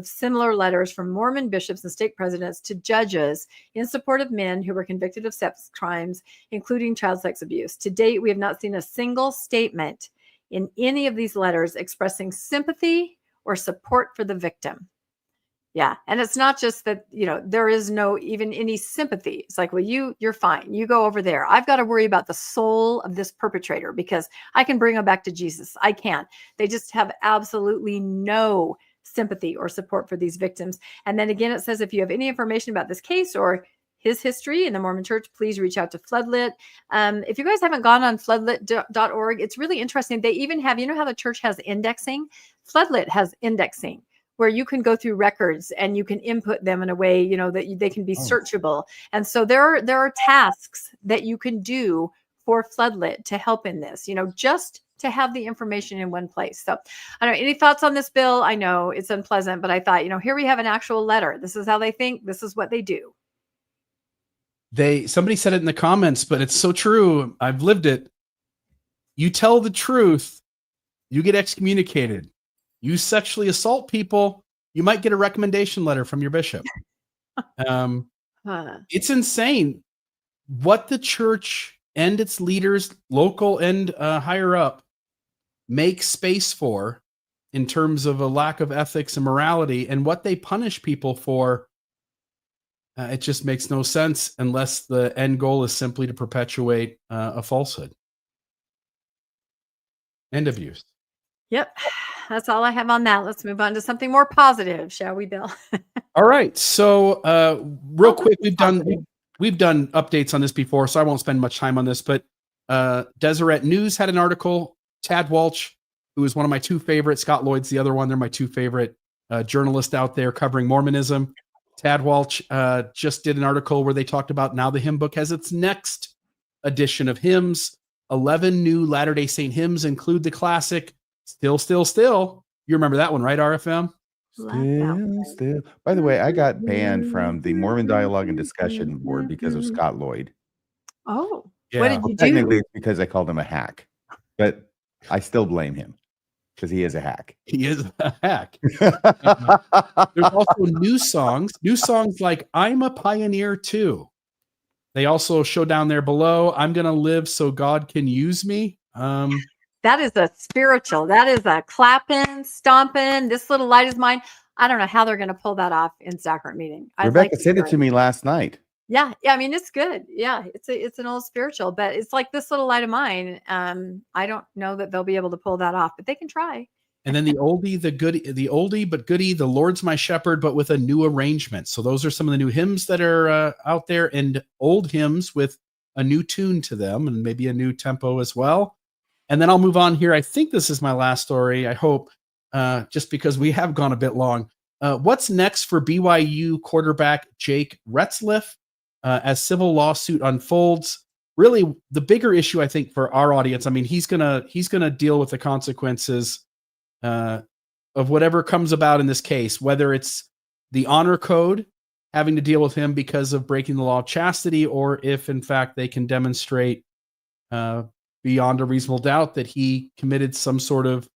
similar letters from Mormon bishops and stake presidents to judges in support of men who were convicted of sex crimes, including child sex abuse. To date, we have not seen a single statement in any of these letters expressing sympathy or support for the victim. Yeah. And it's not just that, there is no even any sympathy. It's like, well, you're fine. You go over there. I've got to worry about the soul of this perpetrator because I can bring him back to Jesus. I can't. They just have absolutely no sympathy or support for these victims. And then again, it says, if you have any information about this case or his history in the Mormon Church, please reach out to Floodlit. If you guys haven't gone on floodlit.org, it's really interesting. They even have, how the church has indexing? Floodlit has indexing where you can go through records and you can input them in a way, that they can be searchable. And so there are tasks that you can do for Floodlit to help in this, just to have the information in one place. So I don't know, any thoughts on this bill? I know it's unpleasant, but I thought, here we have an actual letter. This is how they think. This is what they do. Somebody said it in the comments, but it's so true. I've lived it. You tell the truth, you get excommunicated. You sexually assault people, you might get a recommendation letter from your bishop. It's insane what the church and its leaders, local and higher up, make space for in terms of a lack of ethics and morality, and what they punish people for. It just makes no sense unless the end goal is simply to perpetuate a falsehood and abuse. Yep. That's all I have on that. Let's move on to something more positive, shall we, Bill? All right. So real quick, we've done updates on this before, so I won't spend much time on this, but Deseret News had an article. Tad Walsh, who is one of my two favorites, Scott Lloyd's the other one. They're my two favorite journalists out there covering Mormonism. Tad Walsh just did an article where they talked about now the hymn book has its next edition of hymns. 11 new Latter-day Saint hymns include the classic Still, Still, Still. You remember that one, right, RFM? Still. By the way, I got banned from the Mormon Dialogue and Discussion Board because of Scott Lloyd. Oh, yeah. What did you do? Technically, it's because I called him a hack, but I still blame him because he is a hack. He is a hack. There's also new songs like I'm a Pioneer Too. They also show down there below, I'm going to live so God can use me. That is a spiritual. That is a clapping, stomping. This little light is mine. I don't know how they're going to pull that off in sacrament meeting. Rebecca sent it to me last night. Yeah. I mean, it's good. Yeah, it's an old spiritual, but it's like this little light of mine. I don't know that they'll be able to pull that off, but they can try. And then the oldie but goodie, the Lord's my shepherd, but with a new arrangement. So those are some of the new hymns that are out there, and old hymns with a new tune to them and maybe a new tempo as well. And then I'll move on here. I think this is my last story. I hope, just because we have gone a bit long. What's next for BYU quarterback Jake Retzliff? as civil lawsuit unfolds. Really, the bigger issue, I think, for our audience, I mean, he's gonna deal with the consequences of whatever comes about in this case, whether it's the honor code having to deal with him because of breaking the law of chastity, or if in fact they can demonstrate beyond a reasonable doubt that he committed some sort of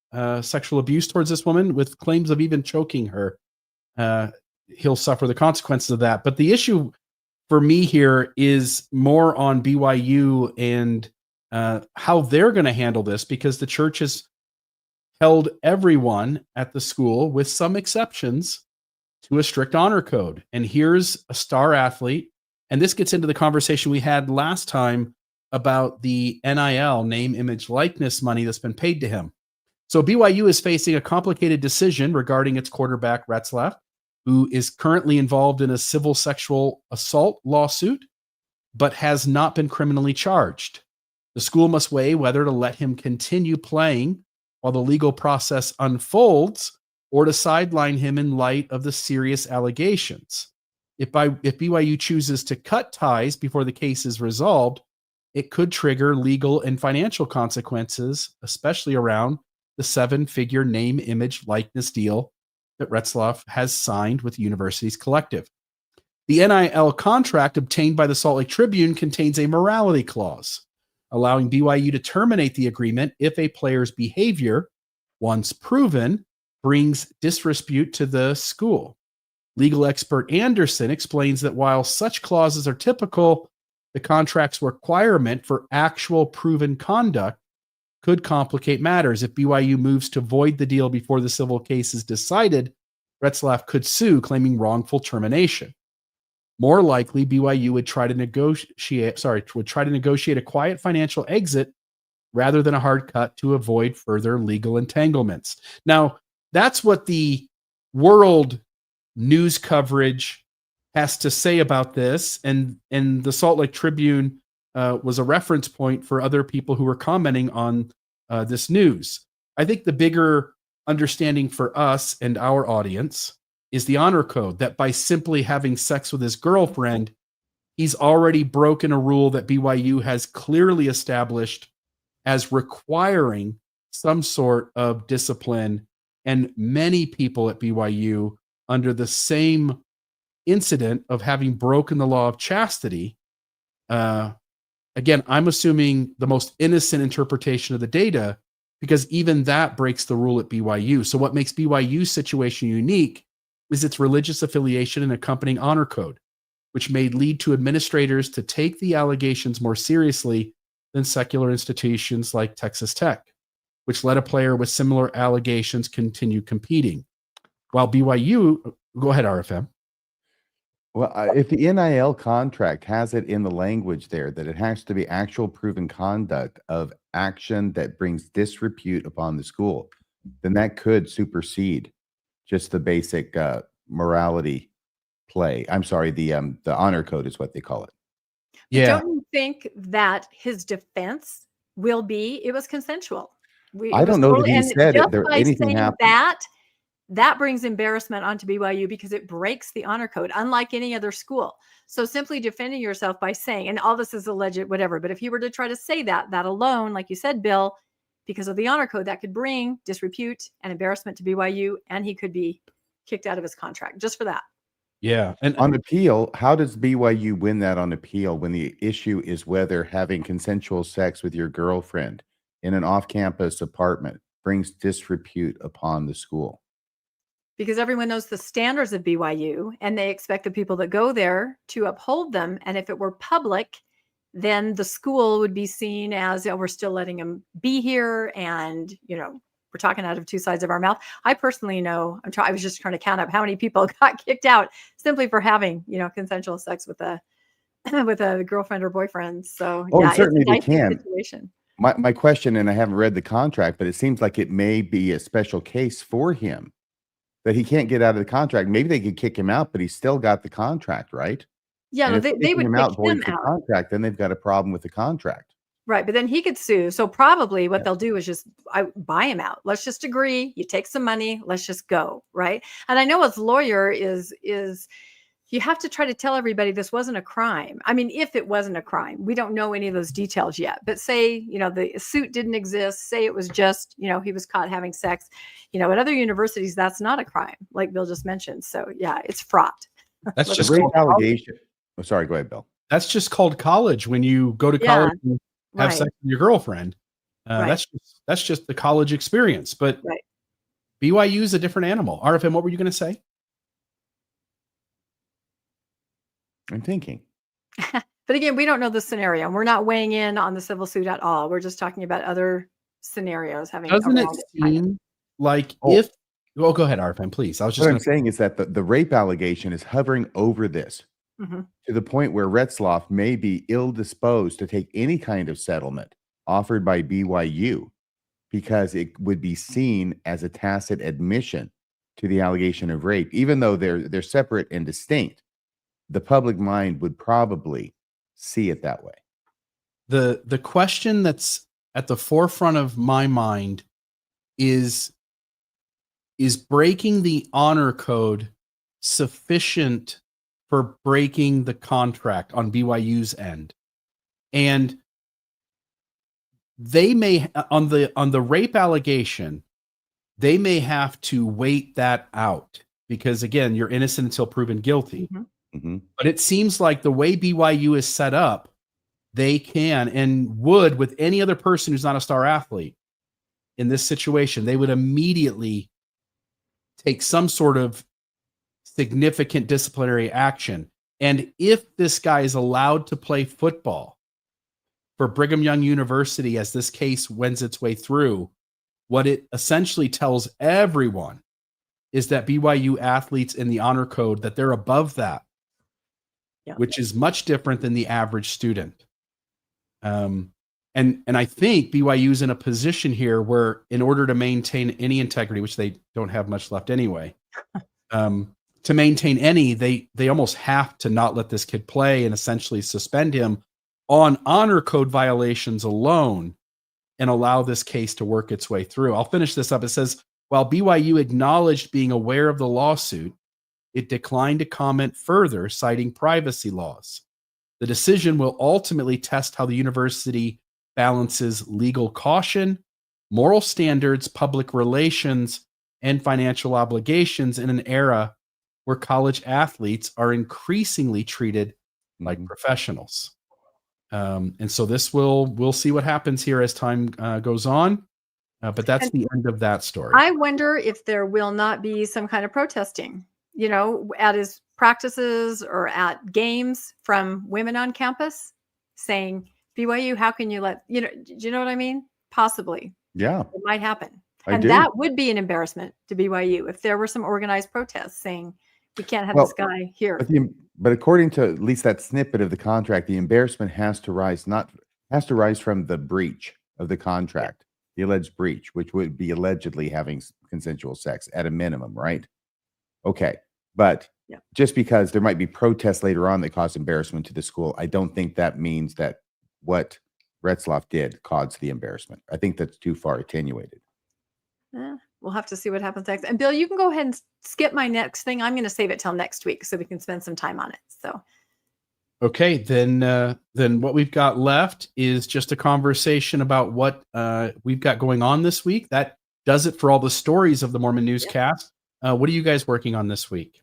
sexual abuse towards this woman with claims of even choking her. He'll suffer the consequences of that. But the issue for me here is more on BYU and how they're going to handle this, because the church has held everyone at the school, with some exceptions, to a strict honor code. And here's a star athlete. And this gets into the conversation we had last time about the NIL, name, image, likeness money that's been paid to him. So BYU is facing a complicated decision regarding its quarterback, Retzlaff, who is currently involved in a civil sexual assault lawsuit, but has not been criminally charged. The school must weigh whether to let him continue playing while the legal process unfolds, or to sideline him in light of the serious allegations. If BYU chooses to cut ties before the case is resolved, it could trigger legal and financial consequences, especially around the 7-figure name, image, likeness deal that Retzlaff has signed with Universities Collective. The NIL contract obtained by the Salt Lake Tribune contains a morality clause, allowing BYU to terminate the agreement if a player's behavior, once proven, brings disrepute to the school. Legal expert Anderson explains that while such clauses are typical, the contract's requirement for actual proven conduct could complicate matters. If BYU moves to void the deal before the civil case is decided, Retzlaff could sue, claiming wrongful termination. More likely, BYU would try to negotiate a quiet financial exit rather than a hard cut to avoid further legal entanglements. Now, that's what the world news coverage has to say about this, and the Salt Lake Tribune was a reference point for other people who were commenting on this news. I think the bigger understanding for us and our audience is the honor code, that by simply having sex with his girlfriend, he's already broken a rule that BYU has clearly established as requiring some sort of discipline. And many people at BYU, under the same incident of having broken the law of chastity, again, I'm assuming the most innocent interpretation of the data, because even that breaks the rule at BYU. So what makes BYU's situation unique is its religious affiliation and accompanying honor code, which may lead to administrators to take the allegations more seriously than secular institutions like Texas Tech, which let a player with similar allegations continue competing. While BYU, go ahead, RFM. Well, if the NIL contract has it in the language there that it has to be actual proven conduct of action that brings disrepute upon the school, then that could supersede just the basic morality play. I'm sorry, the honor code is what they call it. Yeah. Don't you think that his defense will be it was consensual? I don't know that he said it, there anything happened. That brings embarrassment onto BYU because it breaks the honor code, unlike any other school. So simply defending yourself by saying, and all this is alleged, whatever, but if you were to try to say that alone, like you said, Bill, because of the honor code, that could bring disrepute and embarrassment to BYU, and he could be kicked out of his contract just for that. Yeah. And on appeal, how does BYU win that on appeal when the issue is whether having consensual sex with your girlfriend in an off-campus apartment brings disrepute upon the school? Because everyone knows the standards of BYU, and they expect the people that go there to uphold them. And if it were public, then the school would be seen as, oh, we're still letting them be here. And, we're talking out of two sides of our mouth. I personally know, I was just trying to count up how many people got kicked out simply for having, consensual sex with a girlfriend or boyfriend. So yeah, certainly they can. Situation. My question, and I haven't read the contract, but it seems like it may be a special case for him, that he can't get out of the contract. Maybe they could kick him out, but he's still got the contract, right? Yeah, no, they would kick him out. The contract, then they've got a problem with the contract. Right, but then he could sue. So probably what they'll do is just buy him out. Let's just agree. You take some money. Let's just go, right? And I know his lawyer is you have to try to tell everybody this wasn't a crime. I mean, if it wasn't a crime, we don't know any of those details yet. But say, the suit didn't exist. Say it was just, he was caught having sex. At other universities, that's not a crime, like Bill just mentioned. So yeah, it's fraught. That's The just rape called allegation. Oh, sorry. Go ahead, Bill. That's just called college. When you go to college and have right. sex with your girlfriend, Right. that's just the college experience. But Right. BYU is a different animal. RFM, what were you going to say? I'm thinking. But again, we don't know the scenario. And we're not weighing in on the civil suit at all. We're just talking about other scenarios having. Doesn't it around kind of. seem like Oh. if? Well, go ahead, RFM, please. I was just What going I'm saying is that the rape allegation is hovering over this Mhm. to the point where Retzloff may be ill-disposed to take any kind of settlement offered by BYU because it would be seen as a tacit admission to the allegation of rape, even though they're separate and distinct. The public mind would probably see it that way. The question that's at the forefront of my mind is breaking the honor code sufficient for breaking the contract on BYU's end? And they may, on the rape allegation, they may have to wait that out because, again, you're innocent until proven guilty. Mhm. Mhm. But it seems like the way BYU is set up, they can and would with any other person who's not a star athlete in this situation, they would immediately take some sort of significant disciplinary action. And if this guy is allowed to play football for Brigham Young University as this case wends its way through, what it essentially tells everyone is that BYU athletes in the honor code, that they're above that, which is much different than the average student. And I think BYU is in a position here where, in order to maintain any integrity, which they don't have much left anyway, to maintain any, they almost have to not let this kid play and essentially suspend him on honor code violations alone and allow this case to work its way through. I'll finish this up. It says, while BYU acknowledged being aware of the lawsuit, it declined to comment further, citing privacy laws. The decision will ultimately test how the university balances legal caution, moral standards, public relations, and financial obligations in an era where college athletes are increasingly treated like professionals. And so we'll see what happens here as time goes on. But that's the end of that story. I wonder if there will not be some kind of protesting, at his practices or at games from women on campus saying, BYU, how can you do you know what I mean? Possibly. Yeah. It might happen. I do. That would be an embarrassment to BYU if there were some organized protests saying, we can't have this guy here. But according to at least that snippet of the contract, the embarrassment has to rise from the breach of the contract, the alleged breach, which would be allegedly having consensual sex at a minimum, right? Okay. But just because there might be protests later on that cause embarrassment to the school, I don't think that means that what Retzloff did caused the embarrassment. I think that's too far attenuated. We'll have to see what happens next. And Bill, you can go ahead and skip my next thing. I'm going to save it till next week so we can spend some time on it. So, okay, then what we've got left is just a conversation about what we've got going on this week. That does it for all the stories of the Mormon Newscast. What are you guys working on this week?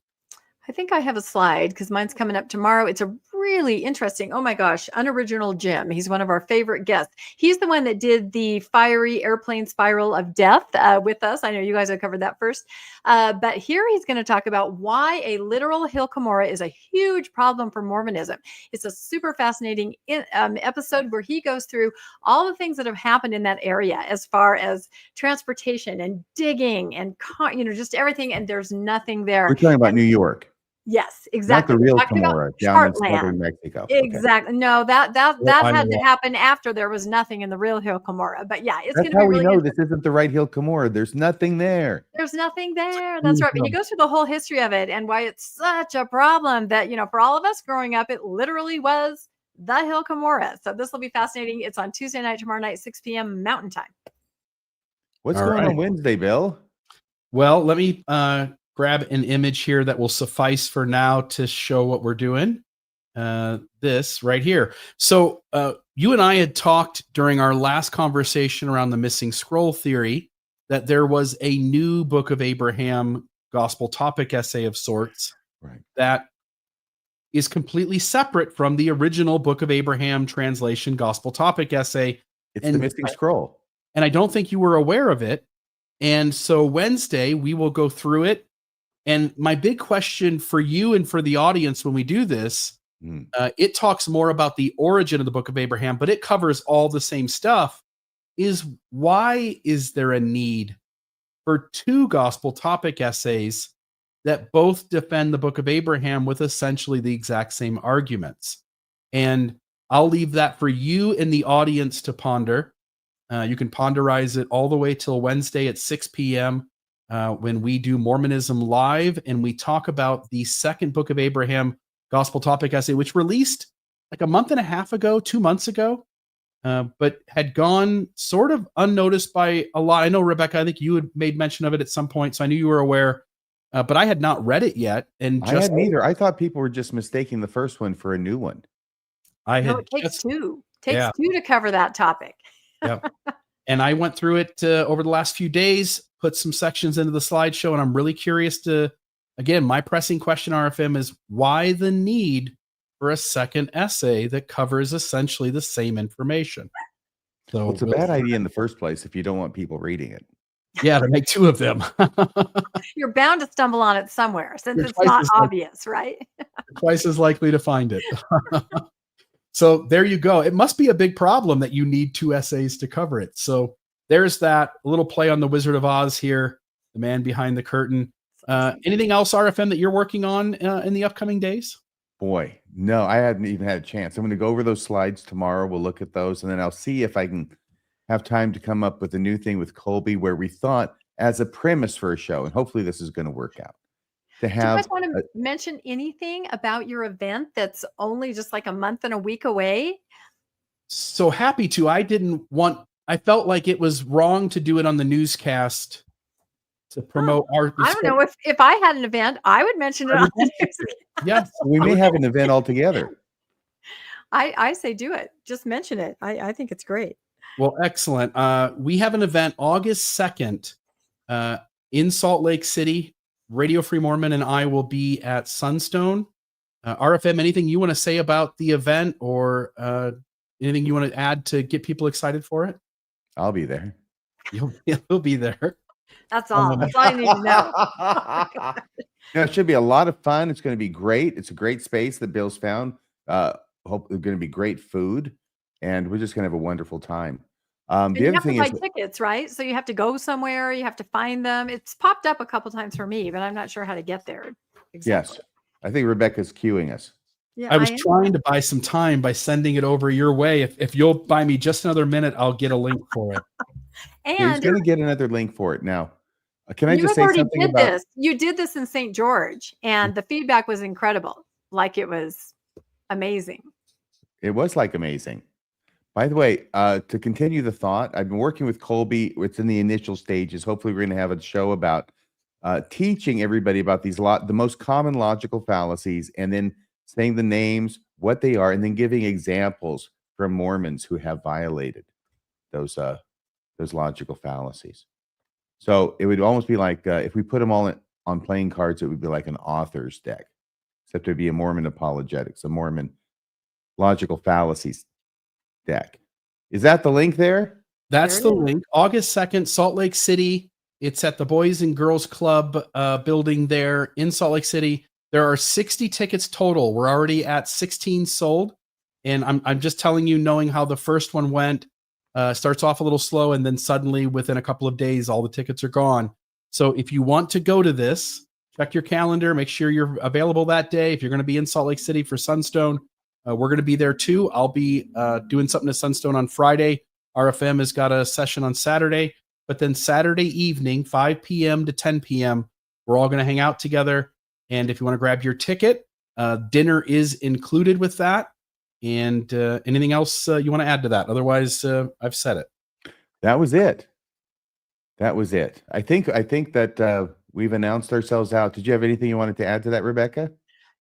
I think I have a slide because mine's coming up tomorrow. It's a really interesting, oh my gosh, Unoriginal Jim. He's one of our favorite guests. He's the one that did the fiery airplane spiral of death with us. I know you guys have covered that first. But here he's going to talk about why a literal Hill Cumorah is a huge problem for Mormonism. It's a super fascinating episode where he goes through all the things that have happened in that area as far as transportation and digging and, just everything. And there's nothing there. We're talking about New York. Yes, exactly. Not the real Cumorah down in southern Mexico. Exactly. Okay. No, that had to happen after there was nothing in the real Hill Cumorah. But yeah, it's going to be really how we know this isn't the right Hill Cumorah. There's nothing there. There's nothing there. That's right. But he goes through the whole history of it and why it's such a problem that, for all of us growing up, it literally was the Hill Cumorah. So this will be fascinating. It's on Tuesday night, tomorrow night, 6 p.m. Mountain Time. What's going on Wednesday, Bill? Well, let me grab an image here that will suffice for now to show what we're doing. This right here. So you and I had talked during our last conversation around the missing scroll theory that there was a new Book of Abraham gospel topic essay of sorts, Right. that is completely separate from the original Book of Abraham translation gospel topic essay. It's And the missing scroll. And I don't think you were aware of it. And so Wednesday, we will go through it. And my big question for you and for the audience when we do this, it talks more about the origin of the Book of Abraham, but it covers all the same stuff, is why is there a need for two gospel topic essays that both defend the Book of Abraham with essentially the exact same arguments? And I'll leave that for you and the audience to ponder. You can ponderize it all the way till Wednesday at 6 p.m. When we do Mormonism Live, and we talk about the second Book of Abraham gospel topic essay, which released like a month and a half ago, 2 months ago, but had gone sort of unnoticed by a lot. I know, Rebecca, I think you had made mention of it at some point, so I knew you were aware, but I had not read it yet. And I hadn't either. I thought people were just mistaking the first one for a new one. No, it takes two. Takes two to cover that topic. Yeah. And I went through it over the last few days, put some sections into the slideshow, and I'm really curious to, again, my pressing question, RFM, is why the need for a second essay that covers essentially the same information? So Well, it's a bad idea in the first place if you don't want people reading it. Yeah, to make two of them. You're bound to stumble on it somewhere since You're it's twice not as obvious, right? Twice as likely to find it. So there you go. It must be a big problem that you need two essays to cover it. So there's that little play on the Wizard of Oz here, the man behind the curtain. Anything else, RFM, that you're working on in the upcoming days? Boy, no, I hadn't even had a chance. I'm going to go over those slides tomorrow. We'll look at those, and then I'll see if I can have time to come up with a new thing with Colby where we thought as a premise for a show, and hopefully this is going to work out. To Do you have guys want to mention anything about your event that's only just like a month and a week away? So happy to. I felt like it was wrong to do it on the newscast to promote our. I don't know if I had an event, I would mention it on the newscast. Yes, we may have an event altogether. I say do it. Just mention it. I think it's great. Well, excellent. We have an event August 2nd in Salt Lake City. Radio Free Mormon and I will be at Sunstone. RFM, anything you want to say about the event, or anything you want to add to get people excited for it? I'll be there. You'll be there. That's all. That's all I need to know. No, it should be a lot of fun. It's going to be great. It's a great space that Bill's found. Hope there's going to be great food, and we're just going to have a wonderful time. And The you other have to thing buy is, tickets, right? So you have to go somewhere. You have to find them. It's popped up a couple times for me, but I'm not sure how to get there. yes, I think Rebecca's queuing us. Yeah, I was am. trying to buy some time by sending it over your way. If you'll buy me just another minute, I'll get a link for it. He's And going to get another link for it now. Can I you just guys say already something did about this. You did this in St. George, and the feedback was incredible. Like it was amazing. it? Was like amazing. By the way, to continue the thought, I've been working with Colby. It's in the initial stages. Hopefully, we're going to have a show about teaching everybody about the most common logical fallacies, and then saying the names, what they are, and then giving examples from Mormons who have violated those logical fallacies. So it would almost be like if we put them all on playing cards, it would be like an author's deck, except it'd be a Mormon apologetics, a Mormon logical fallacies deck. Is that the link there? That's There the it is. link. August 2nd, Salt Lake City. It's at the Boys and Girls Club building there in Salt Lake City. There are 60 tickets total. We're already at 16 sold. And I'm just telling you, knowing how the first one went, starts off a little slow, and then suddenly within a couple of days, all the tickets are gone. So if you want to go to this, check your calendar, make sure you're available that day. If you're going to be in Salt Lake City for Sunstone, we're going to be there too. I'll be doing something to Sunstone on Friday. RFM has got a session on Saturday, but then Saturday evening, 5 p.m. to 10 p.m., we're all going to hang out together. And if you want to grab your ticket, dinner is included with that. And anything else you want to add to that? Otherwise, I've said it. That was it. That was it. I think that We've announced ourselves out. Did you have anything you wanted to add to that, Rebecca?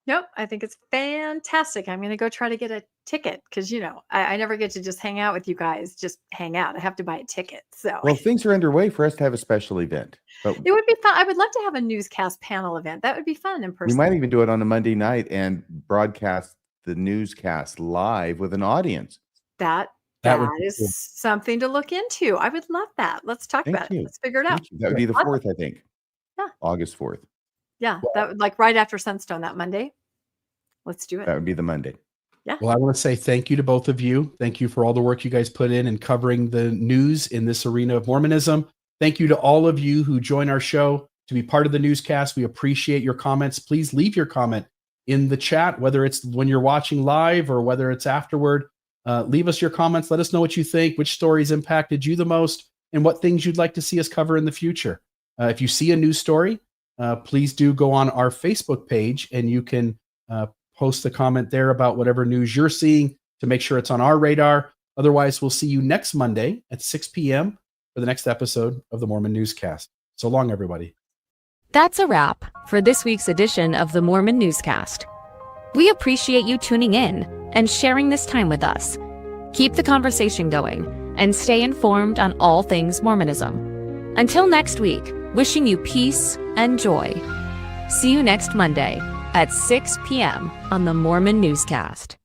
Nope, I think it's fantastic. I'm going to go try to get a ticket because, I never get to just hang out with you guys, just hang out. I have to buy a ticket. So Well, things are underway for us to have a special event. But it would be fun. I would love to have a newscast panel event. That would be fun in we person. might even do it on a Monday night and broadcast the newscast live with an audience. That That would be is cool. something to look into. I would love that. Let's talk Thank about you. it. Let's figure it out. Thank you. That would be the Awesome. 4th, I think. Yeah. August 4th. Yeah, that would like right after Sunstone that Monday. Let's do it. That would be the Monday. Well, I want to say thank you to both of you. Thank you for all the work you guys put in covering the news in this arena of Mormonism. Thank you to all of you who join our show to be part of the newscast. We appreciate your comments. Please leave your comment in the chat, whether it's when you're watching live or whether it's afterward. Leave us your comments. Let us know what you think, which stories impacted you the most, and what things you'd like to see us cover in the future. If you see a news story, please do go on our Facebook page and you can post a comment there about whatever news you're seeing to make sure it's on our radar. Otherwise, we'll see you next Monday at 6 p.m. for the next episode of the Mormon Newscast. So long, everybody. That's a wrap for this week's edition of the Mormon Newscast. We appreciate you tuning in and sharing this time with us. Keep the conversation going and stay informed on all things Mormonism. Until next week, wishing you peace and joy. See you next Monday at 6 p.m. on the Mormon Newscast.